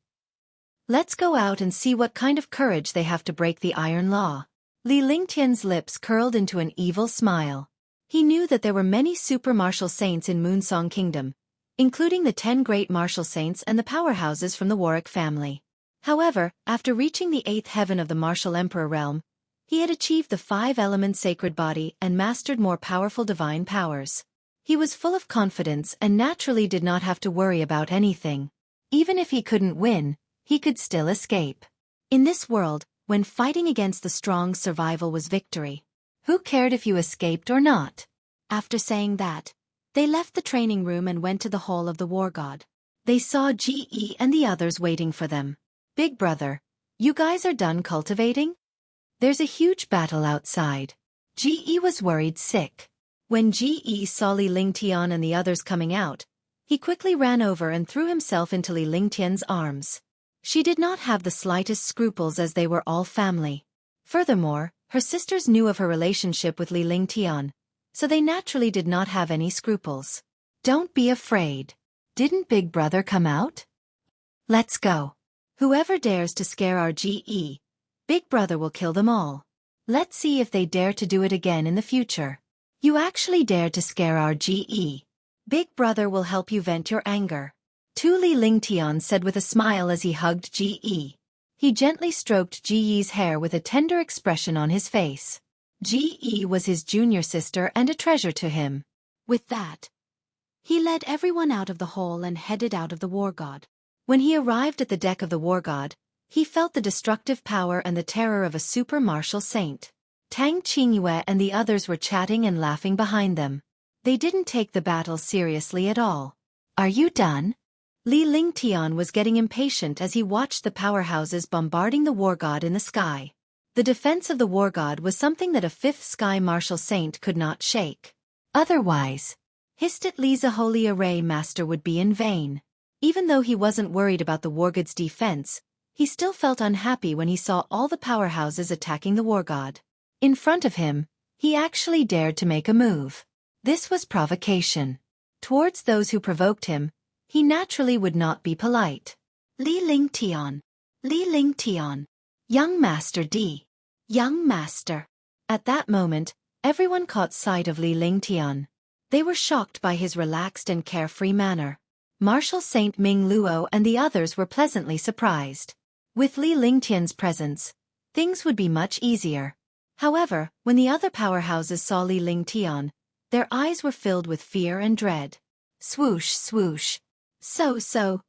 Let's go out and see what kind of courage they have to break the iron law. Li Lingtian's lips curled into an evil smile. He knew that there were many super martial saints in Moonsong Kingdom, including the 10 great martial saints and the powerhouses from the Warwick family. However, after reaching the 8th heaven of the martial emperor realm, he had achieved the 5-element sacred body and mastered more powerful divine powers. He was full of confidence and naturally did not have to worry about anything. Even if he couldn't win, he could still escape. In this world, when fighting against the strong, survival was victory. Who cared if you escaped or not? After saying that, they left the training room and went to the hall of the war god. They saw GE and the others waiting for them. Big brother, you guys are done cultivating? There's a huge battle outside. GE was worried sick. When GE saw Li Lingtian and the others coming out, he quickly ran over and threw himself into Li Lingtian's arms. She did not have the slightest scruples as they were all family. Furthermore, her sisters knew of her relationship with Li Lingtian, so they naturally did not have any scruples. Don't be afraid. Didn't Big Brother come out? Let's go. Whoever dares to scare our GE, Big Brother will kill them all. Let's see if they dare to do it again in the future. You actually dared to scare our GE. Big Brother will help you vent your anger. Tu Li Lingtian said with a smile as he hugged GE. He gently stroked GE's hair with a tender expression on his face. GE was his junior sister and a treasure to him. With that, he led everyone out of the hall and headed out of the war god. When he arrived at the deck of the war god, he felt the destructive power and the terror of a super martial saint. Tang Qingyue and the others were chatting and laughing behind them. They didn't take the battle seriously at all. Are you done? Li Lingtian was getting impatient as he watched the powerhouses bombarding the war god in the sky. The defense of the war god was something that a 5th sky martial saint could not shake. Otherwise, Histit Li's holy array master would be in vain. Even though he wasn't worried about the war god's defense, he still felt unhappy when he saw all the powerhouses attacking the war god. In front of him, he actually dared to make a move. This was provocation. Towards those who provoked him, he naturally would not be polite. Li Lingtian. Li Lingtian. Young Master D. Young Master. At that moment, everyone caught sight of Li Lingtian. They were shocked by his relaxed and carefree manner. Martial Saint Ming Luo and the others were pleasantly surprised. With Li Lingtian's presence, things would be much easier. However, when the other powerhouses saw Li Lingtian, their eyes were filled with fear and dread. Swoosh, swoosh. So,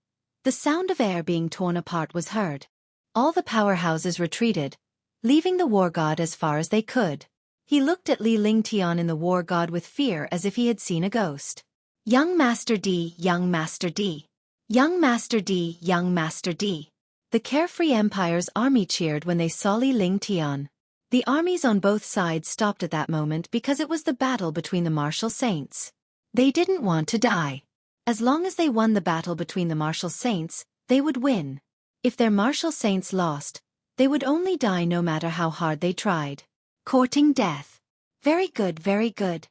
the sound of air being torn apart was heard. All the powerhouses retreated, leaving the war god as far as they could. He looked at Li Lingtian in the war god with fear as if he had seen a ghost. Young Master D, Young Master D. Young Master D, Young Master D. The carefree empire's army cheered when they saw Li Lingtian. The armies on both sides stopped at that moment because it was the battle between the martial saints. They didn't want to die. As long as they won the battle between the martial saints, they would win. If their martial saints lost, they would only die no matter how hard they tried. Courting death. Very good, very good.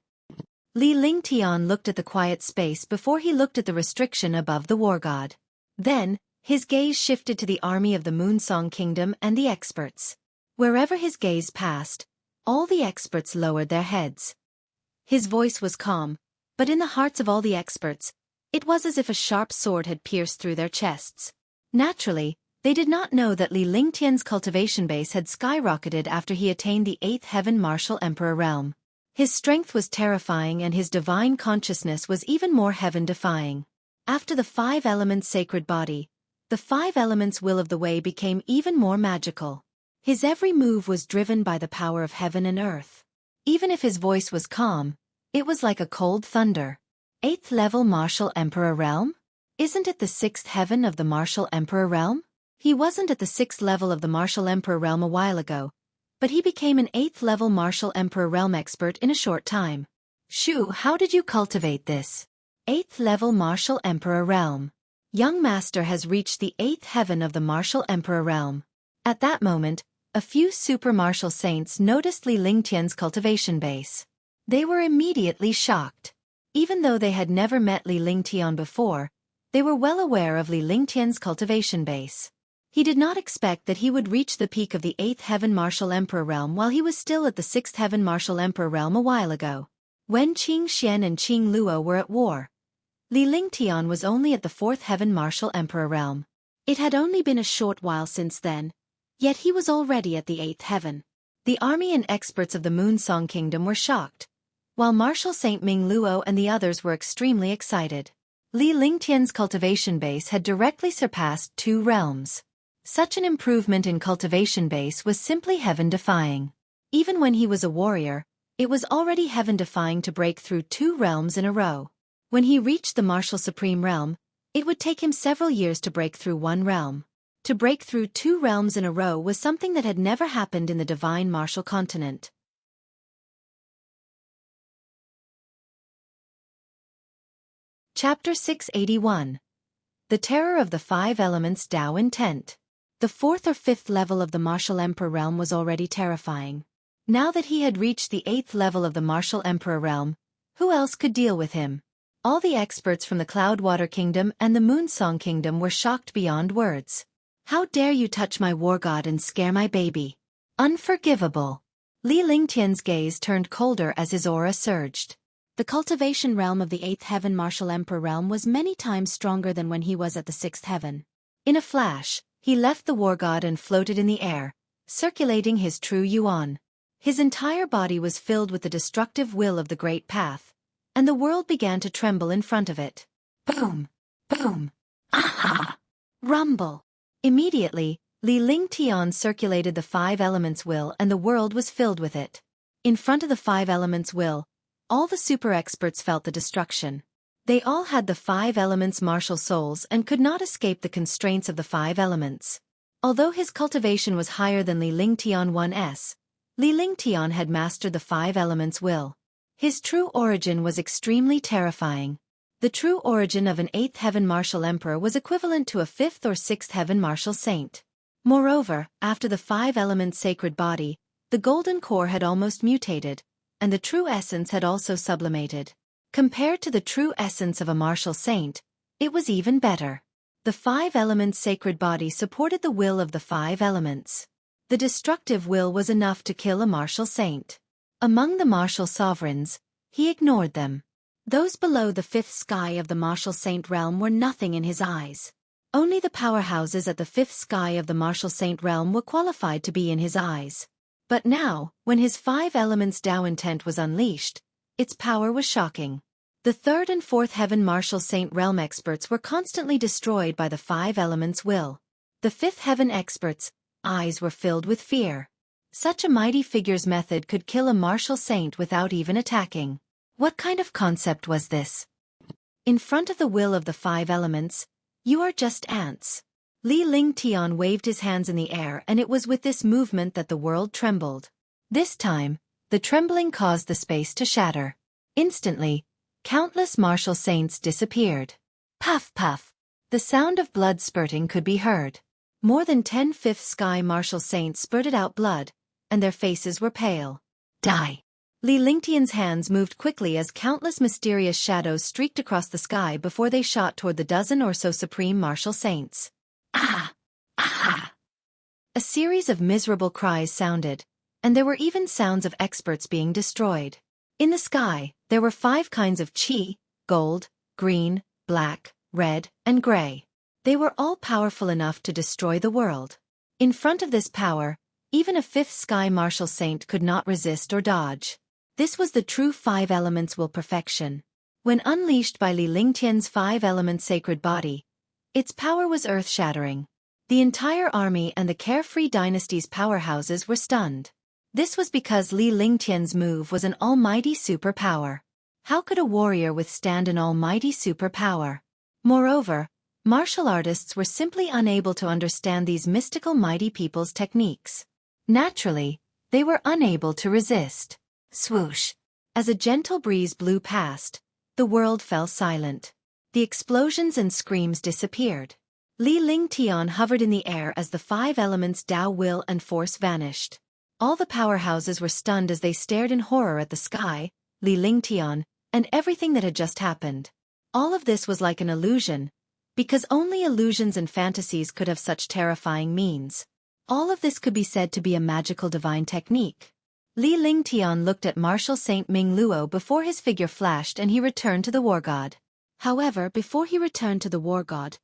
Li Lingtian looked at the quiet space before he looked at the restriction above the war god. Then, his gaze shifted to the army of the Moonsong Kingdom and the experts. Wherever his gaze passed, all the experts lowered their heads. His voice was calm, but in the hearts of all the experts, it was as if a sharp sword had pierced through their chests. Naturally, they did not know that Li Lingtian's cultivation base had skyrocketed after he attained the 8th heaven martial emperor realm. His strength was terrifying and his divine consciousness was even more heaven-defying. After the 5 elements sacred body, the 5 elements will of the way became even more magical. His every move was driven by the power of heaven and earth. Even if his voice was calm, it was like a cold thunder. 8th level martial emperor realm? Isn't it the 6th heaven of the martial emperor realm? He wasn't at the 6th level of the martial emperor realm a while ago, but he became an 8th level martial emperor realm expert in a short time. Shu, how did you cultivate this? 8th level martial emperor realm. Young master has reached the 8th heaven of the martial emperor realm. At that moment, a few super martial saints noticed Li Lingtian's cultivation base. They were immediately shocked. Even though they had never met Li Lingtian before, they were well aware of Li Lingtian's cultivation base. He did not expect that he would reach the peak of the 8th heaven martial emperor realm while he was still at the 6th heaven martial emperor realm a while ago. When Qing Xian and Qing Luo were at war, Li Lingtian was only at the 4th heaven martial emperor realm. It had only been a short while since then, yet he was already at the 8th heaven. The army and experts of the Moonsong Kingdom were shocked, while Martial Saint Ming Luo and the others were extremely excited. Li Lingtian's cultivation base had directly surpassed 2 realms. Such an improvement in cultivation base was simply heaven-defying. Even when he was a warrior, it was already heaven-defying to break through 2 realms in a row. When he reached the martial supreme realm, it would take him several years to break through 1 realm. To break through 2 realms in a row was something that had never happened in the divine martial continent. Chapter 681. The Terror of the 5 Elements Dao Intent. The 4th or 5th level of the martial emperor realm was already terrifying. Now that he had reached the 8th level of the martial emperor realm, who else could deal with him? All the experts from the Cloudwater Kingdom and the Moonsong Kingdom were shocked beyond words. How dare you touch my war god and scare my baby? Unforgivable. Li Lingtian's gaze turned colder as his aura surged. The cultivation realm of the 8th heaven martial emperor realm was many times stronger than when he was at the 6th heaven. In a flash, he left the war god and floated in the air, circulating his true yuan. His entire body was filled with the destructive will of the great path, and the world began to tremble in front of it. Boom! Boom! Aha! Rumble! Immediately, Li Lingtian circulated the 5 elements will and the world was filled with it. In front of the 5 elements will, all the super experts felt the destruction. They all had the 5 elements martial souls and could not escape the constraints of the 5 elements. Although his cultivation was higher than Li Lingtian 1's, Li Lingtian had mastered the 5 elements will. His true origin was extremely terrifying. The true origin of an 8th heaven martial emperor was equivalent to a 5th or 6th heaven martial saint. Moreover, after the 5 elements sacred body, the golden core had almost mutated, and the true essence had also sublimated. Compared to the true essence of a martial saint, it was even better. The 5 elements sacred body supported the will of the 5 elements. The destructive will was enough to kill a martial saint. Among the martial sovereigns, he ignored them. Those below the 5th sky of the martial saint realm were nothing in his eyes. Only the powerhouses at the 5th sky of the martial saint realm were qualified to be in his eyes. But now, when his 5 elements Dao intent was unleashed, its power was shocking. The 3rd and 4th heaven martial saint realm experts were constantly destroyed by the 5 elements will. The 5th heaven experts' eyes were filled with fear. Such a mighty figure's method could kill a martial saint without even attacking. What kind of concept was this? In front of the will of the 5 elements, you are just ants. Li Lingtian waved his hands in the air and it was with this movement that the world trembled. This time, the trembling caused the space to shatter. Instantly, countless martial saints disappeared. Puff puff! The sound of blood spurting could be heard. More than 10 fifth sky martial saints spurted out blood, and their faces were pale. Die! Li Lingtian's hands moved quickly as countless mysterious shadows streaked across the sky before they shot toward the dozen or so supreme martial saints. Ah! Ah! A series of miserable cries sounded, and there were even sounds of experts being destroyed. In the sky, there were 5 kinds of qi: gold, green, black, red, and gray. They were all powerful enough to destroy the world. In front of this power, even a 5th sky martial saint could not resist or dodge. This was the true 5 elements will perfection. When unleashed by Li Lingtian's 5 elements sacred body, its power was earth-shattering. The entire army and the carefree dynasty's powerhouses were stunned. This was because Li Lingtian's move was an almighty superpower. How could a warrior withstand an almighty superpower? Moreover, martial artists were simply unable to understand these mystical mighty people's techniques. Naturally, they were unable to resist. Swoosh! As a gentle breeze blew past, the world fell silent. The explosions and screams disappeared. Li Lingtian hovered in the air as the 5 elements Tao, will and force vanished. All the powerhouses were stunned as they stared in horror at the sky, Li Lingtian, and everything that had just happened. All of this was like an illusion, because only illusions and fantasies could have such terrifying means. All of this could be said to be a magical divine technique. Li Lingtian looked at Martial Saint Ming Luo before his figure flashed and he returned to the war god. However, before he returned to the war god,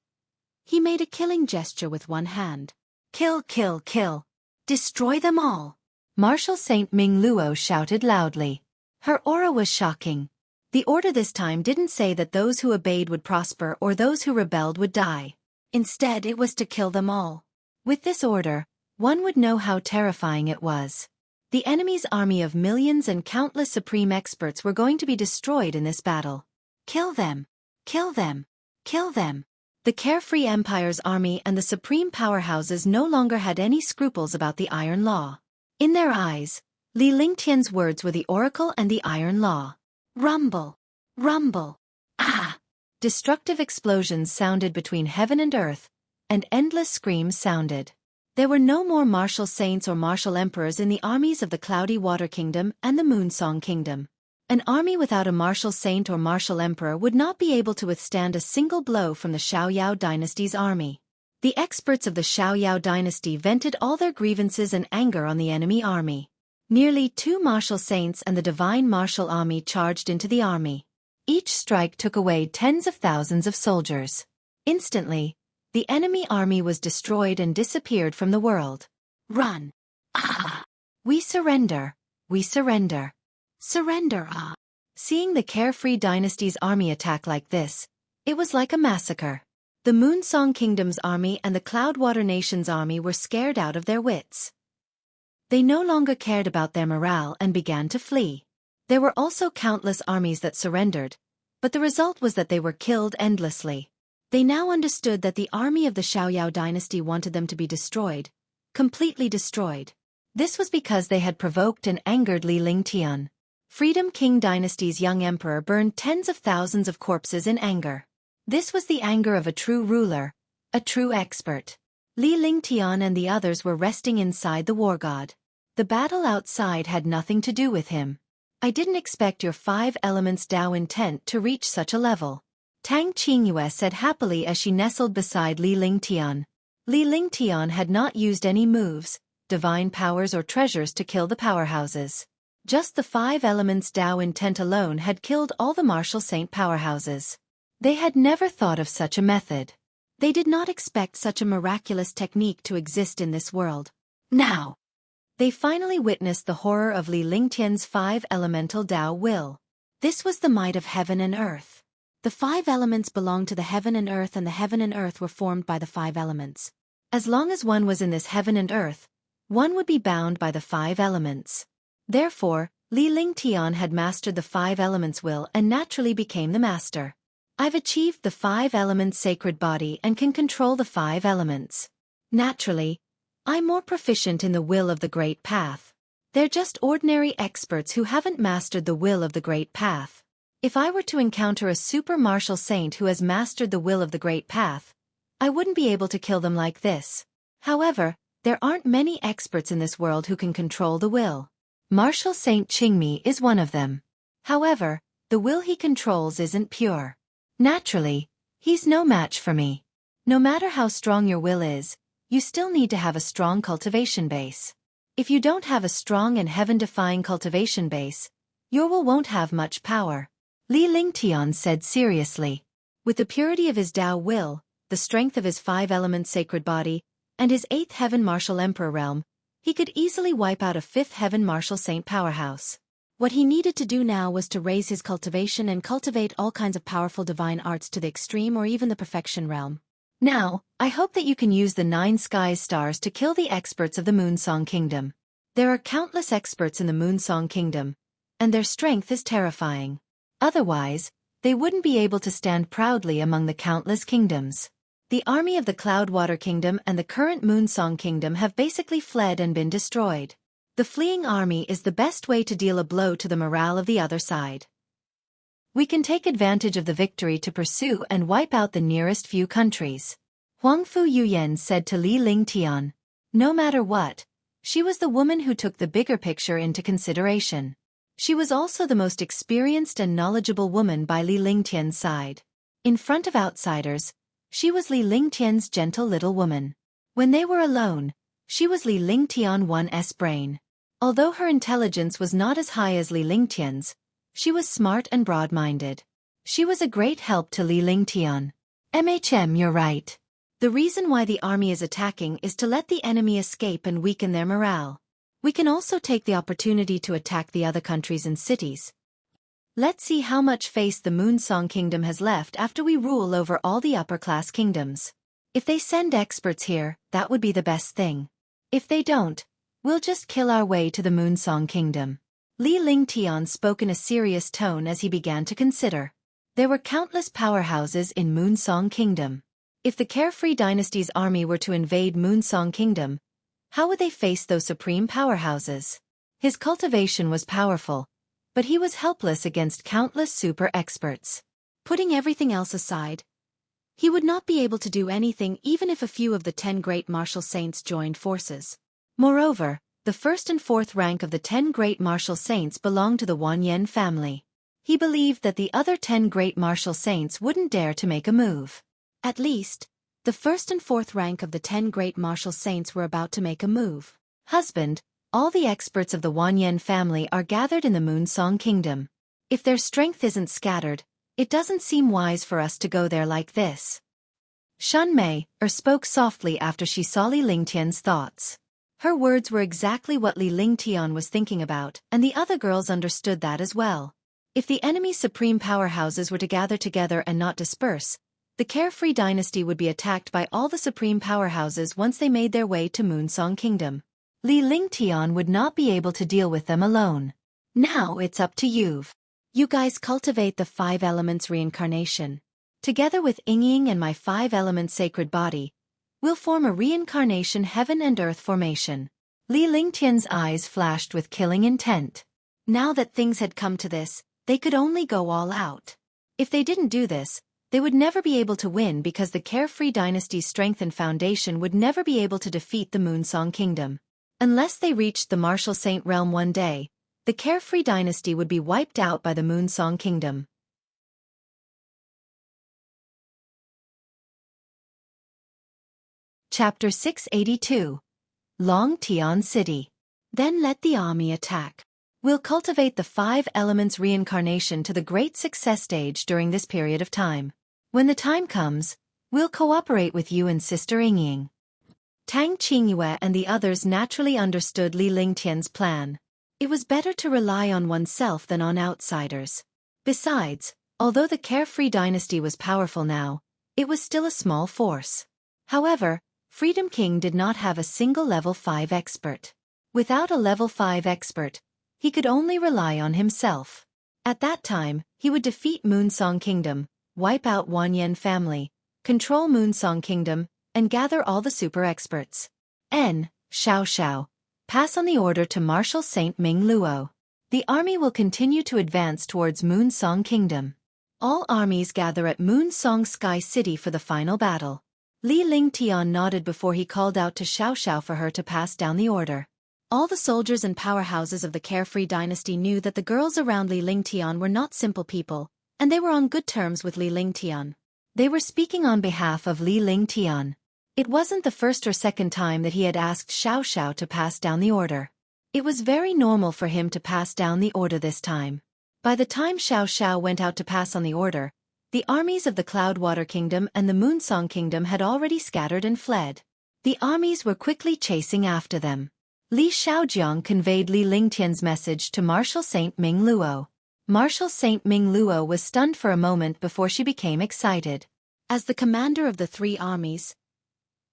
he made a killing gesture with one hand. Kill, kill, kill. Destroy them all. Martial Saint Ming Luo shouted loudly. Her aura was shocking. The order this time didn't say that those who obeyed would prosper or those who rebelled would die. Instead, it was to kill them all. With this order, one would know how terrifying it was. The enemy's army of millions and countless supreme experts were going to be destroyed in this battle. Kill them! Kill them! Kill them! The carefree empire's army and the supreme powerhouses no longer had any scruples about the Iron Law. In their eyes, Li Lingtian's words were the oracle and the Iron Law. Rumble! Rumble! Ah! Destructive explosions sounded between heaven and earth, and endless screams sounded. There were no more martial saints or martial emperors in the armies of the Cloudy Water Kingdom and the Moonsong Kingdom. An army without a martial saint or martial emperor would not be able to withstand a single blow from the Xiaoyao dynasty's army. The experts of the Xiaoyao dynasty vented all their grievances and anger on the enemy army. Nearly 2 martial saints and the divine martial army charged into the army. Each strike took away tens of thousands of soldiers. Instantly, the enemy army was destroyed and disappeared from the world. Run! Ah! We surrender! We surrender! Surrender! Ah! Seeing the carefree dynasty's army attack like this, it was like a massacre. The Moonsong Kingdom's army and the Cloudwater Nation's army were scared out of their wits. They no longer cared about their morale and began to flee. There were also countless armies that surrendered, but the result was that they were killed endlessly. They now understood that the army of the Xiaoyao dynasty wanted them to be destroyed, completely destroyed. This was because they had provoked and angered Li Lingtian. Freedom King dynasty's young emperor burned tens of thousands of corpses in anger. This was the anger of a true ruler, a true expert. Li Lingtian and the others were resting inside the war god. The battle outside had nothing to do with him. I didn't expect your 5 elements Tao intent to reach such a level. Tang Qingyue said happily as she nestled beside Li Lingtian. Li Lingtian had not used any moves, divine powers or treasures to kill the powerhouses. Just the 5 elements Tao intent alone had killed all the martial saint powerhouses. They had never thought of such a method. They did not expect such a miraculous technique to exist in this world. Now, they finally witnessed the horror of Li Lingtian's 5 elemental Tao will. This was the might of heaven and earth. The 5 elements belonged to the heaven and the heaven and earth were formed by the 5 elements. As long as one was in this heaven and earth, one would be bound by the 5 elements. Therefore, Li Lingtian had mastered the 5 elements will and naturally became the master. I've achieved the 5 elements sacred body and can control the 5 elements. Naturally, I'm more proficient in the will of the great path. They're just ordinary experts who haven't mastered the will of the great path. If I were to encounter a super martial saint who has mastered the will of the great path, I wouldn't be able to kill them like this. However, there aren't many experts in this world who can control the will. Martial Saint Qingmi is one of them. However, the will he controls isn't pure. Naturally, he's no match for me. No matter how strong your will is, you still need to have a strong cultivation base. If you don't have a strong and heaven-defying cultivation base, your will won't have much power. Li Lingtian said seriously. With the purity of his Tao will, the strength of his 5 elements sacred body, and his 8th heaven martial emperor realm, he could easily wipe out a 5th heaven martial saint powerhouse. What he needed to do now was to raise his cultivation and cultivate all kinds of powerful divine arts to the extreme or even the perfection realm. Now, I hope that you can use the 9 skies stars to kill the experts of the Moonsong Kingdom. There are countless experts in the Moonsong Kingdom, and their strength is terrifying. Otherwise, they wouldn't be able to stand proudly among the countless kingdoms. The army of the Cloudwater Kingdom and the current Moonsong Kingdom have basically fled and been destroyed. The fleeing army is the best way to deal a blow to the morale of the other side. We can take advantage of the victory to pursue and wipe out the nearest few countries. Huangfu Yuyan said to Li Lingtian. No matter what, she was the woman who took the bigger picture into consideration. She was also the most experienced and knowledgeable woman by Li Lingtian's side. In front of outsiders, she was Li Lingtian's gentle little woman. When they were alone, she was Li Lingtian 1's brain. Although her intelligence was not as high as Li Lingtian's, she was smart and broad-minded. She was a great help to Li Lingtian. You're right. The reason why the army is attacking is to let the enemy escape and weaken their morale. We can also take the opportunity to attack the other countries and cities. Let's see how much face the Moonsong Kingdom has left after we rule over all the upper-class kingdoms. If they send experts here, that would be the best thing. If they don't, we'll just kill our way to the Moonsong Kingdom. Li Lingtian spoke in a serious tone as he began to consider. There were countless powerhouses in Moonsong Kingdom. If the Carefree Dynasty's army were to invade Moonsong Kingdom, how would they face those supreme powerhouses? His cultivation was powerful, but he was helpless against countless super experts. Putting everything else aside, he would not be able to do anything even if a few of the 10 great martial saints joined forces. Moreover, the 1st and 4th rank of the 10 great martial saints belonged to the Wanyan family. He believed that the other 10 great martial saints wouldn't dare to make a move. At least, the 1st and 4th rank of the 10 great martial saints were about to make a move. Husband, all the experts of the Wanyan family are gathered in the Moonsong Kingdom. If their strength isn't scattered, it doesn't seem wise for us to go there like this. Shunmei spoke softly after she saw Li Lingtian's thoughts. Her words were exactly what Li Lingtian was thinking about, and the other girls understood that as well. If the enemy's supreme powerhouses were to gather together and not disperse, the Carefree Dynasty would be attacked by all the supreme powerhouses once they made their way to Moonsong Kingdom. Li Lingtian would not be able to deal with them alone. Now it's up to you. You guys cultivate the 5 elements reincarnation. Together with Yingying and my 5 elements sacred body, we'll form a reincarnation heaven and earth formation. Li Lingtian's eyes flashed with killing intent. Now that things had come to this, they could only go all out. If they didn't do this, they would never be able to win because the Carefree Dynasty's strength and foundation would never be able to defeat the Moonsong Kingdom. Unless they reached the Martial Saint realm one day, the Carefree Dynasty would be wiped out by the Moonsong Kingdom. Chapter 682. Long Tian City. Then let the army attack. We'll cultivate the 5 elements reincarnation to the great success stage during this period of time. When the time comes, we'll cooperate with you and Sister Yingying. Tang Qingyue and the others naturally understood Li Lingtian's plan. It was better to rely on oneself than on outsiders. Besides, although the Carefree Dynasty was powerful now, it was still a small force. However, Freedom King did not have a single level 5 expert. Without a level 5 expert, he could only rely on himself. At that time, he would defeat Moonsong Kingdom, wipe out Wanyan family, control Moonsong Kingdom, and gather all the super experts. Xiao, pass on the order to Marshal Saint Ming Luo. The army will continue to advance towards Moonsong Kingdom. All armies gather at Moonsong Sky City for the final battle. Li Lingtian nodded before he called out to Xiao Xiao for her to pass down the order. All the soldiers and powerhouses of the Carefree dynasty knew that the girls around Li Lingtian were not simple people, and they were on good terms with Li Lingtian. They were speaking on behalf of Li Lingtian. It wasn't the first or second time that he had asked Xiao Xiao to pass down the order. It was very normal for him to pass down the order this time. By the time Xiao Xiao went out to pass on the order, the armies of the Cloudwater Kingdom and the Moonsong Kingdom had already scattered and fled. The armies were quickly chasing after them. Li Xiaojiang conveyed Li Lingtian's message to Marshal Saint Ming Luo. Marshal Saint Ming Luo was stunned for a moment before she became excited. As the commander of the three armies,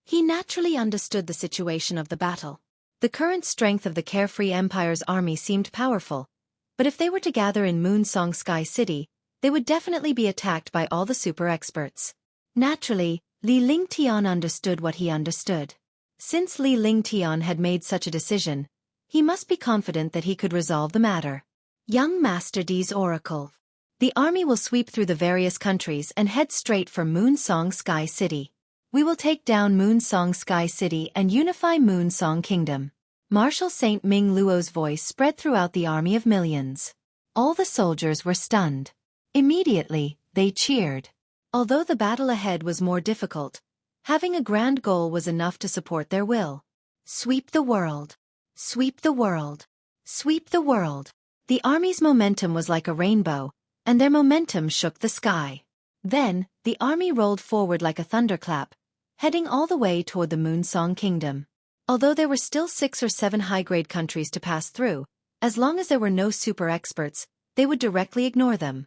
he naturally understood the situation of the battle. The current strength of the Carefree Empire's army seemed powerful, but if they were to gather in Moonsong Sky City, they would definitely be attacked by all the super experts. Naturally, Li Lingtian understood what he understood. Since Li Lingtian had made such a decision, he must be confident that he could resolve the matter. Young Master D's Oracle. The army will sweep through the various countries and head straight for Moonsong Sky City. We will take down Moonsong Sky City and unify Moonsong Kingdom. Marshal Saint Ming Luo's voice spread throughout the army of millions. All the soldiers were stunned. Immediately, they cheered. Although the battle ahead was more difficult, having a grand goal was enough to support their will. Sweep the world. Sweep the world. Sweep the world. The army's momentum was like a rainbow, and their momentum shook the sky. Then, the army rolled forward like a thunderclap, heading all the way toward the Moonsong Kingdom. Although there were still 6 or 7 high-grade countries to pass through, as long as there were no super experts, they would directly ignore them.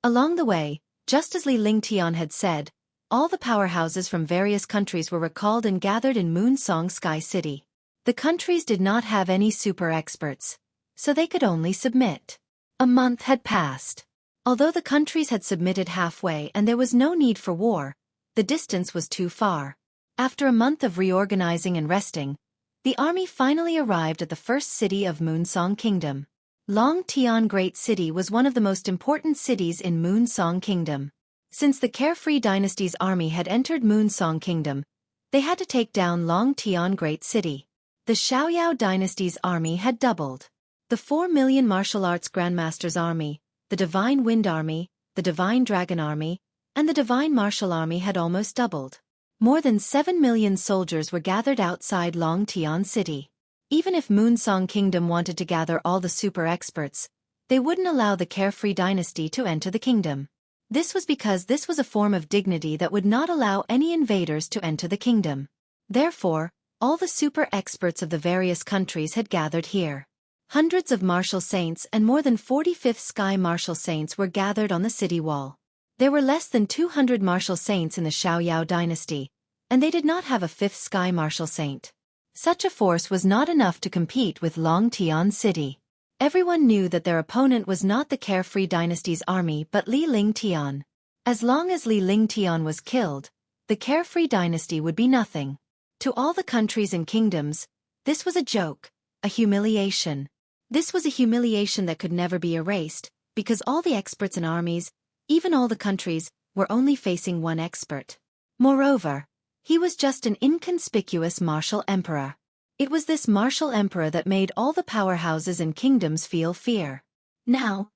Along the way, just as Li Lingtian had said, all the powerhouses from various countries were recalled and gathered in Moonsong Sky City. The countries did not have any super experts, so they could only submit. A month had passed. Although the countries had submitted halfway and there was no need for war, the distance was too far. After a month of reorganizing and resting, the army finally arrived at the first city of Moonsong Kingdom. Long Tian Great City was one of the most important cities in Moonsong Kingdom. Since the Carefree Dynasty's army had entered Moonsong Kingdom, they had to take down Long Tian Great City. The Xiaoyao Dynasty's army had doubled. The 4 million martial arts grandmasters' army, the Divine Wind Army, the Divine Dragon Army, and the Divine Martial Army had almost doubled. More than 7 million soldiers were gathered outside Long Tian City. Even if Moonsong Kingdom wanted to gather all the super experts, they wouldn't allow the Carefree Dynasty to enter the kingdom. This was because this was a form of dignity that would not allow any invaders to enter the kingdom. Therefore, all the super experts of the various countries had gathered here. Hundreds of martial saints and more than 45th Sky martial saints were gathered on the city wall. There were less than 200 martial saints in the Xiaoyao dynasty, and they did not have a 5th Sky martial saint. Such a force was not enough to compete with Long Tian City. Everyone knew that their opponent was not the Carefree Dynasty's army but Li Lingtian. As long as Li Lingtian was killed, the Carefree Dynasty would be nothing. To all the countries and kingdoms, this was a joke, a humiliation. This was a humiliation that could never be erased, because all the experts and armies, even all the countries, were only facing one expert. Moreover, he was just an inconspicuous martial emperor. It was this martial emperor that made all the powerhouses and kingdoms feel fear. Now,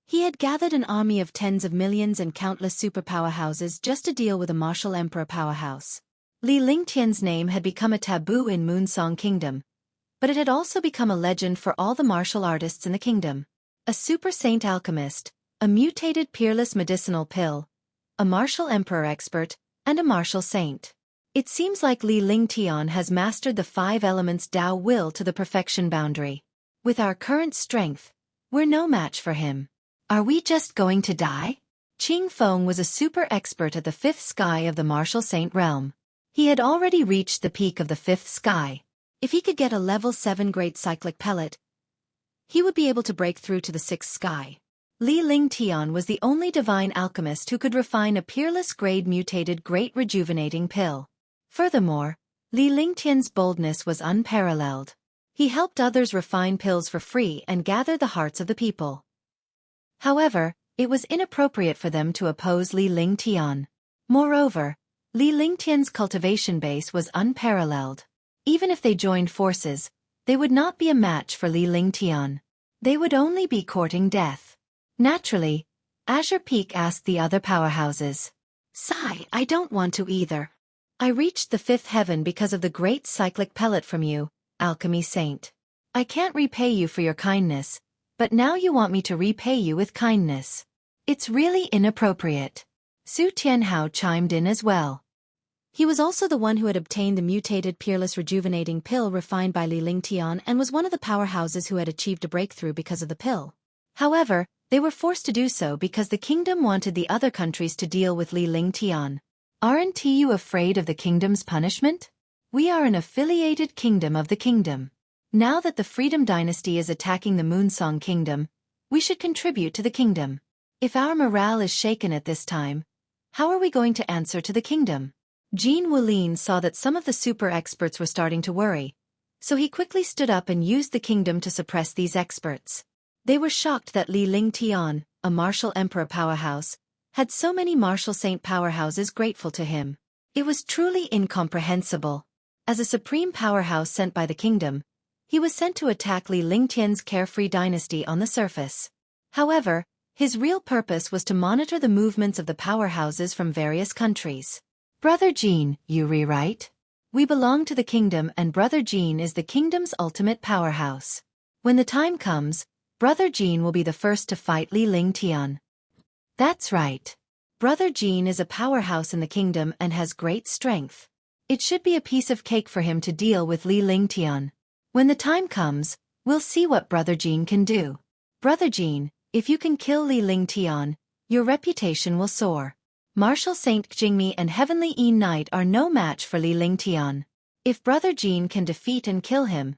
he had gathered an army of tens of millions and countless superpowerhouses just to deal with a martial emperor powerhouse. Li Lingtian's name had become a taboo in Moonsong Kingdom, but it had also become a legend for all the martial artists in the kingdom. A super saint alchemist, a mutated peerless medicinal pill, a martial emperor expert, and a martial saint. It seems like Li Lingtian has mastered the 5 elements Dao will to the perfection boundary. With our current strength, we're no match for him. Are we just going to die? Qingfeng was a super expert at the 5th sky of the martial saint realm. He had already reached the peak of the 5th sky. If he could get a level 7 great cyclic pellet, he would be able to break through to the 6th sky. Li Lingtian was the only divine alchemist who could refine a peerless grade mutated great rejuvenating pill. Furthermore, Li Lingtian's boldness was unparalleled. He helped others refine pills for free and gather the hearts of the people. However, it was inappropriate for them to oppose Li Lingtian. Moreover, Li Lingtian's cultivation base was unparalleled. Even if they joined forces, they would not be a match for Li Lingtian. They would only be courting death. Naturally, Azure Peak asked the other powerhouses. Sigh, I don't want to either. I reached the fifth heaven because of the great cyclic pellet from you, Alchemy Saint. I can't repay you for your kindness, but now you want me to repay you with kindness. It's really inappropriate. Su Tianhao chimed in as well. He was also the one who had obtained the mutated peerless rejuvenating pill refined by Li Lingtian and was one of the powerhouses who had achieved a breakthrough because of the pill. However, they were forced to do so because the kingdom wanted the other countries to deal with Li Lingtian. Aren't you afraid of the kingdom's punishment? We are an affiliated kingdom of the kingdom. Now that the Freedom Dynasty is attacking the Moonsong Kingdom, we should contribute to the kingdom. If our morale is shaken at this time, how are we going to answer to the kingdom? Jean Wulin saw that some of the super experts were starting to worry, so he quickly stood up and used the kingdom to suppress these experts. They were shocked that Li Lingtian, a martial emperor powerhouse, had so many martial saint powerhouses grateful to him. It was truly incomprehensible. As a supreme powerhouse sent by the kingdom, he was sent to attack Li Lingtian's carefree dynasty on the surface. However, his real purpose was to monitor the movements of the powerhouses from various countries. Brother Jean, you rewrite? We belong to the kingdom and Brother Jean is the kingdom's ultimate powerhouse. When the time comes, Brother Jean will be the first to fight Li Lingtian. That's right. Brother Jean is a powerhouse in the kingdom and has great strength. It should be a piece of cake for him to deal with Li Lingtian. When the time comes, we'll see what Brother Jean can do. Brother Jean, if you can kill Li Lingtian, your reputation will soar. Martial Saint Qingmi and Heavenly Yin Knight are no match for Li Lingtian. If Brother Jean can defeat and kill him,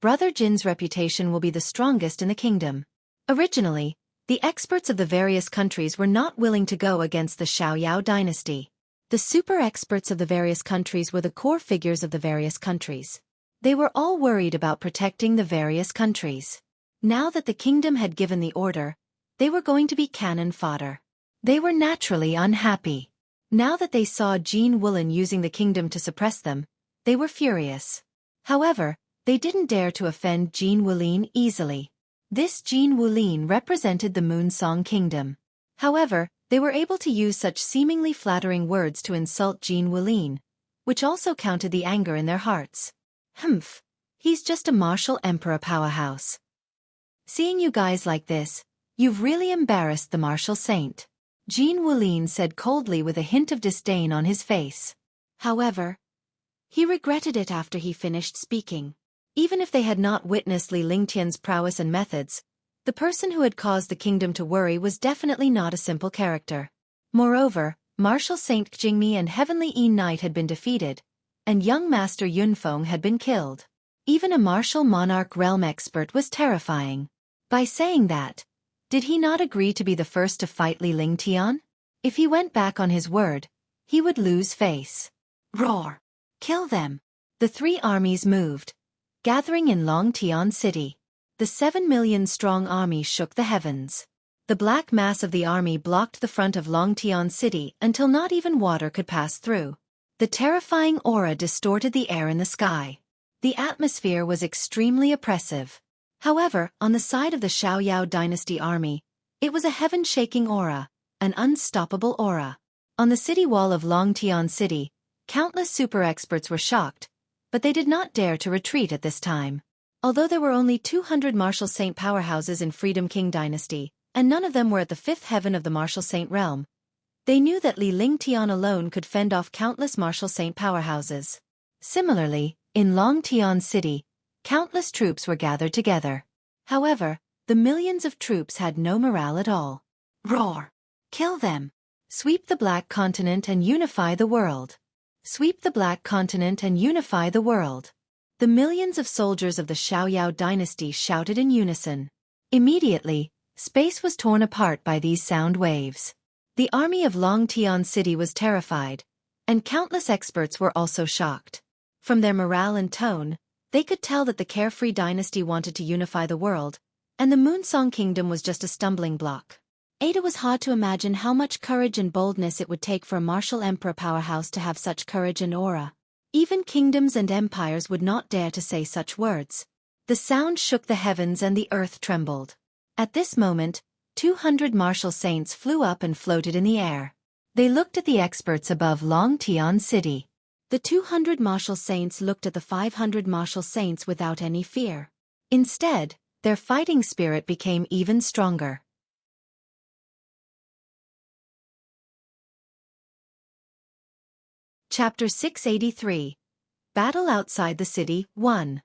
Brother Jin's reputation will be the strongest in the kingdom. Originally, the experts of the various countries were not willing to go against the Xiaoyao dynasty. The super experts of the various countries were the core figures of the various countries. They were all worried about protecting the various countries. Now that the kingdom had given the order, they were going to be cannon fodder. They were naturally unhappy. Now that they saw Jean Wulin using the kingdom to suppress them, they were furious. However, they didn't dare to offend Jean Wulin easily. This Jean Wulin represented the Moonsong Kingdom. However, they were able to use such seemingly flattering words to insult Jean Wulin, which also counted the anger in their hearts. Humph, he's just a martial emperor powerhouse. Seeing you guys like this, you've really embarrassed the martial saint. Jean Wulin said coldly with a hint of disdain on his face. However, he regretted it after he finished speaking. Even if they had not witnessed Li Lingtian's prowess and methods, the person who had caused the kingdom to worry was definitely not a simple character. Moreover, Martial Saint Qingmi and Heavenly Yin Knight had been defeated, and young Master Xuanfeng had been killed. Even a martial monarch realm expert was terrifying. By saying that, did he not agree to be the first to fight Li Lingtian? If he went back on his word, he would lose face. Roar! Kill them! The three armies moved, gathering in Longtian City. The 7 million strong army shook the heavens. The black mass of the army blocked the front of Longtian City until not even water could pass through. The terrifying aura distorted the air in the sky. The atmosphere was extremely oppressive. However, on the side of the Xiaoyao dynasty army, it was a heaven-shaking aura, an unstoppable aura. On the city wall of Longtian City, countless super experts were shocked, but they did not dare to retreat at this time. Although there were only 200 martial saint powerhouses in Freedom King dynasty, and none of them were at the fifth heaven of the martial saint realm, they knew that Li Lingtian alone could fend off countless martial saint powerhouses. Similarly, in Longtian City, countless troops were gathered together. However, the millions of troops had no morale at all. Roar! Kill them! Sweep the Black Continent and unify the world. Sweep the Black Continent and unify the world. The millions of soldiers of the Xiaoyao dynasty shouted in unison. Immediately, space was torn apart by these sound waves. The army of Longtian City was terrified, and countless experts were also shocked. From their morale and tone, they could tell that the carefree dynasty wanted to unify the world, and the Moonsong Kingdom was just a stumbling block. Ada was hard to imagine how much courage and boldness it would take for a martial emperor powerhouse to have such courage and aura. Even kingdoms and empires would not dare to say such words. The sound shook the heavens and the earth trembled. At this moment, 200 martial saints flew up and floated in the air. They looked at the experts above Long Tian City. The 200 martial saints looked at the 500 martial saints without any fear. Instead, their fighting spirit became even stronger. Chapter 683. Battle Outside the City 1.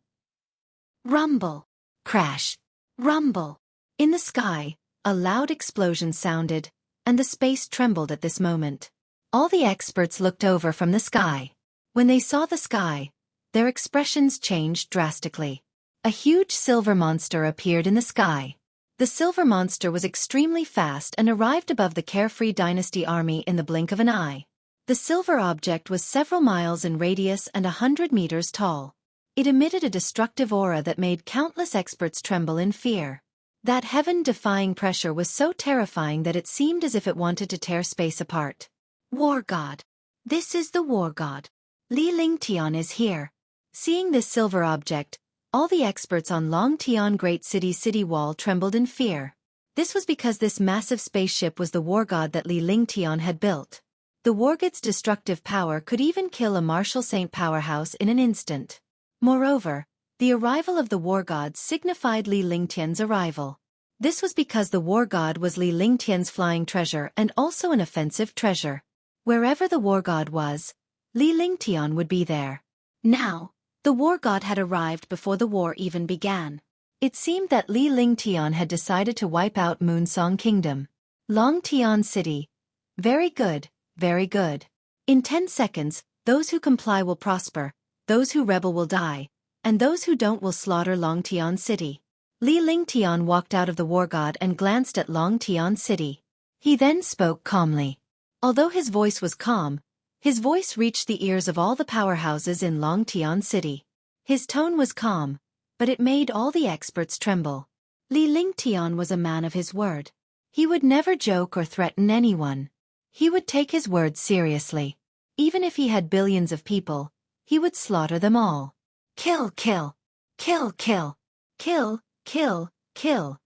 Rumble. Crash. Rumble. In the sky, a loud explosion sounded, and the space trembled at this moment. All the experts looked over from the sky. When they saw the sky, their expressions changed drastically. A huge silver monster appeared in the sky. The silver monster was extremely fast and arrived above the Carefree Dynasty army in the blink of an eye. The silver object was several miles in radius and 100 meters tall. It emitted a destructive aura that made countless experts tremble in fear. That heaven-defying pressure was so terrifying that it seemed as if it wanted to tear space apart. War God. This is the War God. Li Lingtian is here. Seeing this silver object, all the experts on Long Tian Great City's city wall trembled in fear. This was because this massive spaceship was the War God that Li Lingtian had built. The War God's destructive power could even kill a martial saint powerhouse in an instant. Moreover, the arrival of the War God signified Li Lingtian's arrival. This was because the War God was Li Lingtian's flying treasure and also an offensive treasure. Wherever the War God was, Li Lingtian would be there. Now, the War God had arrived before the war even began. It seemed that Li Lingtian had decided to wipe out Moonsong Kingdom. Long Tian City. Very good. Very good. In 10 seconds, those who comply will prosper, those who rebel will die, and those who don't will slaughter Long Tian City. Li Lingtian walked out of the War God and glanced at Long Tian City. He then spoke calmly. Although his voice was calm, his voice reached the ears of all the powerhouses in Long Tian City. His tone was calm, but it made all the experts tremble. Li Lingtian was a man of his word. He would never joke or threaten anyone. He would take his words seriously. Even if he had billions of people, he would slaughter them all. Kill, kill. Kill, kill. Kill, kill, kill.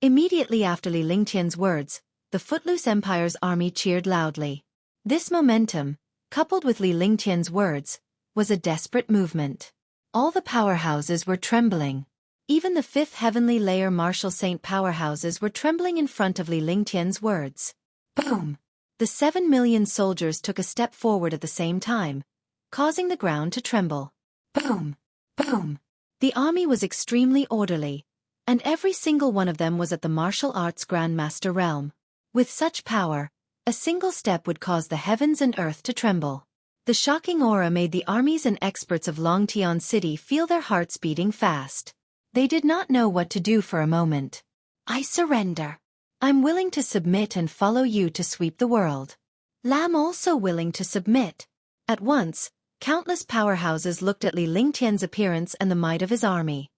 Immediately after Li Lingtian's words, the Footloose Empire's army cheered loudly. This momentum, coupled with Li Lingtian's words, was a desperate movement. All the powerhouses were trembling. Even the 5th heavenly layer martial saint powerhouses were trembling in front of Li Lingtian's words. Boom! The 7 million soldiers took a step forward at the same time, causing the ground to tremble. Boom! Boom! The army was extremely orderly, and every single one of them was at the martial arts Grandmaster realm. With such power, a single step would cause the heavens and earth to tremble. The shocking aura made the armies and experts of Long Tian City feel their hearts beating fast. They did not know what to do for a moment. I surrender. I'm willing to submit and follow you to sweep the world. Lam also willing to submit. At once, countless powerhouses looked at Li Lingtian's appearance and the might of his army.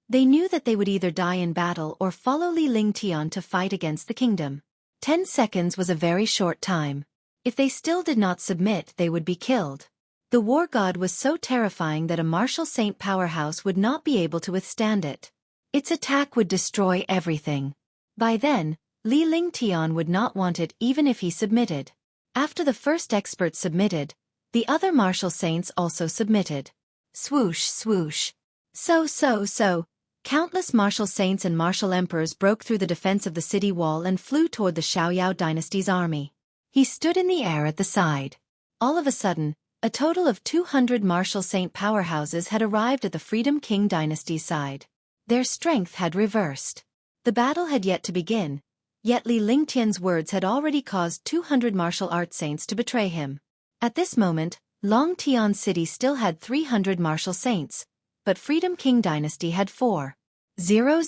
They knew that they would either die in battle or follow Li Lingtian to fight against the kingdom. 10 seconds was a very short time. If they still did not submit, they would be killed. The War God was so terrifying that a martial saint powerhouse would not be able to withstand it. Its attack would destroy everything. By then, Li Lingtian would not want it even if he submitted. After the first expert submitted, the other martial saints also submitted. Swoosh, swoosh. So. Countless martial saints and martial emperors broke through the defense of the city wall and flew toward the Xiaoyao dynasty's army. He stood in the air at the side. All of a sudden, a total of 200 martial saint powerhouses had arrived at the Freedom King dynasty's side. Their strength had reversed. The battle had yet to begin, yet Li Lingtian's words had already caused 200 martial arts saints to betray him. At this moment, Long Tian City still had 300 martial saints, but Freedom King Dynasty had 4. 0,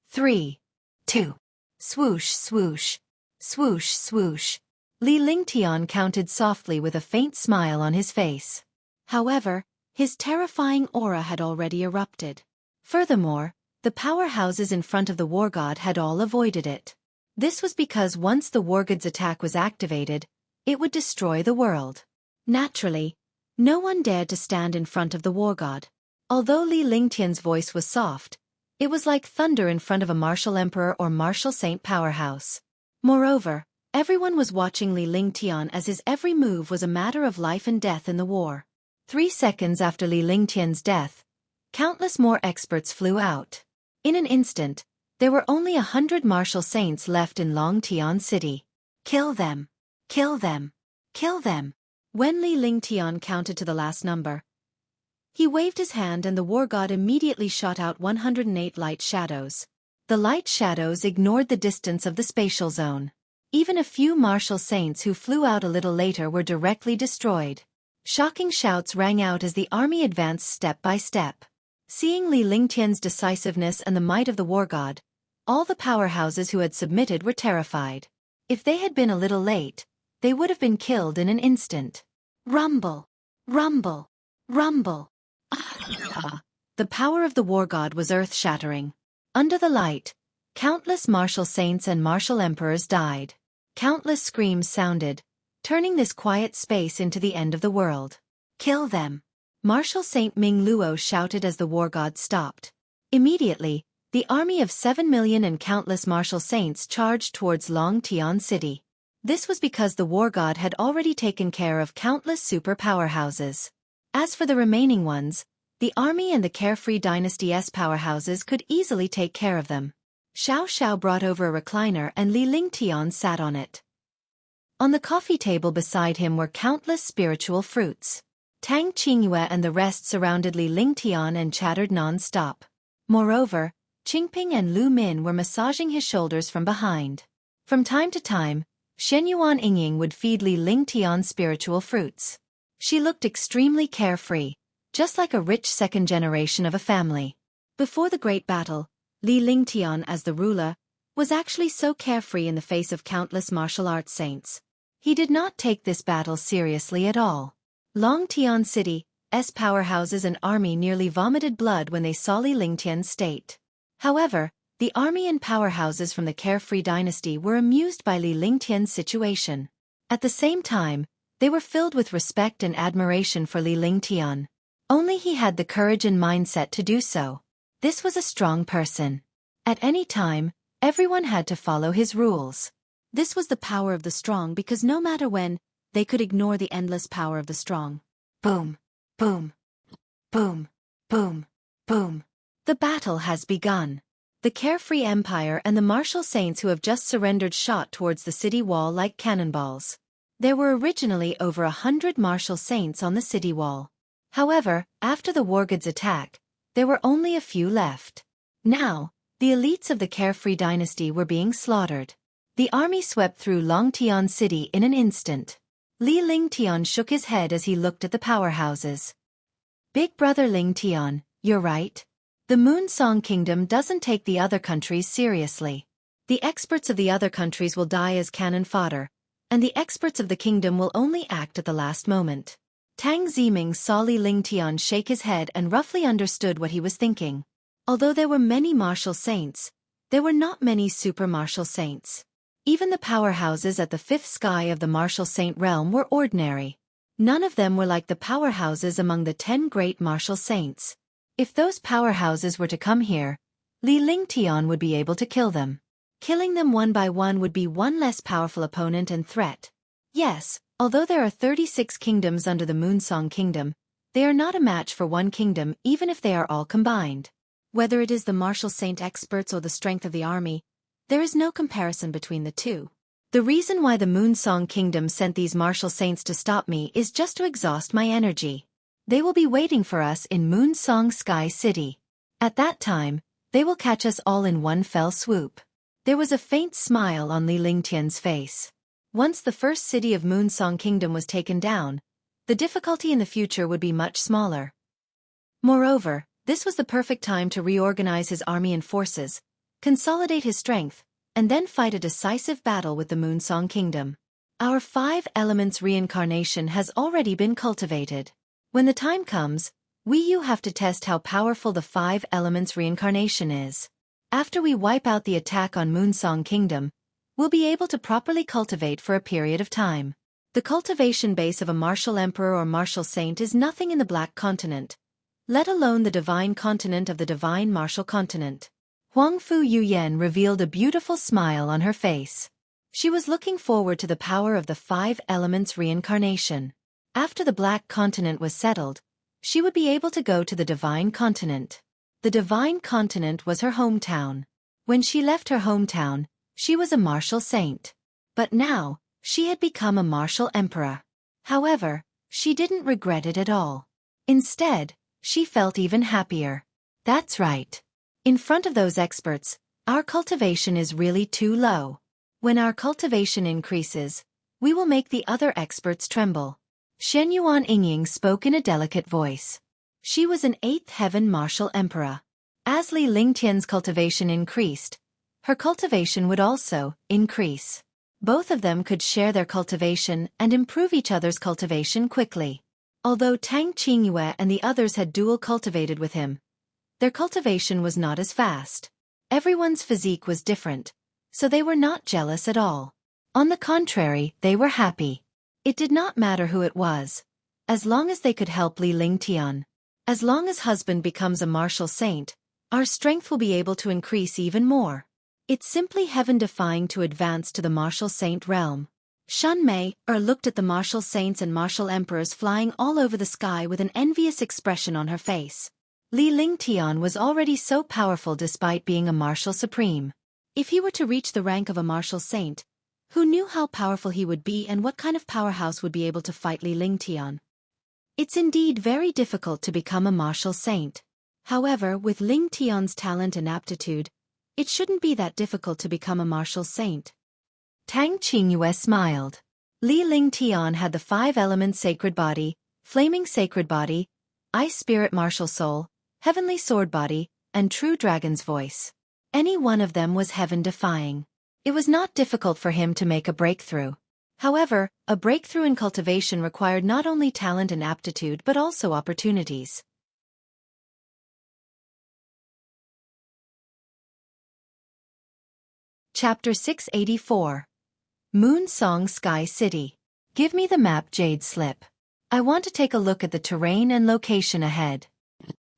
3, 2. Swoosh, swoosh. Swoosh, swoosh. Li Lingtian counted softly with a faint smile on his face. However, his terrifying aura had already erupted. Furthermore, the powerhouses in front of the War God had all avoided it. This was because once the war god's attack was activated, it would destroy the world. Naturally, no one dared to stand in front of the war god. Although Li Lingtian's voice was soft, it was like thunder in front of a martial emperor or martial saint powerhouse. Moreover, everyone was watching Li Lingtian as his every move was a matter of life and death in the war. 3 seconds after Li Lingtian's death, countless more experts flew out. In an instant, there were only 100 martial saints left in Longtian City. Kill them! Kill them! Kill them! When Li Lingtian counted to the last number, he waved his hand and the war god immediately shot out 108 light shadows. The light shadows ignored the distance of the spatial zone. Even a few martial saints who flew out a little later were directly destroyed. Shocking shouts rang out as the army advanced step by step. Seeing Li Lingtian's decisiveness and the might of the war god, all the powerhouses who had submitted were terrified. If they had been a little late, they would have been killed in an instant. Rumble! Rumble! Rumble! Ah! The power of the war god was earth-shattering. Under the light, countless martial saints and martial emperors died. Countless screams sounded, turning this quiet space into the end of the world. Kill them! Martial Saint Ming Luo shouted as the war god stopped. Immediately, the army of 7 million and countless martial saints charged towards Longtian City. This was because the war god had already taken care of countless super powerhouses. As for the remaining ones, the army and the carefree dynasty's powerhouses could easily take care of them. Xiao Xiao brought over a recliner and Li Lingtian sat on it. On the coffee table beside him were countless spiritual fruits. Tang Qingyue and the rest surrounded Li Lingtian and chattered non-stop. Moreover, Qingping and Lu Min were massaging his shoulders from behind. From time to time, Shenyuan Yingying would feed Li Lingtian spiritual fruits. She looked extremely carefree, just like a rich second generation of a family. Before the great battle, Li Lingtian as the ruler was actually so carefree in the face of countless martial arts saints. He did not take this battle seriously at all. Longtian City's powerhouses and army nearly vomited blood when they saw Li Lingtian's state. However, the army and powerhouses from the carefree dynasty were amused by Li Lingtian's situation. At the same time, they were filled with respect and admiration for Li Lingtian. Only he had the courage and mindset to do so. This was a strong person. At any time, everyone had to follow his rules. This was the power of the strong because no matter when, they could ignore the endless power of the strong. Boom, boom, boom, boom, boom. The battle has begun. The carefree empire and the martial saints who have just surrendered shot towards the city wall like cannonballs. There were originally over 100 martial saints on the city wall. However, after the war god's attack, there were only a few left. Now, the elites of the carefree dynasty were being slaughtered. The army swept through Longtian City in an instant. Li Lingtian shook his head as he looked at the powerhouses. Big brother Lingtian, you're right. The Moonsong Kingdom doesn't take the other countries seriously. The experts of the other countries will die as cannon fodder, and the experts of the kingdom will only act at the last moment. Tang Ziming saw Li Lingtian shake his head and roughly understood what he was thinking. Although there were many martial saints, there were not many super martial saints. Even the powerhouses at the fifth sky of the martial saint realm were ordinary. None of them were like the powerhouses among the 10 great martial saints. If those powerhouses were to come here, Li Lingtian would be able to kill them. Killing them one by one would be one less powerful opponent and threat. Yes, although there are 36 kingdoms under the Moonsong Kingdom, they are not a match for one kingdom even if they are all combined. Whether it is the martial saint experts or the strength of the army, there is no comparison between the two. The reason why the Moonsong Kingdom sent these martial saints to stop me is just to exhaust my energy. They will be waiting for us in Moonsong Sky City. At that time, they will catch us all in one fell swoop. There was a faint smile on Li Lingtian's face. Once the first city of Moonsong Kingdom was taken down, the difficulty in the future would be much smaller. Moreover, this was the perfect time to reorganize his army and forces, consolidate his strength, and then fight a decisive battle with the Moonsong Kingdom. Our 5 elements reincarnation has already been cultivated. When the time comes, we have to test how powerful the 5 elements reincarnation is. After we wipe out the attack on Moonsong Kingdom, will be able to properly cultivate for a period of time. The cultivation base of a martial emperor or martial saint is nothing in the Black Continent, let alone the divine continent of the divine martial continent. Huangfu Yuyan revealed a beautiful smile on her face. She was looking forward to the power of the 5 elements reincarnation. After the Black Continent was settled, she would be able to go to the divine continent. The divine continent was her hometown. When she left her hometown, she was a martial saint. But now, she had become a martial emperor. However, she didn't regret it at all. Instead, she felt even happier. That's right. In front of those experts, our cultivation is really too low. When our cultivation increases, we will make the other experts tremble. Shenyuan Yingying spoke in a delicate voice. She was an 8th heaven martial emperor. As Li Lingtian's cultivation increased, her cultivation would also increase. Both of them could share their cultivation and improve each other's cultivation quickly. Although Tang Qingyue and the others had dual cultivated with him, their cultivation was not as fast. Everyone's physique was different, so they were not jealous at all. On the contrary, they were happy. It did not matter who it was, as long as they could help Li Lingtian. As long as husband becomes a martial saint, our strength will be able to increase even more. It's simply heaven-defying to advance to the martial saint realm. Shunmei looked at the martial saints and martial emperors flying all over the sky with an envious expression on her face. Li Lingtian was already so powerful despite being a martial supreme. If he were to reach the rank of a martial saint, who knew how powerful he would be and what kind of powerhouse would be able to fight Li Lingtian? It's indeed very difficult to become a martial saint. However, with Lingtian's talent and aptitude, it shouldn't be that difficult to become a martial saint. Tang Qingyue smiled. Li Lingtian had the 5 elements sacred body, flaming sacred body, ice spirit martial soul, heavenly sword body, and true dragon's voice. Any one of them was heaven-defying. It was not difficult for him to make a breakthrough. However, a breakthrough in cultivation required not only talent and aptitude but also opportunities. Chapter 684. Moon Song Sky City. Give me the map Jade Slip. I want to take a look at the terrain and location ahead.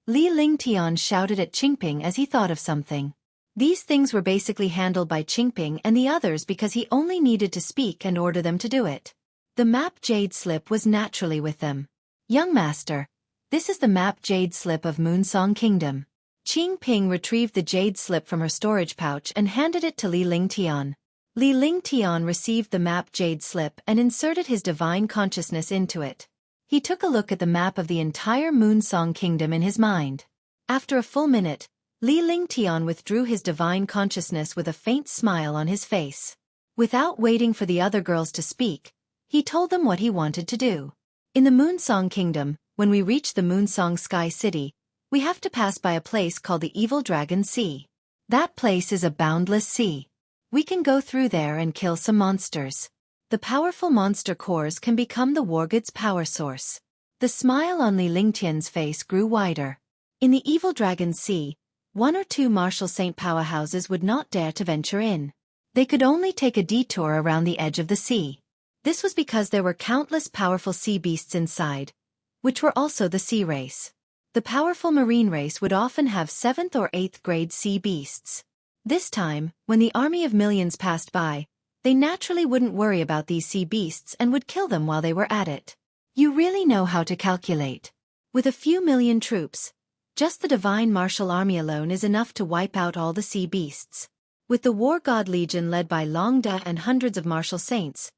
Li Lingtian shouted at Qingping as he thought of something. These things were basically handled by Qingping and the others because he only needed to speak and order them to do it. The map Jade Slip was naturally with them. Young master, this is the map Jade Slip of Moonsong Kingdom. Qingping retrieved the Jade Slip from her storage pouch and handed it to Li Lingtian. Li Lingtian received the map Jade Slip and inserted his divine consciousness into it. He took a look at the map of the entire Moonsong Kingdom in his mind. After a full minute, Li Lingtian withdrew his divine consciousness with a faint smile on his face. Without waiting for the other girls to speak, he told them what he wanted to do. In the Moonsong Kingdom, when we reach the Moonsong Sky City, we have to pass by a place called the Evil Dragon Sea. That place is a boundless sea. We can go through there and kill some monsters. The powerful monster cores can become the Wargood's power source. The smile on Li Lingtian's face grew wider. In the Evil Dragon Sea, 1 or 2 martial saint powerhouses would not dare to venture in. They could only take a detour around the edge of the sea. This was because there were countless powerful sea beasts inside, which were also the sea race. The powerful marine race would often have 7th or 8th grade sea beasts. This time, when the army of millions passed by, they naturally wouldn't worry about these sea beasts and would kill them while they were at it. You really know how to calculate. With a few million troops, just the divine martial army alone is enough to wipe out all the sea beasts. With the War God Legion led by Long Da and hundreds of martial saints,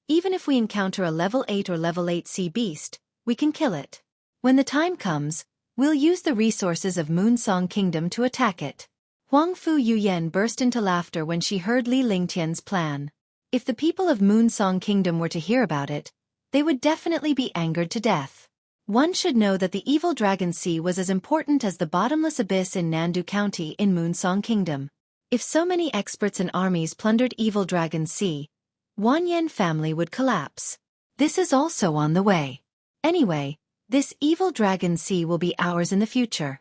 even if we encounter a level 8 or level 8 sea beast, we can kill it. When the time comes, we'll use the resources of Moonsong Kingdom to attack it. Huangfu Yuyan burst into laughter when she heard Li Lingtian's plan. If the people of Moonsong Kingdom were to hear about it, they would definitely be angered to death. One should know that the Evil Dragon Sea was as important as the bottomless abyss in Nandu County in Moonsong Kingdom. If so many experts and armies plundered Evil Dragon Sea, Wanyan family would collapse. This is also on the way. Anyway, this Evil Dragon Sea will be ours in the future.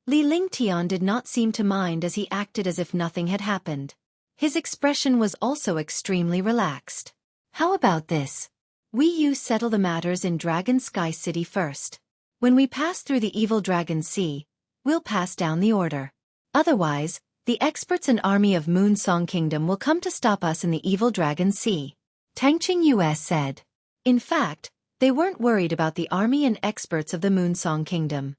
Li Lingtian did not seem to mind as he acted as if nothing had happened. His expression was also extremely relaxed. How about this? You settle the matters in Dragon Sky City first. When we pass through the evil Dragon Sea, we'll pass down the order. Otherwise, the experts and army of Moonsong Kingdom will come to stop us in the evil Dragon Sea. Tangqing US said. In fact, they weren't worried about the army and experts of the Moonsong Kingdom.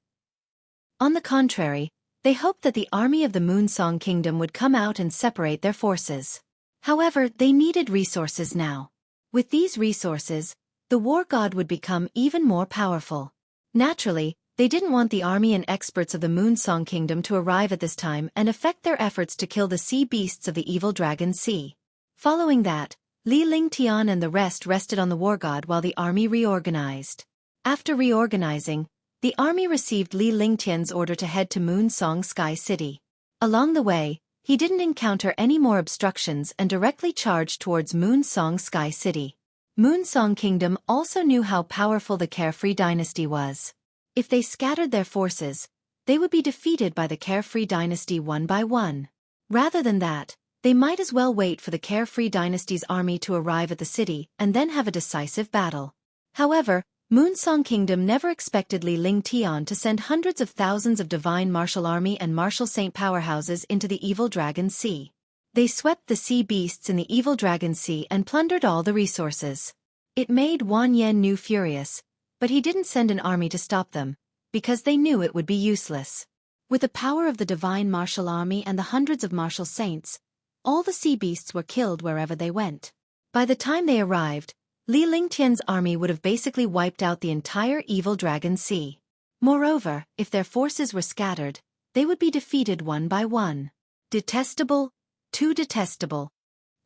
On the contrary, they hoped that the army of the Moonsong Kingdom would come out and separate their forces. However, they needed resources now. With these resources, the war god would become even more powerful. Naturally, they didn't want the army and experts of the Moonsong Kingdom to arrive at this time and affect their efforts to kill the sea beasts of the evil Dragon Sea. Following that, Tian and the rest rested on the war god while the army reorganized. After reorganizing, the army received Tian's order to head to Moonsong Sky City. Along the way, he didn't encounter any more obstructions and directly charged towards Moonsong Sky City. Moonsong Kingdom also knew how powerful the Carefree Dynasty was. If they scattered their forces, they would be defeated by the Carefree Dynasty one by one. Rather than that, they might as well wait for the Carefree Dynasty's army to arrive at the city and then have a decisive battle. However, Moonsong Kingdom never expected Tian to send hundreds of thousands of divine martial army and martial saint powerhouses into the evil Dragon Sea. They swept the sea beasts in the evil Dragon Sea and plundered all the resources. It made Wang Yan furious, but he didn't send an army to stop them, because they knew it would be useless. With the power of the divine martial army and the hundreds of martial saints, all the sea beasts were killed wherever they went. By the time they arrived, Tian's army would have basically wiped out the entire evil Dragon Sea. Moreover, if their forces were scattered, they would be defeated one by one. Detestable, too detestable.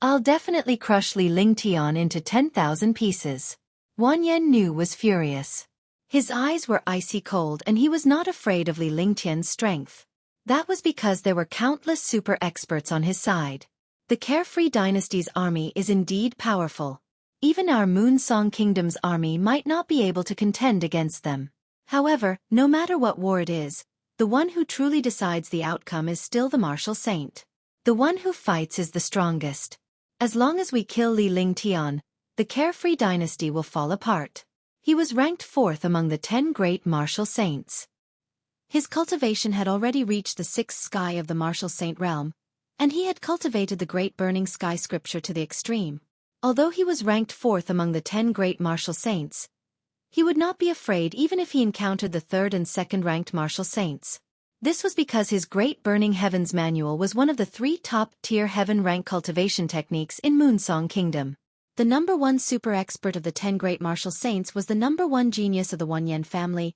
I'll definitely crush Tian into 10,000 pieces. Wang Yan was furious. His eyes were icy cold and he was not afraid of Tian's strength. That was because there were countless super experts on his side. The Carefree Dynasty's army is indeed powerful. Even our Moonsong Kingdom's army might not be able to contend against them. However, no matter what war it is, the one who truly decides the outcome is still the martial saint. The one who fights is the strongest. As long as we kill Tian, the Carefree Dynasty will fall apart. He was ranked 4th among the 10 great martial saints. His cultivation had already reached the 6th sky of the martial saint realm, and he had cultivated the great burning sky scripture to the extreme. Although he was ranked 4th among the 10 great martial saints, he would not be afraid even if he encountered the 3rd and 2nd ranked martial saints. This was because his Great Burning Heavens manual was one of the 3 top-tier heaven rank cultivation techniques in Moonsong Kingdom. The number 1 super expert of the 10 great martial saints was the number 1 genius of the Wang Yan family,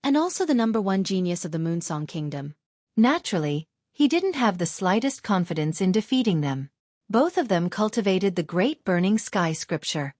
and also the number 1 genius of the Moonsong Kingdom. Naturally, he didn't have the slightest confidence in defeating them. Both of them cultivated the Great Burning Sky Scripture.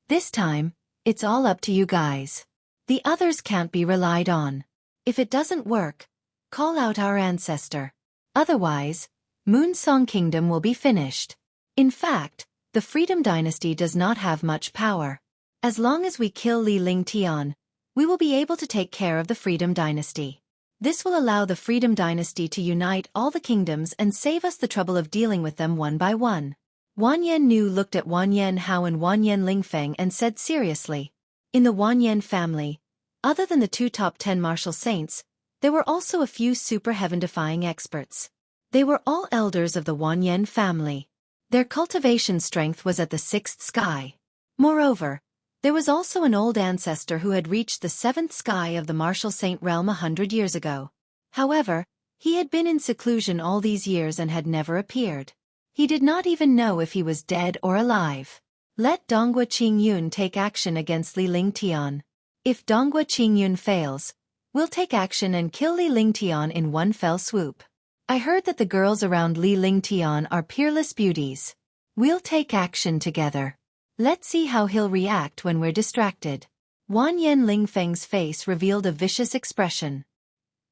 This time, it's all up to you guys. The others can't be relied on. If it doesn't work, call out our ancestor. Otherwise, Moonsong Kingdom will be finished. In fact, the Freedom Dynasty does not have much power. As long as we kill Tian, we will be able to take care of the Freedom Dynasty. This will allow the Freedom Dynasty to unite all the kingdoms and save us the trouble of dealing with them one by one. Wang Yan looked at Wang Yan Hao and Wang Yan Lingfeng and said seriously. In the Wang Yan family, other than the 2 top 10 martial saints, there were also a few super heaven-defying experts. They were all elders of the Wang Yan family. Their cultivation strength was at the 6th sky. Moreover, there was also an old ancestor who had reached the 7th sky of the martial saint realm 100 years ago. However, he had been in seclusion all these years and had never appeared. He did not even know if he was dead or alive. Let Donghua Qingyun take action against Tian. If Donghua Qingyun fails, we'll take action and kill Tian in one fell swoop. I heard that the girls around Tian are peerless beauties. We'll take action together. Let's see how he'll react when we're distracted. Wang Yan Lingfeng's face revealed a vicious expression.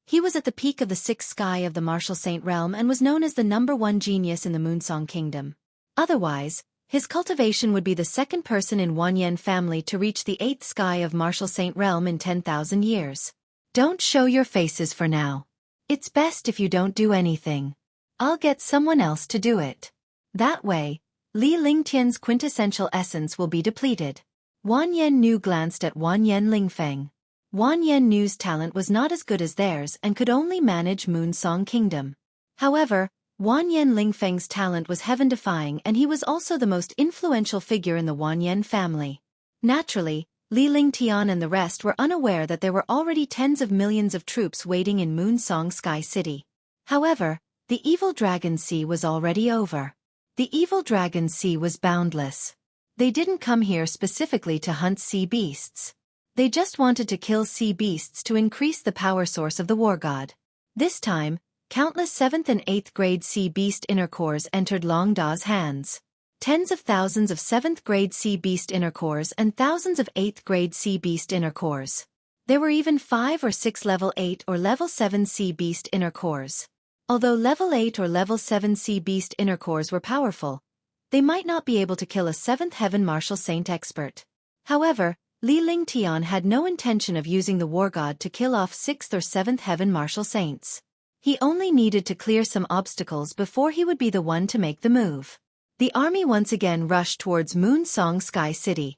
He was at the peak of the 6th sky of the martial saint realm and was known as the number 1 genius in the Moonsong Kingdom. Otherwise, his cultivation would be the 2nd person in Wang Yan family to reach the 8th sky of martial saint realm in 10,000 years. Don't show your faces for now. It's best if you don't do anything. I'll get someone else to do it. That way, Li Lingtian's quintessential essence will be depleted. Wan Yannu glanced at Wan Yan Lingfeng. Wan Yannu's talent was not as good as theirs and could only manage Moonsong Kingdom. However, Wan Yan Lingfeng's talent was heaven-defying and he was also the most influential figure in the Wan Yan family. Naturally, Li Lingtian and the rest were unaware that there were already tens of millions of troops waiting in Moonsong Sky City. However, the evil dragon sea was already over. The evil dragon sea was boundless. They didn't come here specifically to hunt sea beasts. They just wanted to kill sea beasts to increase the power source of the war god. This time, countless 7th and 8th grade sea beast inner cores entered Long Da's hands. Tens of thousands of 7th grade sea beast inner cores and thousands of 8th grade sea beast inner cores. There were even 5 or 6 level 8 or level 7 sea beast inner cores. Although level 8 or level 7 sea beast inner cores were powerful, they might not be able to kill a 7th heaven martial saint expert. However, Li Lingtian had no intention of using the war god to kill off 6th or 7th heaven martial saints. He only needed to clear some obstacles before he would be the one to make the move. The army once again rushed towards Moonsong Sky City.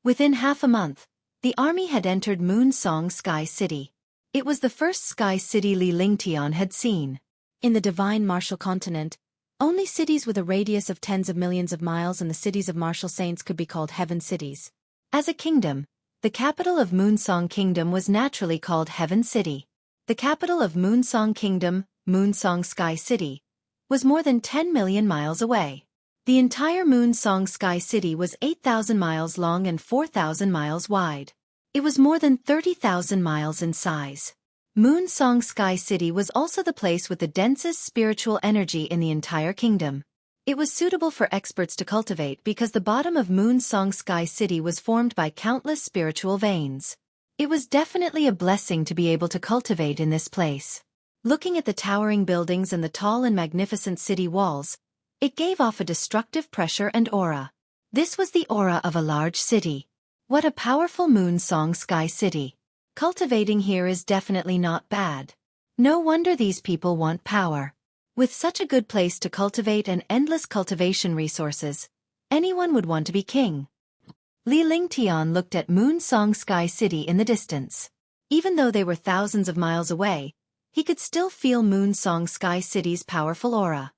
Within half a month, the army had entered Moonsong Sky City. It was the first sky city Li Lingtian had seen. In the divine martial continent, only cities with a radius of tens of millions of miles and the cities of martial saints could be called heaven cities. As a kingdom, the capital of Moonsong Kingdom was naturally called Heaven City. The capital of Moonsong Kingdom, Moonsong Sky City, was more than 10 million miles away. The entire Moonsong Sky City was 8,000 miles long and 4,000 miles wide. It was more than 30,000 miles in size. Moonsong Sky City was also the place with the densest spiritual energy in the entire kingdom. It was suitable for experts to cultivate because the bottom of Moonsong Sky City was formed by countless spiritual veins. It was definitely a blessing to be able to cultivate in this place. Looking at the towering buildings and the tall and magnificent city walls, it gave off a destructive pressure and aura. This was the aura of a large city. What a powerful Moonsong Sky City. Cultivating here is definitely not bad. No wonder these people want power. With such a good place to cultivate and endless cultivation resources, anyone would want to be king. Li Lingtian looked at Moonsong Sky City in the distance. Even though they were thousands of miles away, he could still feel Moonsong Sky City's powerful aura.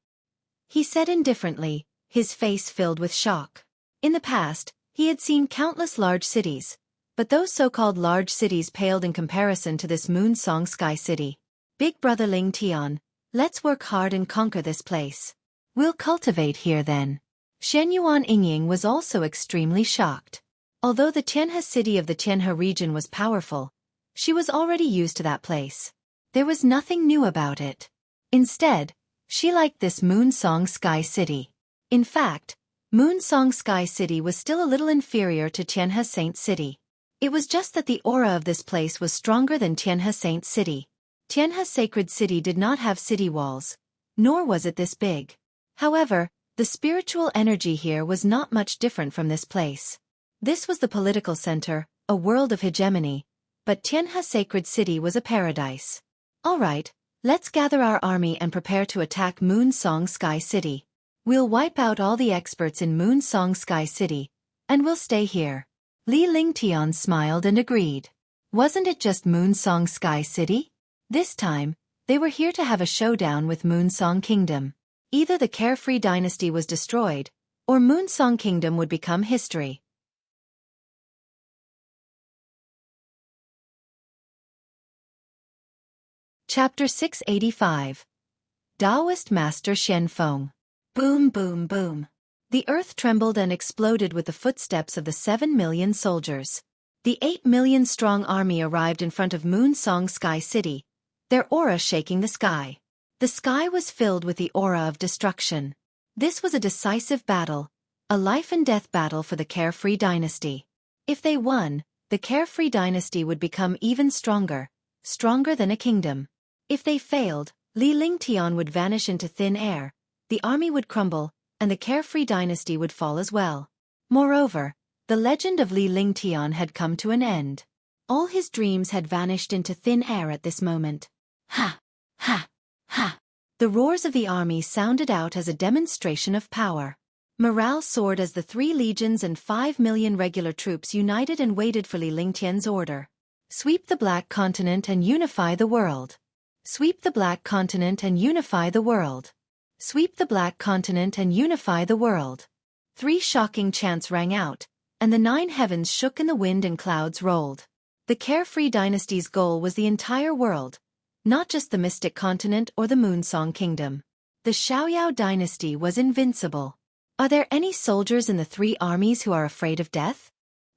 He said indifferently, his face filled with shock. In the past, he had seen countless large cities, but those so-called large cities paled in comparison to this Moonsong Sky City. Big brother Lingtian, let's work hard and conquer this place. We'll cultivate here then. Shenyuan Yingying was also extremely shocked. Although the Tianhe city of the Tianhe region was powerful, she was already used to that place. There was nothing new about it. Instead, she liked this Moonsong Sky City. In fact, Moonsong Sky City was still a little inferior to Tianhe Saint City. It was just that the aura of this place was stronger than Tianhe Saint City. Tianhe Sacred City did not have city walls, nor was it this big. However, the spiritual energy here was not much different from this place. This was the political center, a world of hegemony, but Tianhe Sacred City was a paradise. Alright, let's gather our army and prepare to attack Moonsong Sky City. We'll wipe out all the experts in Moonsong Sky City, and we'll stay here. Li Lingtian smiled and agreed. Wasn't it just Moonsong Sky City? This time, they were here to have a showdown with Moonsong Kingdom. Either the Carefree Dynasty was destroyed, or Moonsong Kingdom would become history. Chapter 685. Daoist Master Xuanfeng. Boom boom boom. The earth trembled and exploded with the footsteps of the 7 million soldiers. The 8 million strong army arrived in front of Moonsong Sky City, their aura shaking the sky. The sky was filled with the aura of destruction. This was a decisive battle, a life and death battle for the Carefree Dynasty. If they won, the Carefree Dynasty would become even stronger, stronger than a kingdom. If they failed, Li Lingtian would vanish into thin air, the army would crumble, and the Carefree Dynasty would fall as well. Moreover, the legend of Li Lingtian had come to an end. All his dreams had vanished into thin air at this moment. Ha! Ha! Ha! The roars of the army sounded out as a demonstration of power. Morale soared as the 3 legions and 5 million regular troops united and waited for Li Lingtian's order. Sweep the Black Continent and unify the world. Sweep the Black Continent and unify the world. Sweep the Black Continent and unify the world. 3 shocking chants rang out, and the 9 heavens shook in the wind and clouds rolled. The Carefree Dynasty's goal was the entire world, not just the Mystic Continent or the Moonsong Kingdom. The Xiaoyao dynasty was invincible. Are there any soldiers in the 3 armies who are afraid of death?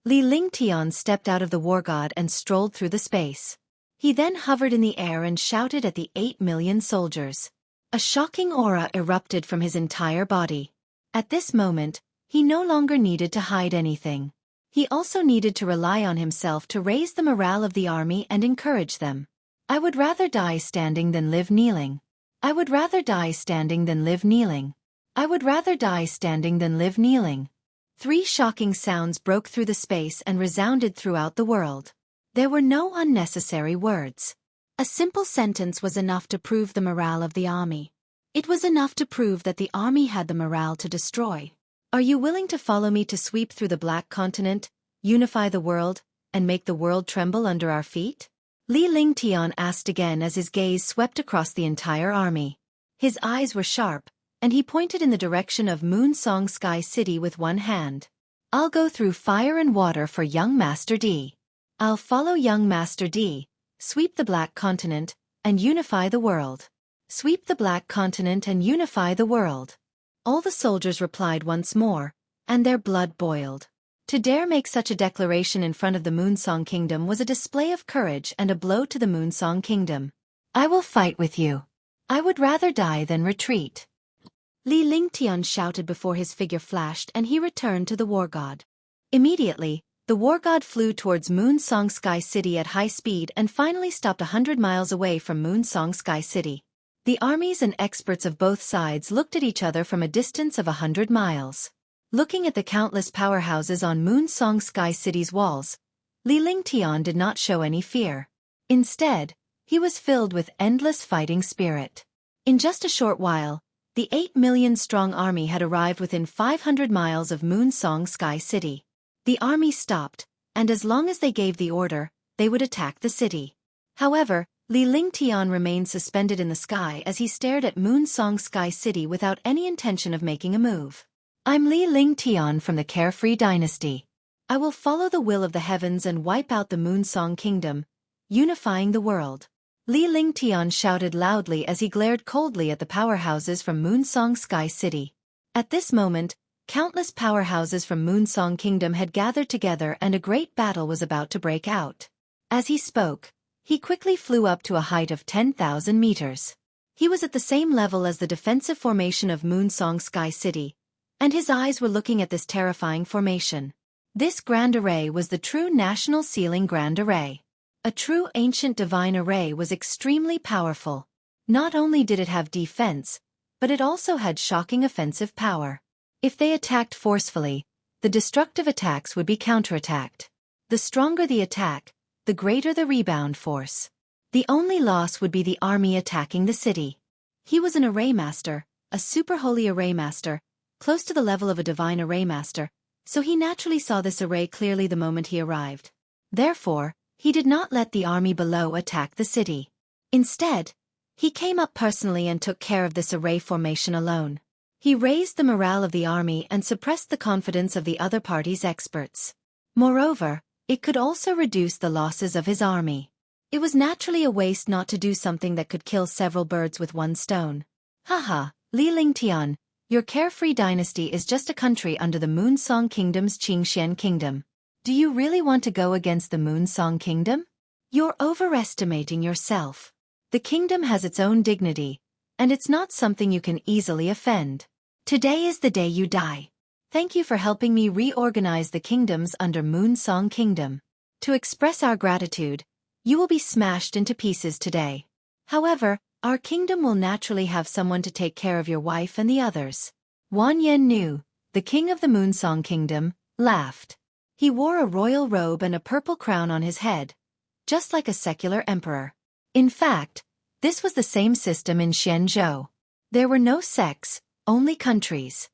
Li Lingtian stepped out of the war god and strolled through the space. He then hovered in the air and shouted at the 8 million soldiers. A shocking aura erupted from his entire body. At this moment, he no longer needed to hide anything. He also needed to rely on himself to raise the morale of the army and encourage them. I would rather die standing than live kneeling. I would rather die standing than live kneeling. I would rather die standing than live kneeling. 3 shocking sounds broke through the space and resounded throughout the world. There were no unnecessary words. A simple sentence was enough to prove the morale of the army. It was enough to prove that the army had the morale to destroy. Are you willing to follow me to sweep through the Black Continent, unify the world, and make the world tremble under our feet? Li Lingtian asked again as his gaze swept across the entire army. His eyes were sharp, and he pointed in the direction of Moonsong Sky City with one hand. I'll go through fire and water for young Master D. I'll follow young Master D, sweep the Black Continent, and unify the world. Sweep the Black Continent and unify the world. All the soldiers replied once more, and their blood boiled. To dare make such a declaration in front of the Moonsong Kingdom was a display of courage and a blow to the Moonsong Kingdom. I will fight with you. I would rather die than retreat. Li Lingtian shouted before his figure flashed and he returned to the war god. Immediately, the war god flew towards Moonsong Sky City at high speed and finally stopped 100 miles away from Moonsong Sky City. The armies and experts of both sides looked at each other from a distance of 100 miles. Looking at the countless powerhouses on Moonsong Sky City's walls, Li Lingtian did not show any fear. Instead, he was filled with endless fighting spirit. In just a short while, the 8 million-strong army had arrived within 500 miles of Moonsong Sky City. The army stopped, and as long as they gave the order, they would attack the city. However, Li Lingtian remained suspended in the sky as he stared at Moonsong Sky City without any intention of making a move. I'm Li Lingtian from the Carefree Dynasty. I will follow the will of the heavens and wipe out the Moonsong Kingdom, unifying the world. Li Lingtian shouted loudly as he glared coldly at the powerhouses from Moonsong Sky City. At this moment, countless powerhouses from Moonsong Kingdom had gathered together and a great battle was about to break out. As he spoke, he quickly flew up to a height of 10,000 meters. He was at the same level as the defensive formation of Moonsong Sky City, and his eyes were looking at this terrifying formation. This grand array was the true National Sealing Grand Array. A true ancient divine array was extremely powerful. Not only did it have defense, but it also had shocking offensive power. If they attacked forcefully, the destructive attacks would be counterattacked. The stronger the attack, the greater the rebound force. The only loss would be the army attacking the city. He was an array master, a super holy array master, close to the level of a divine array master, so he naturally saw this array clearly the moment he arrived. Therefore, he did not let the army below attack the city. Instead, he came up personally and took care of this array formation alone. He raised the morale of the army and suppressed the confidence of the other party's experts. Moreover, it could also reduce the losses of his army. It was naturally a waste not to do something that could kill several birds with one stone. Haha, Li Lingtian, your Carefree Dynasty is just a country under the Moonsong Kingdom's Qingxian Kingdom. Do you really want to go against the Moonsong Kingdom? You're overestimating yourself. The kingdom has its own dignity, and it's not something you can easily offend. Today is the day you die. Thank you for helping me reorganize the kingdoms under Moonsong Kingdom. To express our gratitude, you will be smashed into pieces today. However, our kingdom will naturally have someone to take care of your wife and the others. Wan Yen Nu, the king of the Moonsong Kingdom, laughed. He wore a royal robe and a purple crown on his head, just like a secular emperor. In fact, This was the same system in Xianzhou. There were no sects, only countries.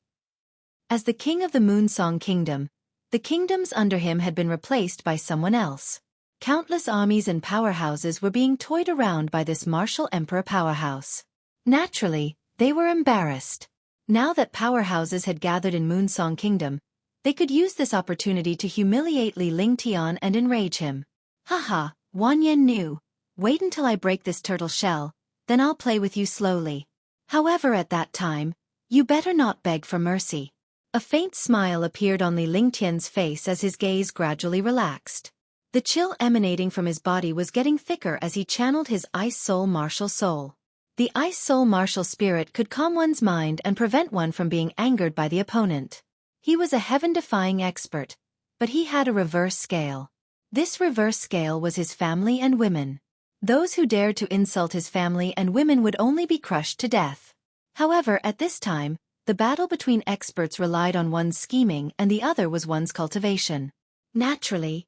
As the king of the Moonsong Kingdom, the kingdoms under him had been replaced by someone else. Countless armies and powerhouses were being toyed around by this martial emperor powerhouse. Naturally, they were embarrassed. Now that powerhouses had gathered in Moonsong Kingdom, they could use this opportunity to humiliate Li Lingtian and enrage him. Haha, Wanyan knew. Wait until I break this turtle shell, then I'll play with you slowly. However, at that time, you better not beg for mercy. A faint smile appeared on Li Lingtian's face as his gaze gradually relaxed. The chill emanating from his body was getting thicker as he channeled his Ice Soul martial soul. The Ice Soul martial spirit could calm one's mind and prevent one from being angered by the opponent. He was a heaven-defying expert, but he had a reverse scale. This reverse scale was his family and women. Those who dared to insult his family and women would only be crushed to death. However, at this time, the battle between experts relied on one's scheming and the other was one's cultivation. Naturally,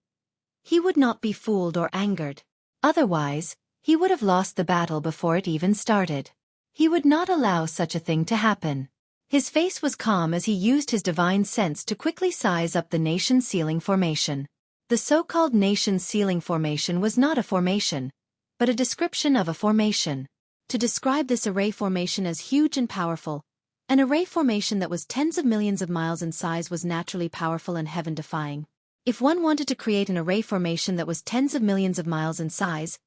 he would not be fooled or angered. Otherwise, he would have lost the battle before it even started. He would not allow such a thing to happen. His face was calm as he used his divine sense to quickly size up the nation ceiling formation. The so-called nation ceiling formation was not a formation, but a description of a formation. To describe this array formation as huge and powerful, an array formation that was tens of millions of miles in size was naturally powerful and heaven-defying. If one wanted to create an array formation that was tens of millions of miles in size,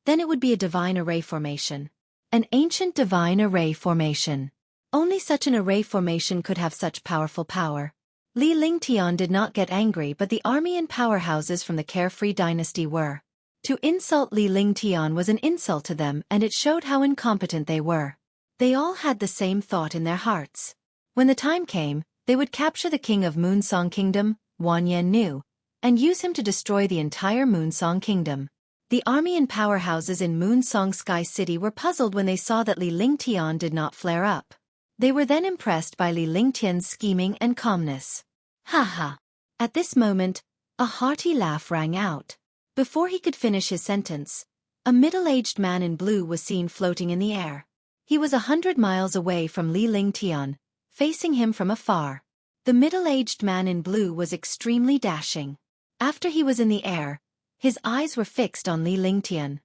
then it would be a divine array formation. An ancient divine array formation. Only such an array formation could have such powerful power. Li Lingtian did not get angry, but the army and powerhouses from the Carefree dynasty were. To insult Li Lingtian was an insult to them, and it showed how incompetent they were. They all had the same thought in their hearts. When the time came, they would capture the king of Moonsong Kingdom, Wanyan knew, and use him to destroy the entire Moonsong Kingdom. The army and powerhouses in Moonsong Sky City were puzzled when they saw that Li Lingtian did not flare up. They were then impressed by Li Lingtian's scheming and calmness. Ha! At this moment, a hearty laugh rang out. Before he could finish his sentence, a middle-aged man in blue was seen floating in the air. He was 100 miles away from Li Lingtian, facing him from afar. The middle-aged man in blue was extremely dashing. After he was in the air, his eyes were fixed on Li Lingtian.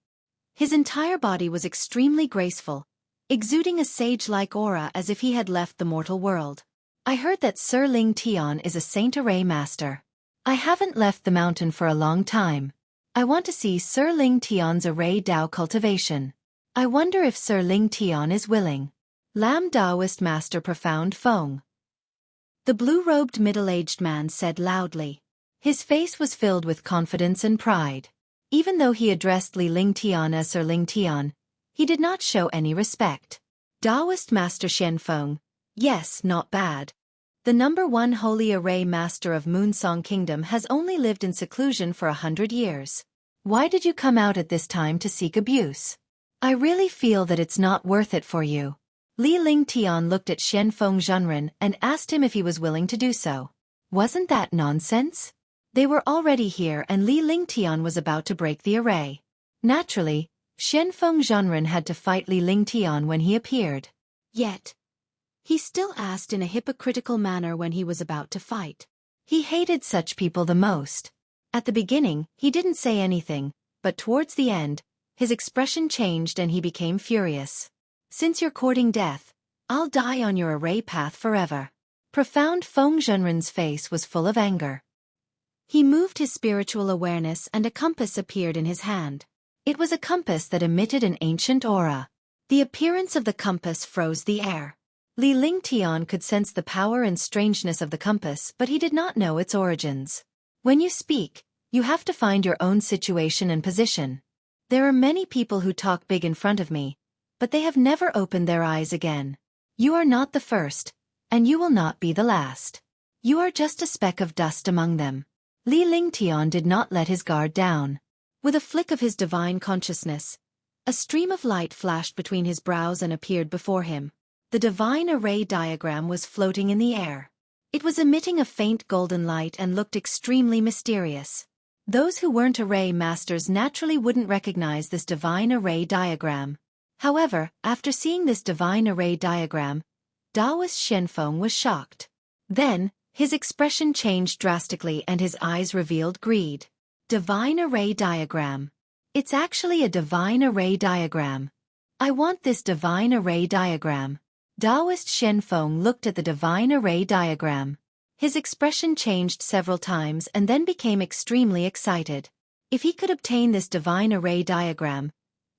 His entire body was extremely graceful, exuding a sage-like aura as if he had left the mortal world. I heard that Sir Lingtian is a Saint Array Master. I haven't left the mountain for a long time. I want to see Sir Lingtian's Array Dao cultivation. I wonder if Sir Lingtian is willing. Lam Daoist Master Profound Feng. The blue-robed middle-aged man said loudly. His face was filled with confidence and pride. Even though he addressed Li Lingtian as Sir Lingtian, he did not show any respect. Daoist Master Xuanfeng. Yes, not bad. The #1 Holy Array Master of Moonsong Kingdom has only lived in seclusion for 100 years. Why did you come out at this time to seek abuse? I really feel that it's not worth it for you. Li Lingtian looked at Xuanfeng Zhenren and asked him if he was willing to do so. Wasn't that nonsense? They were already here and Li Lingtian was about to break the array. Naturally, Xuanfeng Zhenren had to fight Li Lingtian when he appeared. Yet, he still asked in a hypocritical manner when he was about to fight. He hated such people the most. At the beginning, he didn't say anything, but towards the end, his expression changed and he became furious. Since you're courting death, I'll die on your array path forever. Profound Feng Zhenren's face was full of anger. He moved his spiritual awareness and a compass appeared in his hand. It was a compass that emitted an ancient aura. The appearance of the compass froze the air. Li Lingtian could sense the power and strangeness of the compass, but he did not know its origins. When you speak, you have to find your own situation and position. There are many people who talk big in front of me, but they have never opened their eyes again. You are not the first, and you will not be the last. You are just a speck of dust among them. Li Lingtian did not let his guard down. With a flick of his divine consciousness, a stream of light flashed between his brows and appeared before him. The divine array diagram was floating in the air. It was emitting a faint golden light and looked extremely mysterious. Those who weren't array masters naturally wouldn't recognize this divine array diagram. However, after seeing this divine array diagram, Daoist Xuanfeng was shocked. Then, his expression changed drastically and his eyes revealed greed. Divine array diagram. It's actually a divine array diagram. I want this divine array diagram. Daoist Xuanfeng looked at the divine array diagram. His expression changed several times and then became extremely excited. If he could obtain this divine array diagram,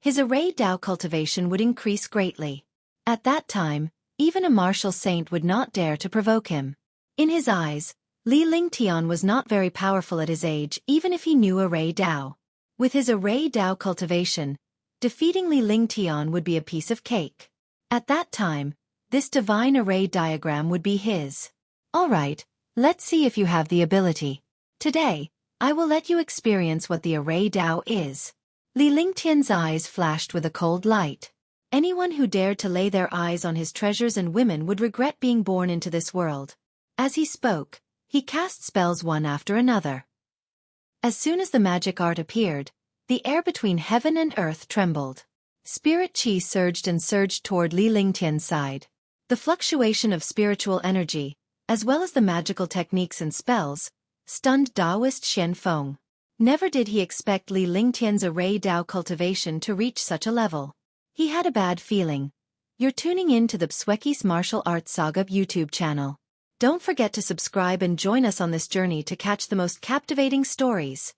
his array Dao cultivation would increase greatly. At that time, even a martial saint would not dare to provoke him. In his eyes, Tian was not very powerful at his age even if he knew array Dao. With his array Dao cultivation, defeating Tian would be a piece of cake. At that time, this divine array diagram would be his. Alright, let's see if you have the ability. Today, I will let you experience what the array Dao is. Tian's eyes flashed with a cold light. Anyone who dared to lay their eyes on his treasures and women would regret being born into this world. As he spoke, he cast spells one after another. As soon as the magic art appeared, the air between heaven and earth trembled. Spirit qi surged and surged toward Tian's side. The fluctuation of spiritual energy, as well as the magical techniques and spells, stunned Daoist Xuanfeng. Never did he expect Tian's array Dao cultivation to reach such a level. He had a bad feeling. You're tuning in to the Xueqi's Martial Arts Saga YouTube channel. Don't forget to subscribe and join us on this journey to catch the most captivating stories.